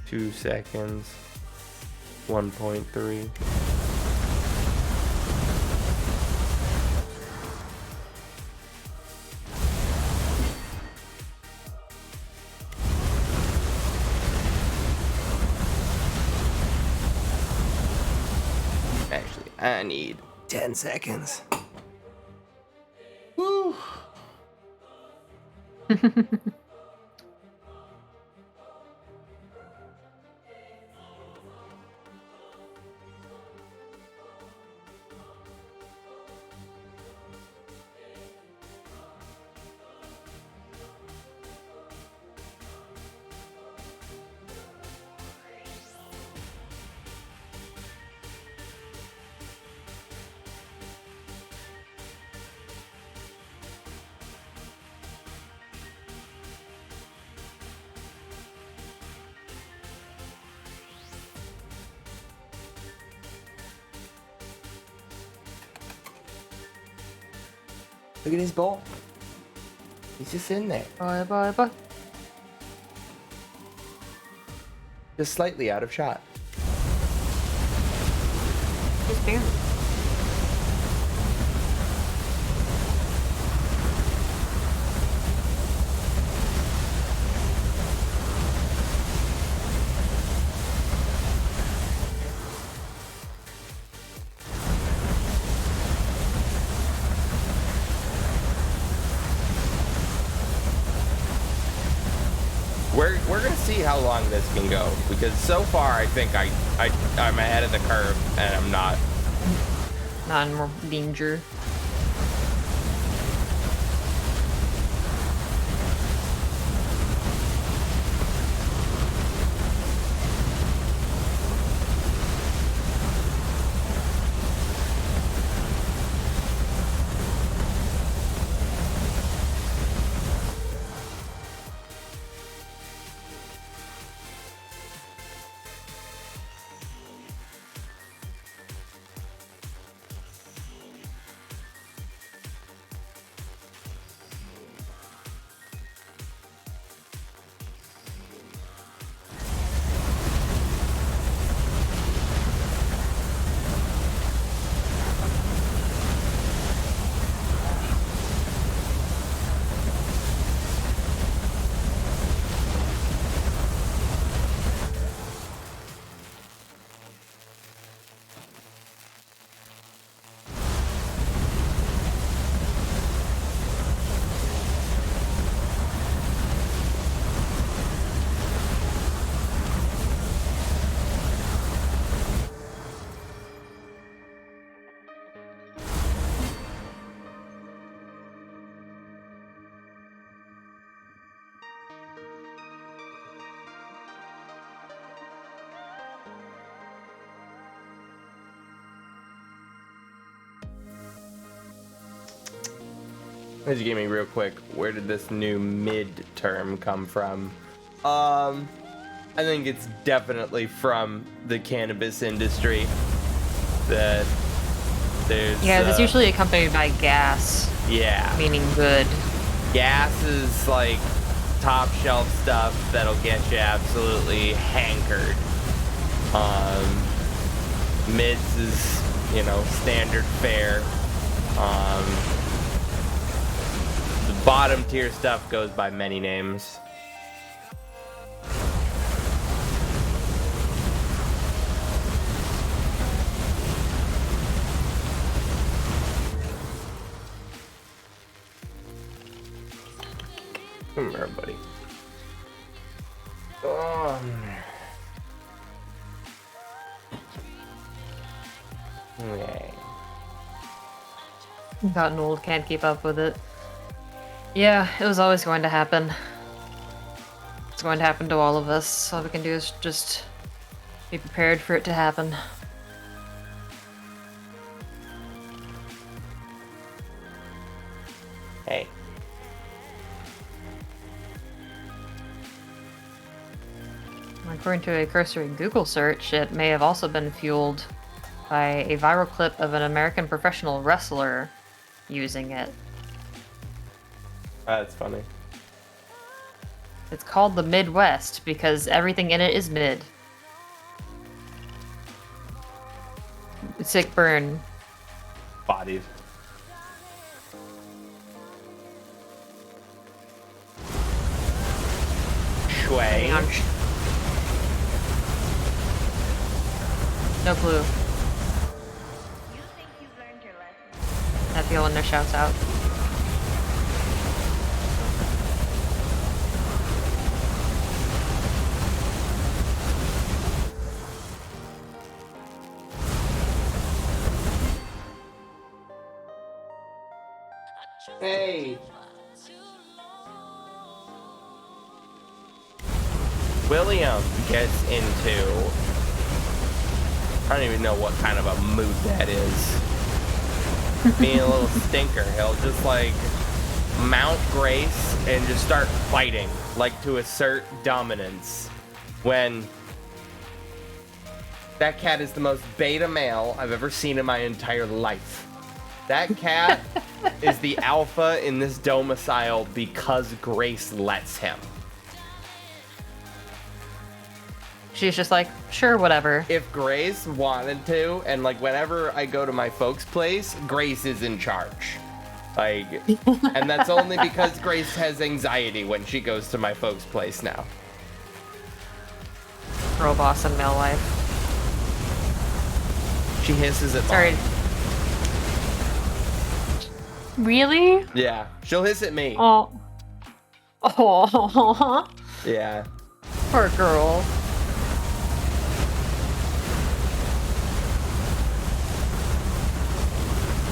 Two seconds. 1.3. Actually, I need 10 seconds. Woo! Look at his ball. He's just in there. Bye, bye, bye. Just slightly out of shot. Just barely. see how long this can go, because so far I think I'm ahead of the curve and I'm not. Not in more danger. Educate me real quick. Where did this new mid term come from? I think it's definitely from the cannabis industry. That there's Yeah, it's usually accompanied by gas, yeah, meaning good. gas is like top shelf stuff that'll get you absolutely hankered. Mids is, you know, standard fare. The bottom tier stuff goes by many names. Come here, buddy. Okay. Gotten old, can't keep up with it. Yeah, it was always going to happen. It's going to happen to all of us. All we can do is just be prepared for it to happen. Hey. According to a cursory Google search, it may have also been fueled by a viral clip of an American professional wrestler using it. That's funny. It's called the Midwest because everything in it is mid. Sick burn. Bodies. Shui. Hang on. No clue. I feel when their shouts out. Hey. William gets into, I don't even know what kind of a mood that is. Being a little stinker. He'll just like mount Grace and just start fighting, like to assert dominance. When that cat is the most beta male I've ever seen in my entire life. That cat is the alpha in this domicile because Grace lets him. She's just like, sure, whatever. If Grace wanted to, and like whenever I go to my folks' place, Grace is in charge. Like, and that's only because Grace has anxiety when she goes to my folks' place now. Girl boss in male life. She hisses at Sorry. Mom. Really? Yeah, she'll hiss at me. Oh. Oh. Yeah. Poor girl.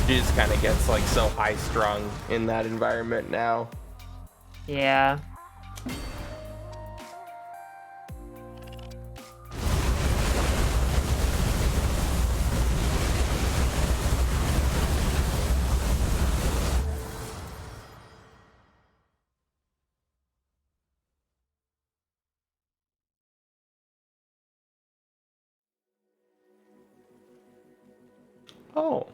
She just kind of gets like so high strung in that environment now. Yeah. Oh.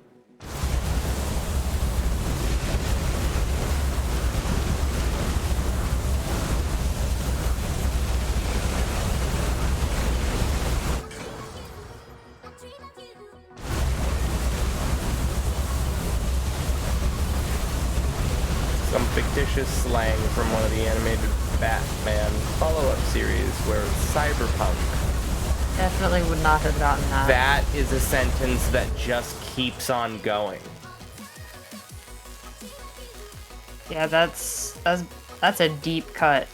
Some fictitious slang from one of the animated Batman follow-up series where cyberpunk. Definitely would not have gotten that. That is a sentence that just keeps on going. Yeah, that's a deep cut.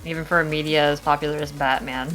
Even for a media as popular as Batman.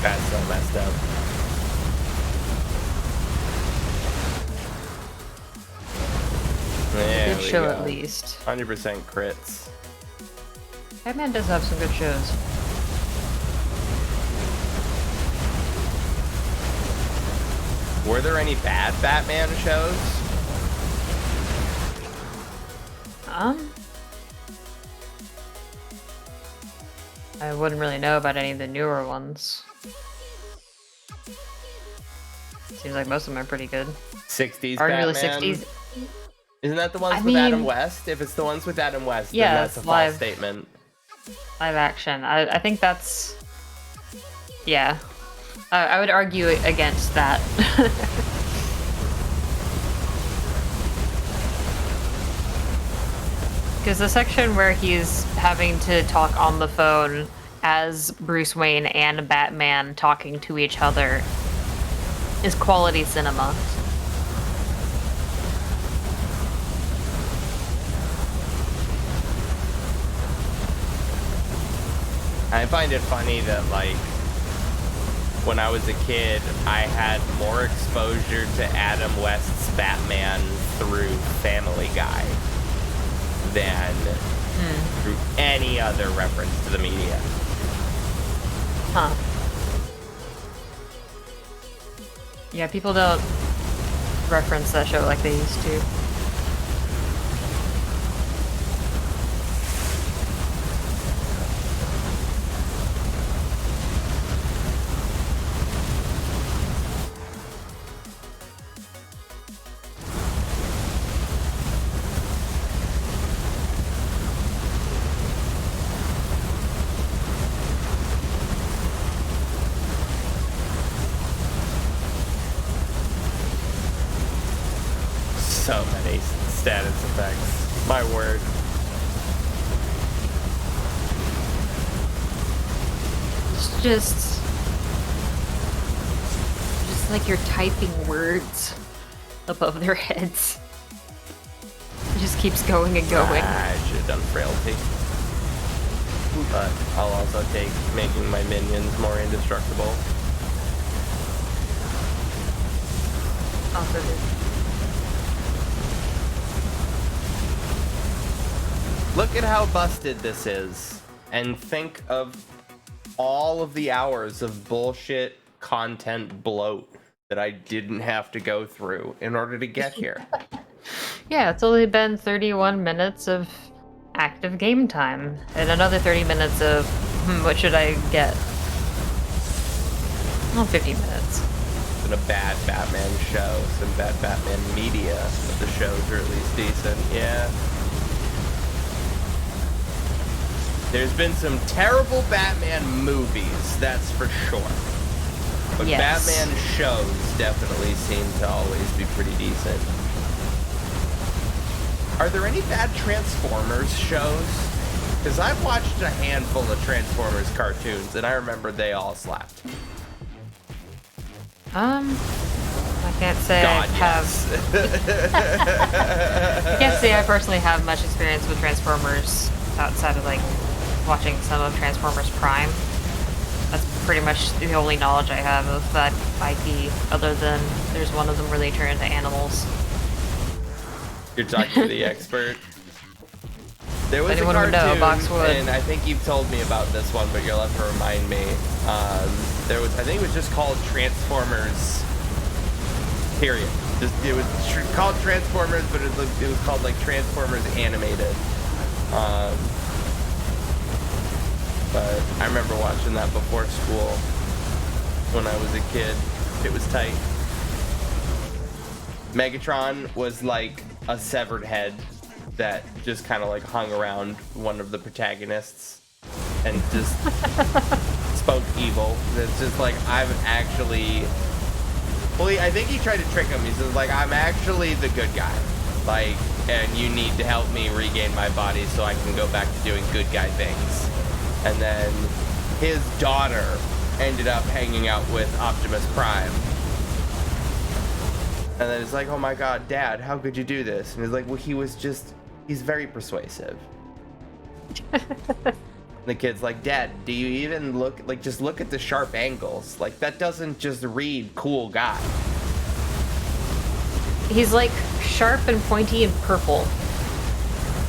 That's so messed up. There Good we show go. at least. 100% crits. Batman does have some good shows. Were there any bad Batman shows? I wouldn't really know about any of the newer ones. Seems like most of them are pretty good. 60s Arguably Batman? 60s. Isn't that the ones I with Adam mean- West? If it's the ones with Adam West, Yeah, then that's a it's false live. statement. Live action. I think that's... Yeah. I would argue against that. Because the section where he's having to talk on the phone as Bruce Wayne and Batman talking to each other is quality cinema. I find it funny that, like, when I was a kid, I had more exposure to Adam West's Batman through Family Guy than through any other reference to the media. Huh. Yeah, people don't reference that show like they used to. So many status effects. My word. It's just like you're typing words above their heads. It just keeps going and going. I should have done frailty. But I'll also take making my minions more indestructible. Also good. Look at how busted this is, and think of all of the hours of bullshit content bloat that I didn't have to go through in order to get here. Yeah, it's only been 31 minutes of active game time, and another 30 minutes of, what should I get? Well, 50 minutes. It's been a bad Batman show, some bad Batman media, but the shows are at least decent. Yeah. There's been some terrible Batman movies, that's for sure. But Yes. Batman shows definitely seem to always be pretty decent. Are there any bad Transformers shows? Because I've watched a handful of Transformers cartoons, and I remember they all slapped. I can't say God, I have. I can't say I personally have much experience with Transformers outside of like watching some of Transformers Prime. That's pretty much the only knowledge I have of that IP, other than there's one of them where they turn into animals. You're talking to the expert. There was Anyone a would cartoon, know, Boxwood. and I think you've told me about this one, but you'll have to remind me. There was, I think it was just called Transformers. Period. It was called Transformers, but it was called like Transformers Animated. But I remember watching that before school when I was a kid. It was tight. Megatron was like a severed head that just kind of like hung around one of the protagonists and just spoke evil. It's just like, I'm actually... Well, I think he tried to trick him. He says, like, I'm actually the good guy. Like, and you need to help me regain my body so I can go back to doing good guy things. And then his daughter ended up hanging out with Optimus Prime. And then it's like, oh my god, Dad, how could you do this? And he's like, well, he's very persuasive. The kid's like, Dad, do you even just look at the sharp angles? Like, that doesn't just read cool guy. He's like sharp and pointy and purple.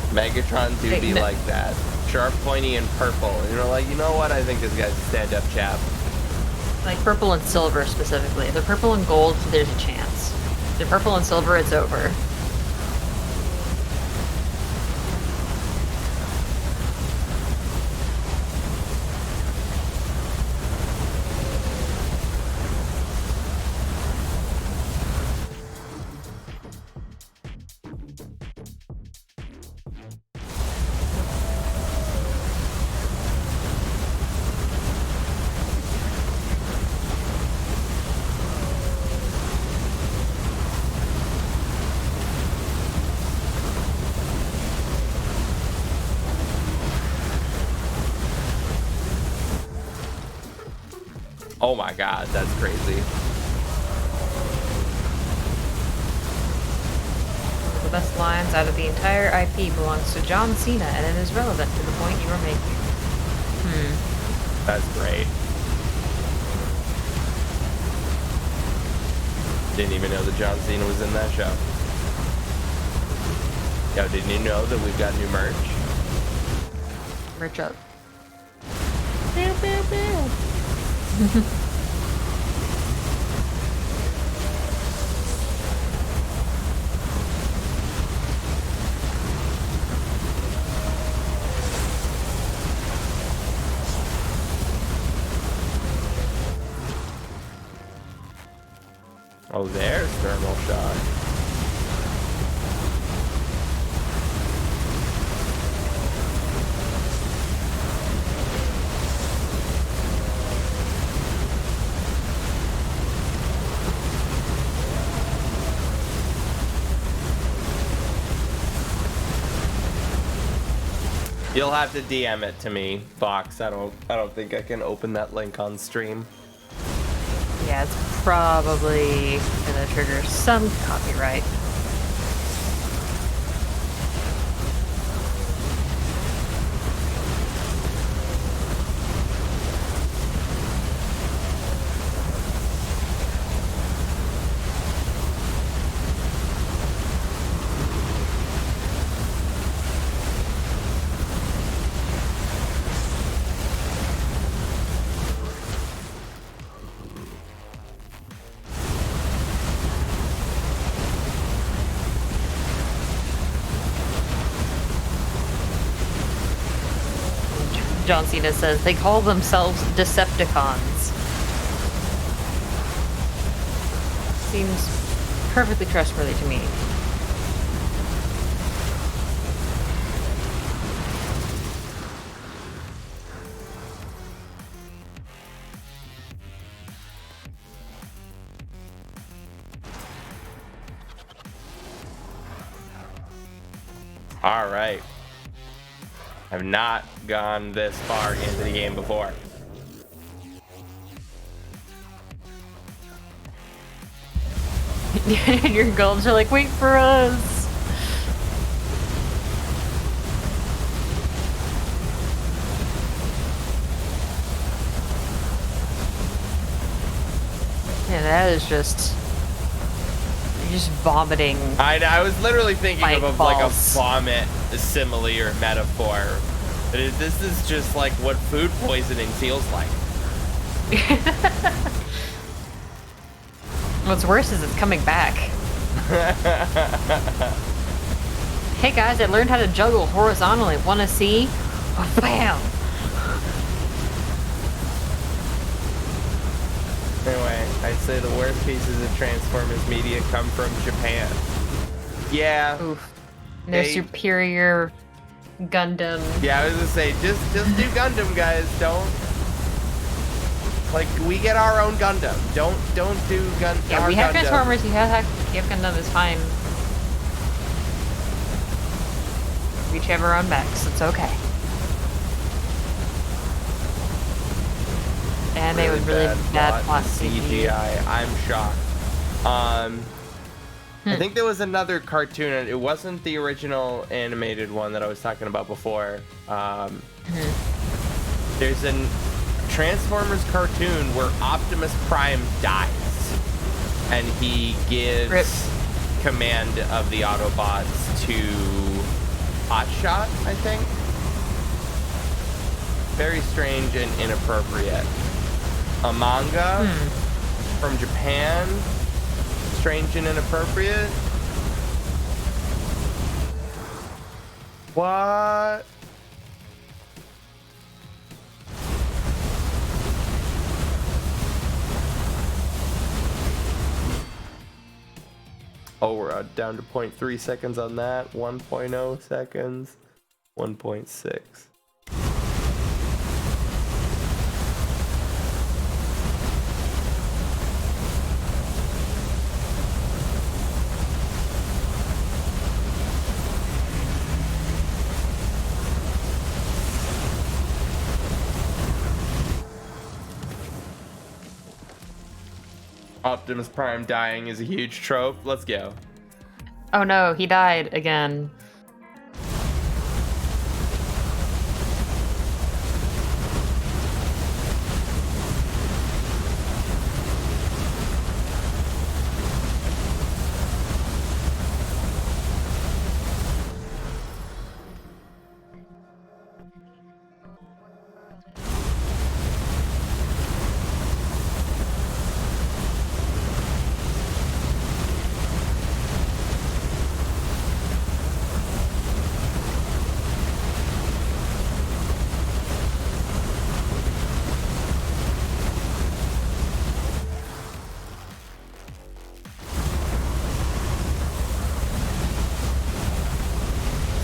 Megatron do be like that. Sharp, pointy, and purple. And you're like, you know what? I think this guy's a stand-up chap. Like purple and silver specifically. If they're purple and gold, there's a chance. If they're purple and silver, it's over. Oh my god, that's crazy. The best lines out of the entire IP belongs to John Cena, and it is relevant to the point you were making. That's great. Didn't even know that John Cena was in that show. Yo, didn't you know that we've got new merch? Merch up. Oh, there's thermal shock. You'll have to DM it to me, Box. I don't think I can open that link on stream. Yeah, it's probably gonna trigger some copyright. John Cena says, they call themselves Decepticons. Seems perfectly trustworthy to me. All right. I've not gone this far into the game before. And your gulls are like, wait for us. Yeah, that is just... You're just vomiting. I was literally thinking of like a balls. vomit simile or metaphor. But this is just like what food poisoning feels like. What's worse is it's coming back. Hey guys, I learned how to juggle horizontally. Wanna see? Oh, bam! Anyway, I'd say the worst pieces of Transformers media come from Japan. Yeah. Oof. No superior Gundam. Yeah, I was gonna say, just do Gundam, guys. Don't, like, we get our own Gundam. Don't do Gundam. Yeah, we have Transformers. You have Gundam. Is fine. We each have our own mechs. It's okay. And they would really bad plot CGI. I'm shocked. I think there was another cartoon, and it wasn't the original animated one that I was talking about before. There's a Transformers cartoon where Optimus Prime dies, and he gives command of the Autobots to Hotshot, I think. Very strange and inappropriate. A manga from Japan. Strange and inappropriate. What? Oh, we're down to 0.3 seconds on that. 1.0 seconds. 1.6. Optimus Prime dying is a huge trope. Let's go. Oh no, he died again.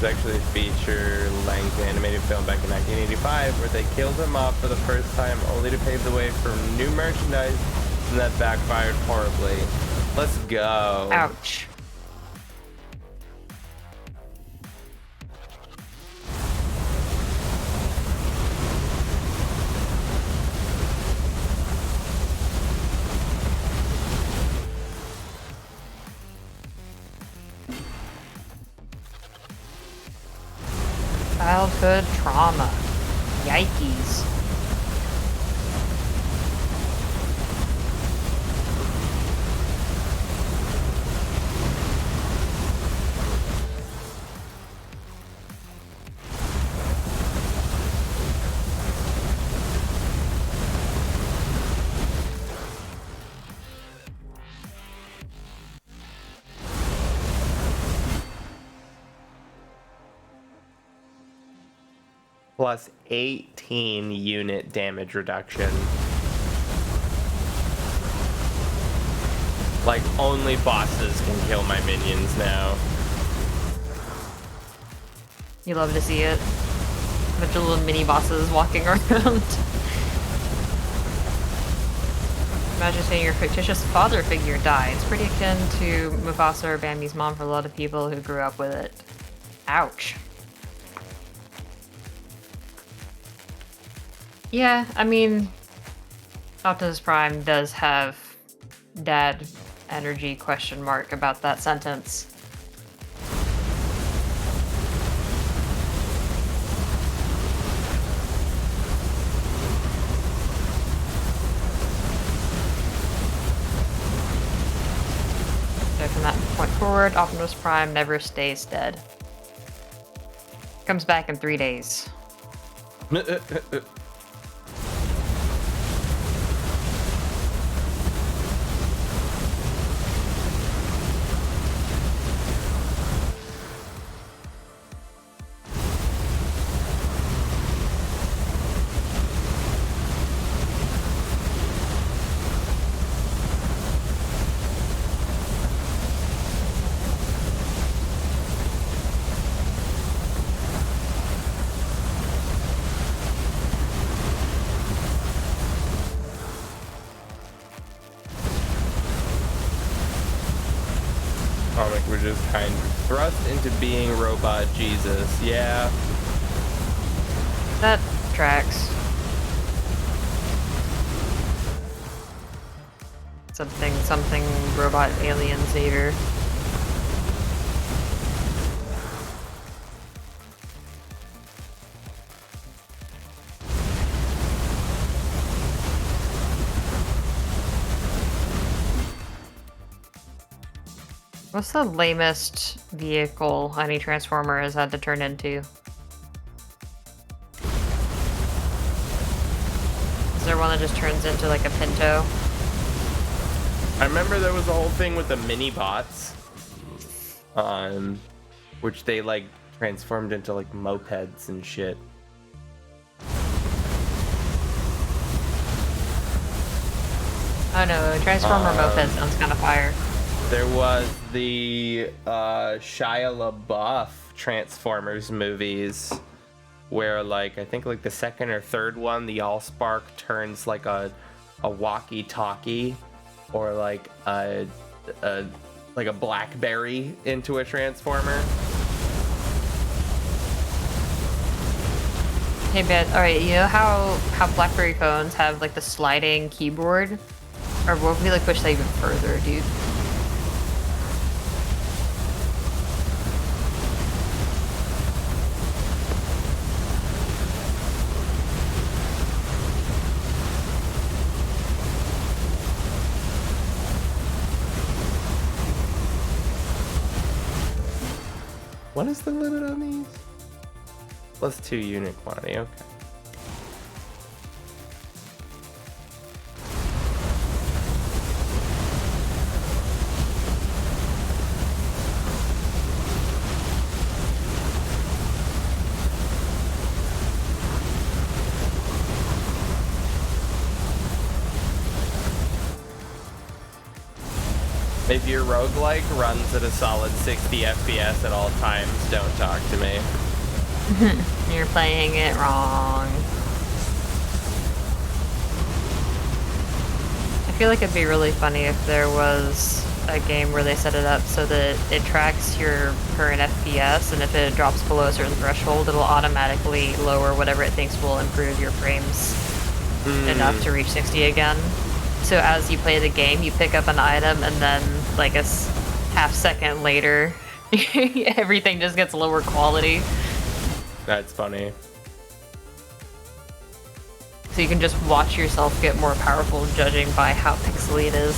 Actually a feature-length animated film back in 1985 where they killed him off for the first time only to pave the way for new merchandise, and that backfired horribly. Let's go. Ouch. Childhood trauma. Yikes. plus 18 unit damage reduction. Like, only bosses can kill my minions now. You love to see it. A bunch of little mini bosses walking around. Imagine seeing your fictitious father figure die. It's pretty akin to Mufasa or Bambi's mom for a lot of people who grew up with it. Ouch. Yeah, I mean, Optimus Prime does have dad energy question mark about that sentence. So from that point forward, Optimus Prime never stays dead. Comes back in 3 days. We're just kind of thrust into being robot Jesus. Yeah. That tracks. Something robot alien savior. What's the lamest vehicle any Transformer has had to turn into? Is there one that just turns into like a Pinto? I remember there was a whole thing with the mini bots, which they like transformed into like mopeds and shit. Oh no, Transformer moped sounds kind of fire. There was the Shia LaBeouf Transformers movies where like I think like the second or third one, the Allspark turns like a walkie-talkie or like a BlackBerry into a Transformer. Hey Ben, alright, you know how BlackBerry phones have like the sliding keyboard? Or what if we like push that even further, dude? What is the limit on these? Plus 2 unit quantity, okay. If your roguelike runs at a solid 60 FPS at all times, don't talk to me. You're playing it wrong. I feel like it'd be really funny if there was a game where they set it up so that it tracks your current FPS, and if it drops below a certain threshold, it'll automatically lower whatever it thinks will improve your frames enough to reach 60 again. So as you play the game, you pick up an item, and then like a half second later, everything just gets lower quality. That's funny. So you can just watch yourself get more powerful judging by how pixely it is.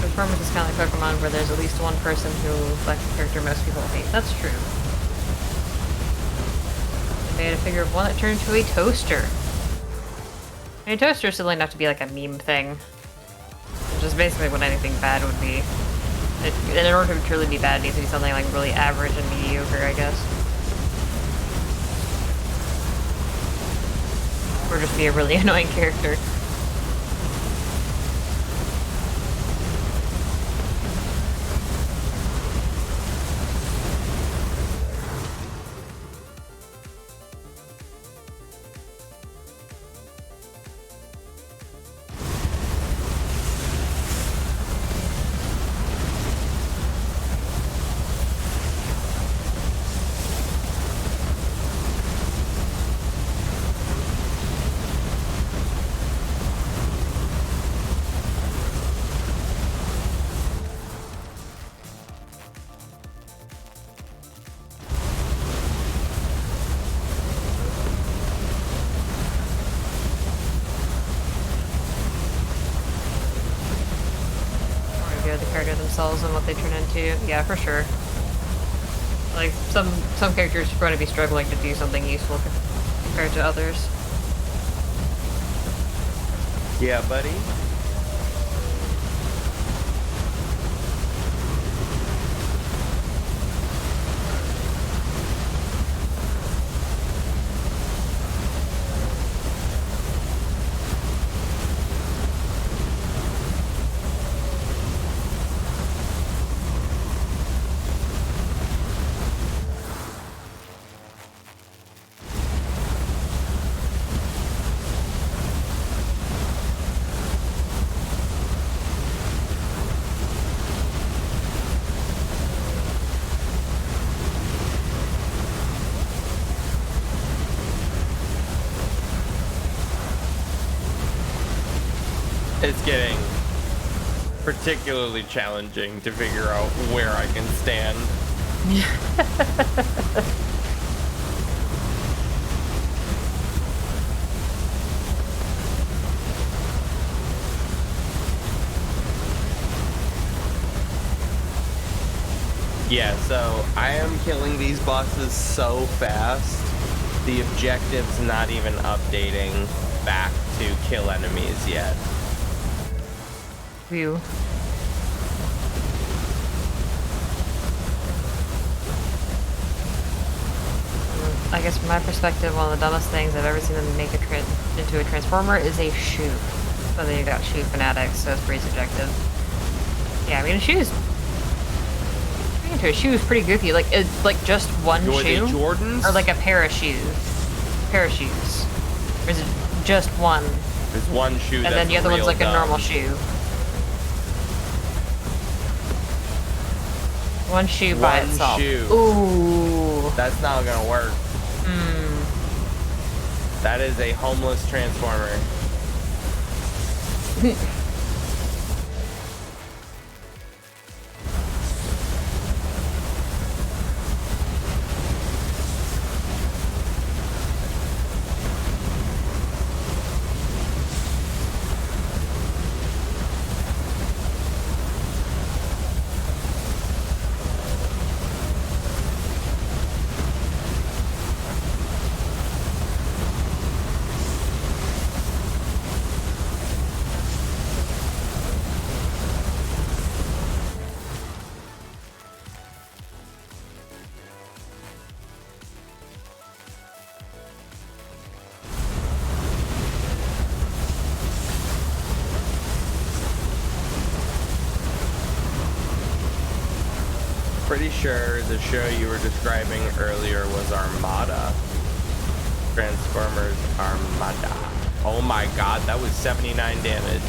Performance is kind of like Pokemon, where there's at least one person who likes the character most people hate. That's true. They made a figure of one that turned into a toaster. I mean, toaster is silly enough to be like a meme thing. Which is basically what anything bad would be. In order to truly be bad, it needs to be something like really average and mediocre, I guess. Or just be a really annoying character. The character themselves and what they turn into. Yeah, for sure. Like, some characters are going to be struggling to do something useful compared to others. Yeah, buddy. It's getting particularly challenging to figure out where I can stand. Yeah, so I am killing these bosses so fast, the objective's not even updating back to kill enemies yet. View. I guess from my perspective, one of the dumbest things I've ever seen them make into a transformer is a shoe. So then you got shoe fanatics, so it's pretty subjective. Yeah, I mean a shoe's into a shoe is pretty goofy. Like it's like just one Are they shoe, Jordans? or like a pair of shoes. Pair of shoes. Or is it just one? There's one shoe, And then the other one's like a normal shoe. One shoe by One itself. shoe. Ooh. That's not gonna work. That is a homeless transformer. Pretty sure the show you were describing earlier was Armada. Transformers Armada. Oh my god, that was 79 damage.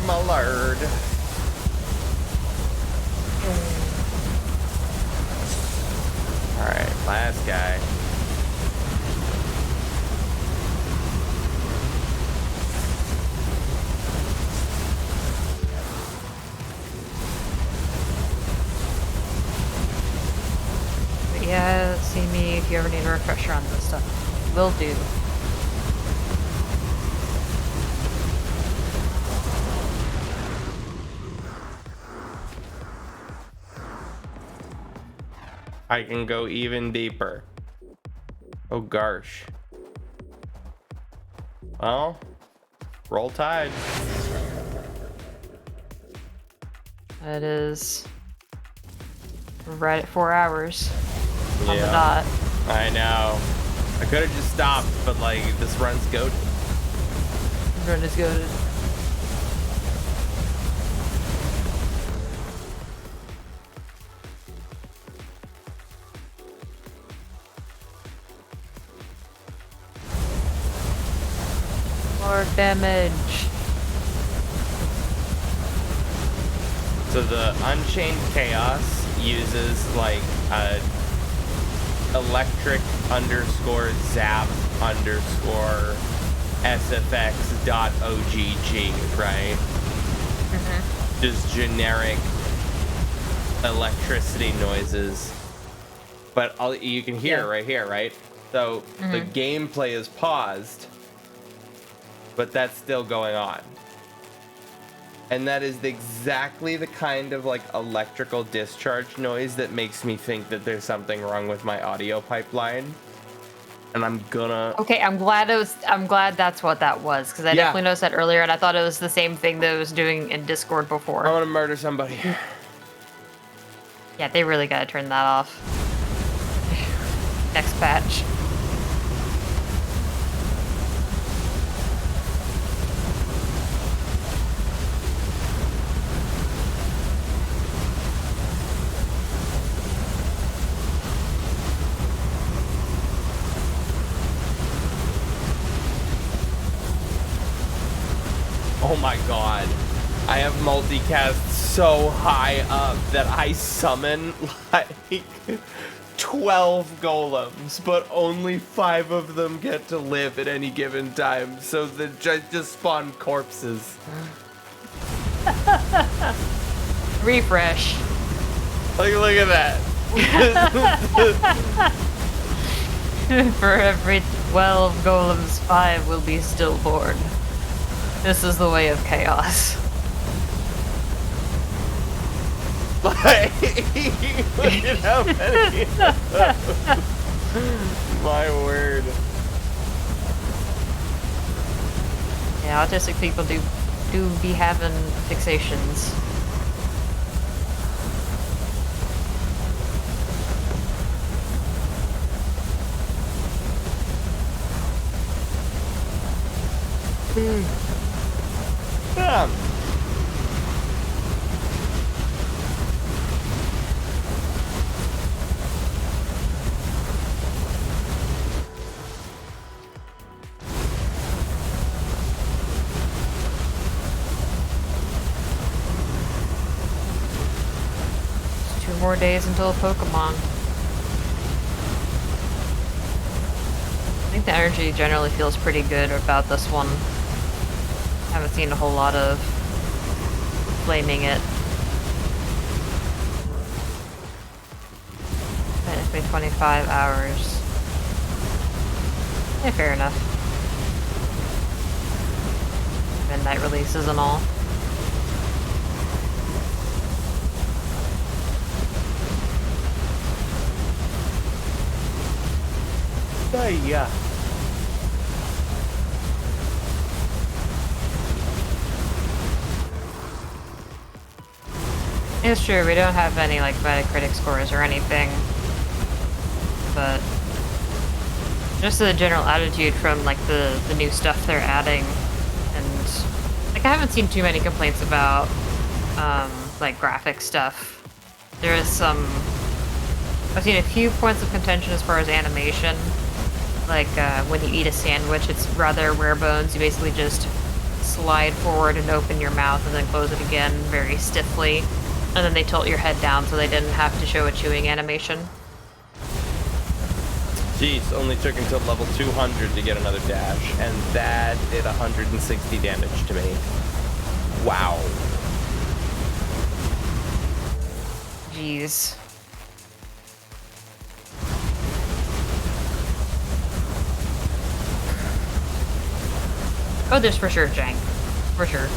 Malard. Alright, last guy. see me if you ever need a refresher on this stuff. Will do. I can go even deeper. Oh gosh. Well, roll tide. It is right at 4 hours on the dot. I know. I could have just stopped, but like this run's goated. Run is goated. More damage. So the Unchained Chaos uses like a electric underscore zap underscore sfx.ogg, right? Mm-hmm. Just generic electricity noises. But you can hear right here, right? So the gameplay is paused, but that's still going on. And that is exactly the kind of like electrical discharge noise that makes me think that there's something wrong with my audio pipeline. And I'm gonna... Okay, I'm glad that's what that was, because I definitely noticed that earlier, and I thought it was the same thing that it was doing in Discord before. I want to murder somebody. Yeah, they really gotta turn that off. Next patch. Oh my god. I have multicast so high up that I summon like 12 golems, but only 5 of them get to live at any given time. So they just spawn corpses. Refresh. Like, look at that. For every 12 golems, 5 will be stillborn. This is the way of chaos. Like, look at how many of those. My word. Yeah, autistic people do be having fixations. Yeah. It's 2 more days until Pokemon. I think the energy generally feels pretty good about this one. Haven't seen a whole lot of flaming it. That took me 25 hours. Yeah, fair enough. Midnight releases and all. Yeah. It's true, we don't have any like Metacritic scores or anything, but just the general attitude from like the new stuff they're adding, and like I haven't seen too many complaints about like graphic stuff. There is some, I've seen a few points of contention as far as animation, like when you eat a sandwich, it's rather rare bones. You basically just slide forward and open your mouth and then close it again very stiffly. And then they tilt your head down so they didn't have to show a chewing animation. Jeez, only took until level 200 to get another dash, and that did 160 damage to me. Wow. Jeez. Oh, there's for sure jank. For sure.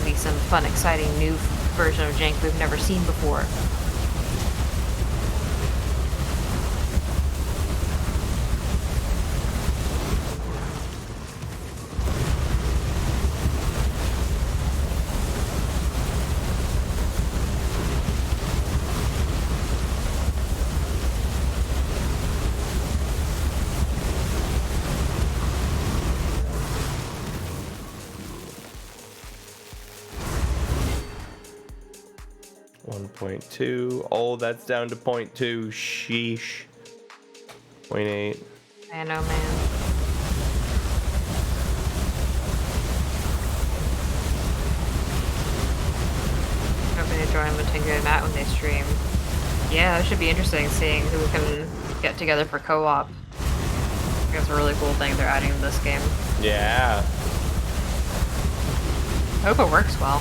Be some fun, exciting new version of jank we've never seen before. .2. Oh, that's down to 0.2. Sheesh. 0.8. I know, man. Hoping to join Matinga and Matt when they stream. Yeah, it should be interesting seeing who can get together for co-op. I think it's a really cool thing they're adding to this game. Yeah. Hope it works well.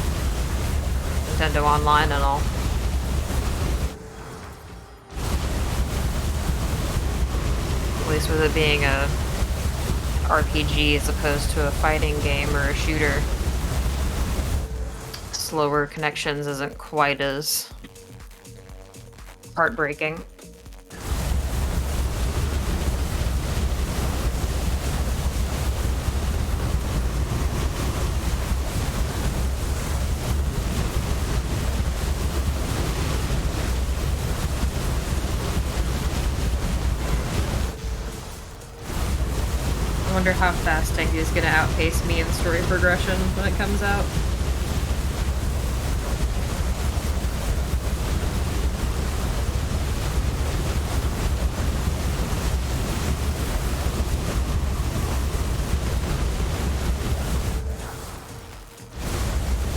Nintendo Online and all. At least with it being a RPG as opposed to a fighting game or a shooter. Slower connections isn't quite as heartbreaking. I wonder how fast Tengu is gonna outpace me in story progression when it comes out.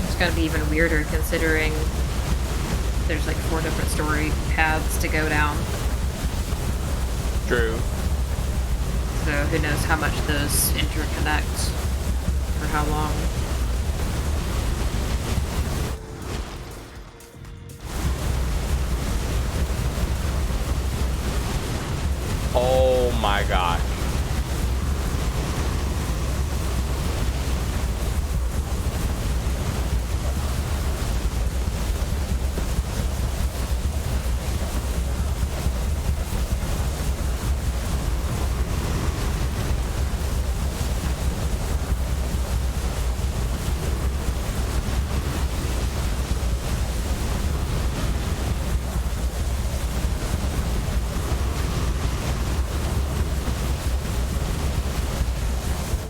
It's gonna be even weirder considering there's like 4 different story paths to go down. True. So who knows how much those interconnect for how long. Oh my gosh.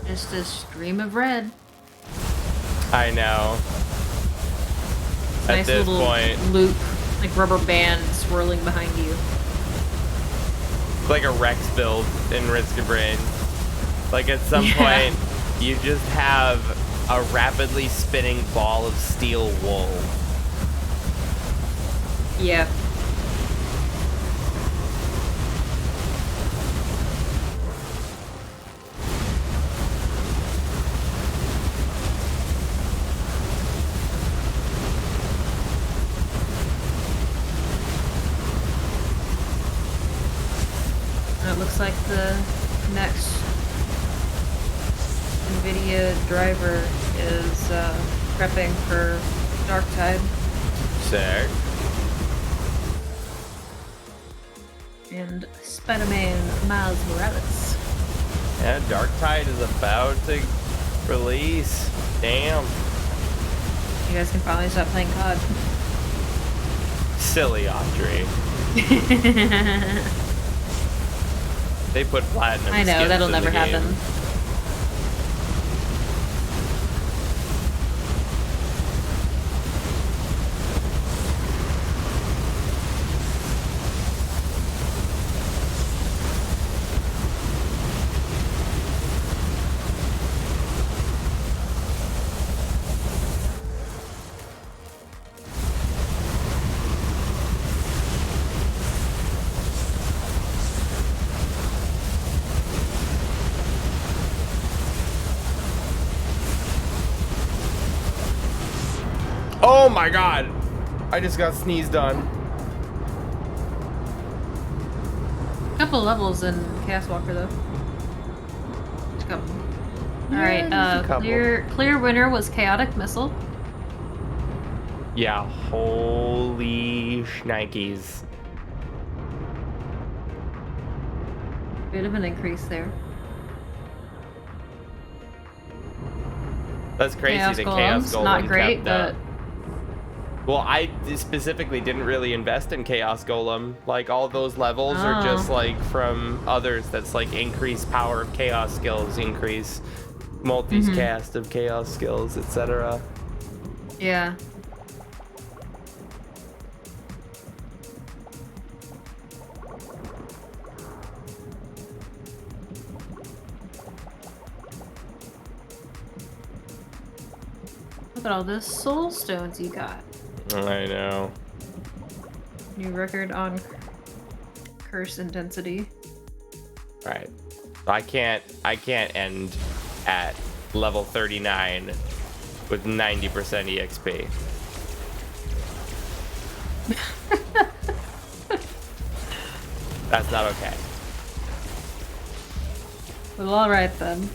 Just a stream of red. I know. At Nice this little point, loop, like rubber band swirling behind you. it's like a Rex build in Risk of Rain. Like at some point, you just have a rapidly spinning ball of steel wool. Yeah. It looks like the next NVIDIA driver is prepping for Darktide. Sick. And Spider-Man Miles Morales. Yeah, Darktide is about to release. Damn. You guys can finally stop playing COD. Silly Audrey. They put platinum. I know, skins that'll in never the game. happen. Oh my god! I just got sneezed on. couple levels in Chaos Walker though. Just a couple. All right. just a couple. Clear winner was Chaotic Missile. Yeah, holy shnikes. Bit of an increase there. That's crazy. Chaos that Golems, Chaos Golem not great, kept, but well, I specifically didn't really invest in Chaos Golem. Like, all those levels are just, like, from others. That's, like, increase power of Chaos skills, increase multi-cast of Chaos skills, etc. yeah. Look at all the soul stones you got. I know. New record on curse intensity. Right. I can't end at level 39 with 90% EXP. That's not okay. Well, alright then.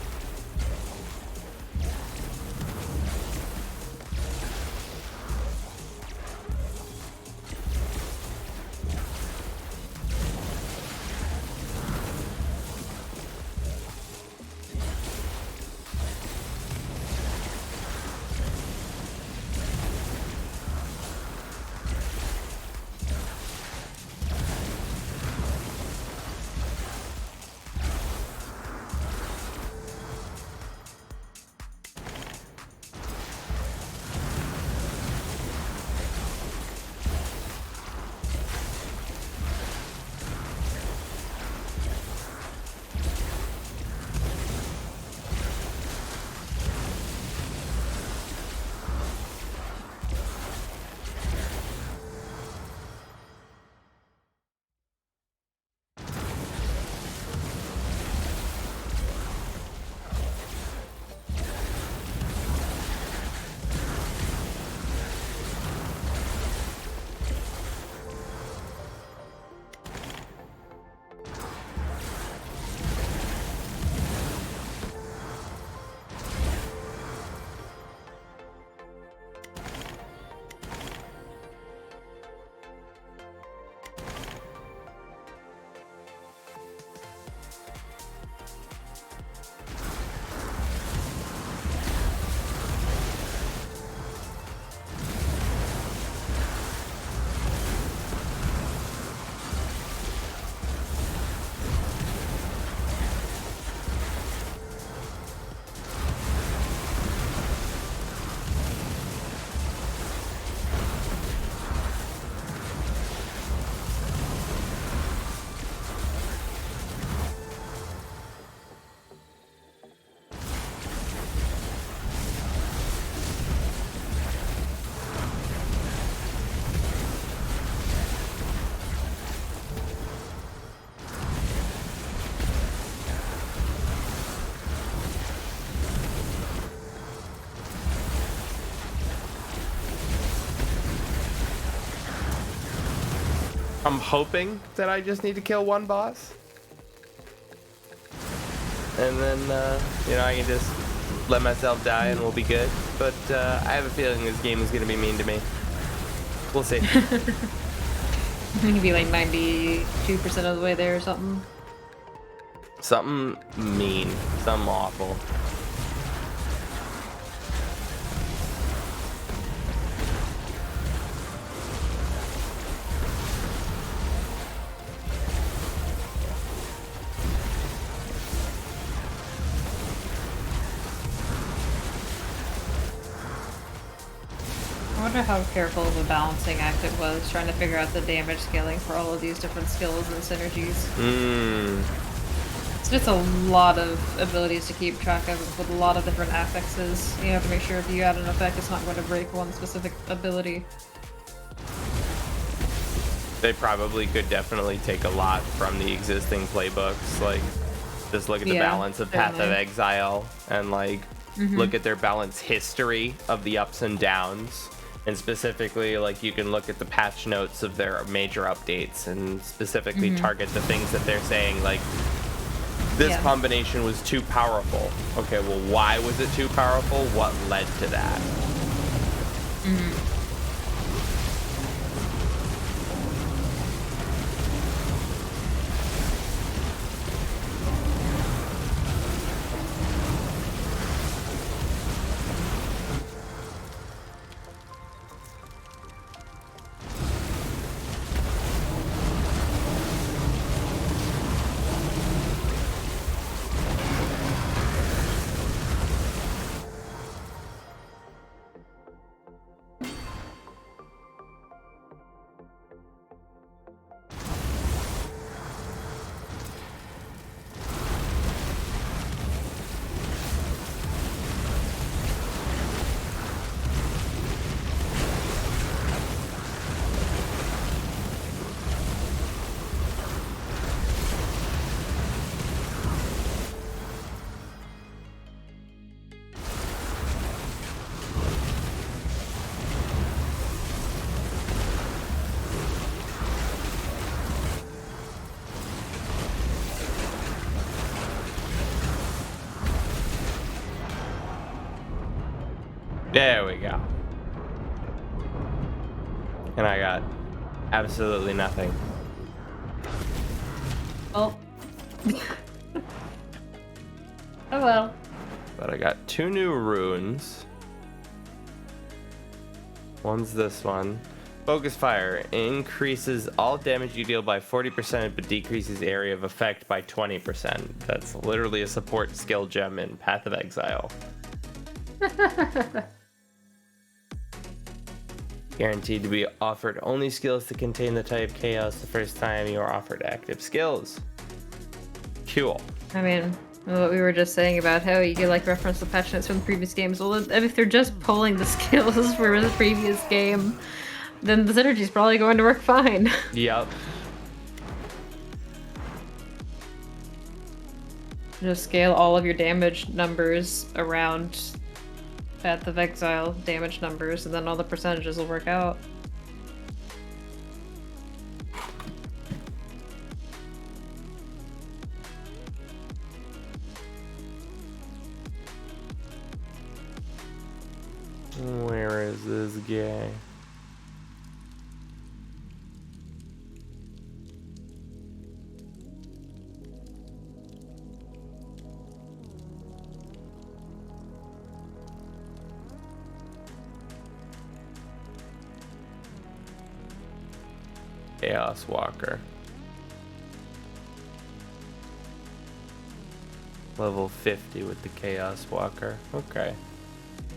I'm hoping that I just need to kill one boss. And then, you know, I can just let myself die and we'll be good. But I have a feeling this game is going to be mean to me. We'll see. Maybe like 92% of the way there or something. Something mean. Something awful. I wonder how careful of a balancing act it was, trying to figure out the damage scaling for all of these different skills and synergies. It's just a lot of abilities to keep track of with a lot of different affixes. You have to make sure if you add an effect, it's not going to break one specific ability. They probably could definitely take a lot from the existing playbooks. Like, just look at the balance of Path of Exile and, like, look at their balance history of the ups and downs. And specifically, like, you can look at the patch notes of their major updates and specifically target the things that they're saying, like, this combination was too powerful. Okay, well, why was it too powerful? What led to that? There we go. And I got absolutely nothing. Oh. Oh well. But I got 2 new runes. One's this one. Focus Fire increases all damage you deal by 40% but decreases area of effect by 20%. That's literally a support skill gem in Path of Exile. Guaranteed to be offered only skills that contain the type Chaos the first time you are offered active skills. Cool. I mean, what we were just saying about how you could like reference the patch notes from the previous games. Well, if they're just pulling the skills for the previous game, then the synergy's probably going to work fine. Yep. Just scale all of your damage numbers around Path of Exile damage numbers, and then all the percentages will work out. Where is this guy? Chaos Walker. Level 50 with the Chaos Walker. Okay.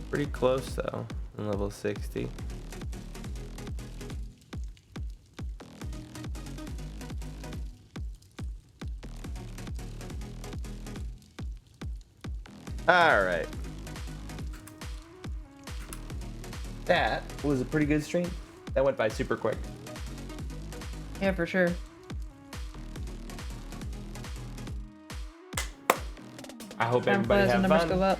Pretty close though. In level 60. Alright. That was a pretty good stream. That went by super quick. Yeah, for sure. I hope Time everybody flies had when numbers fun. go up.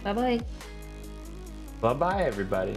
Bye-bye. Bye-bye, everybody.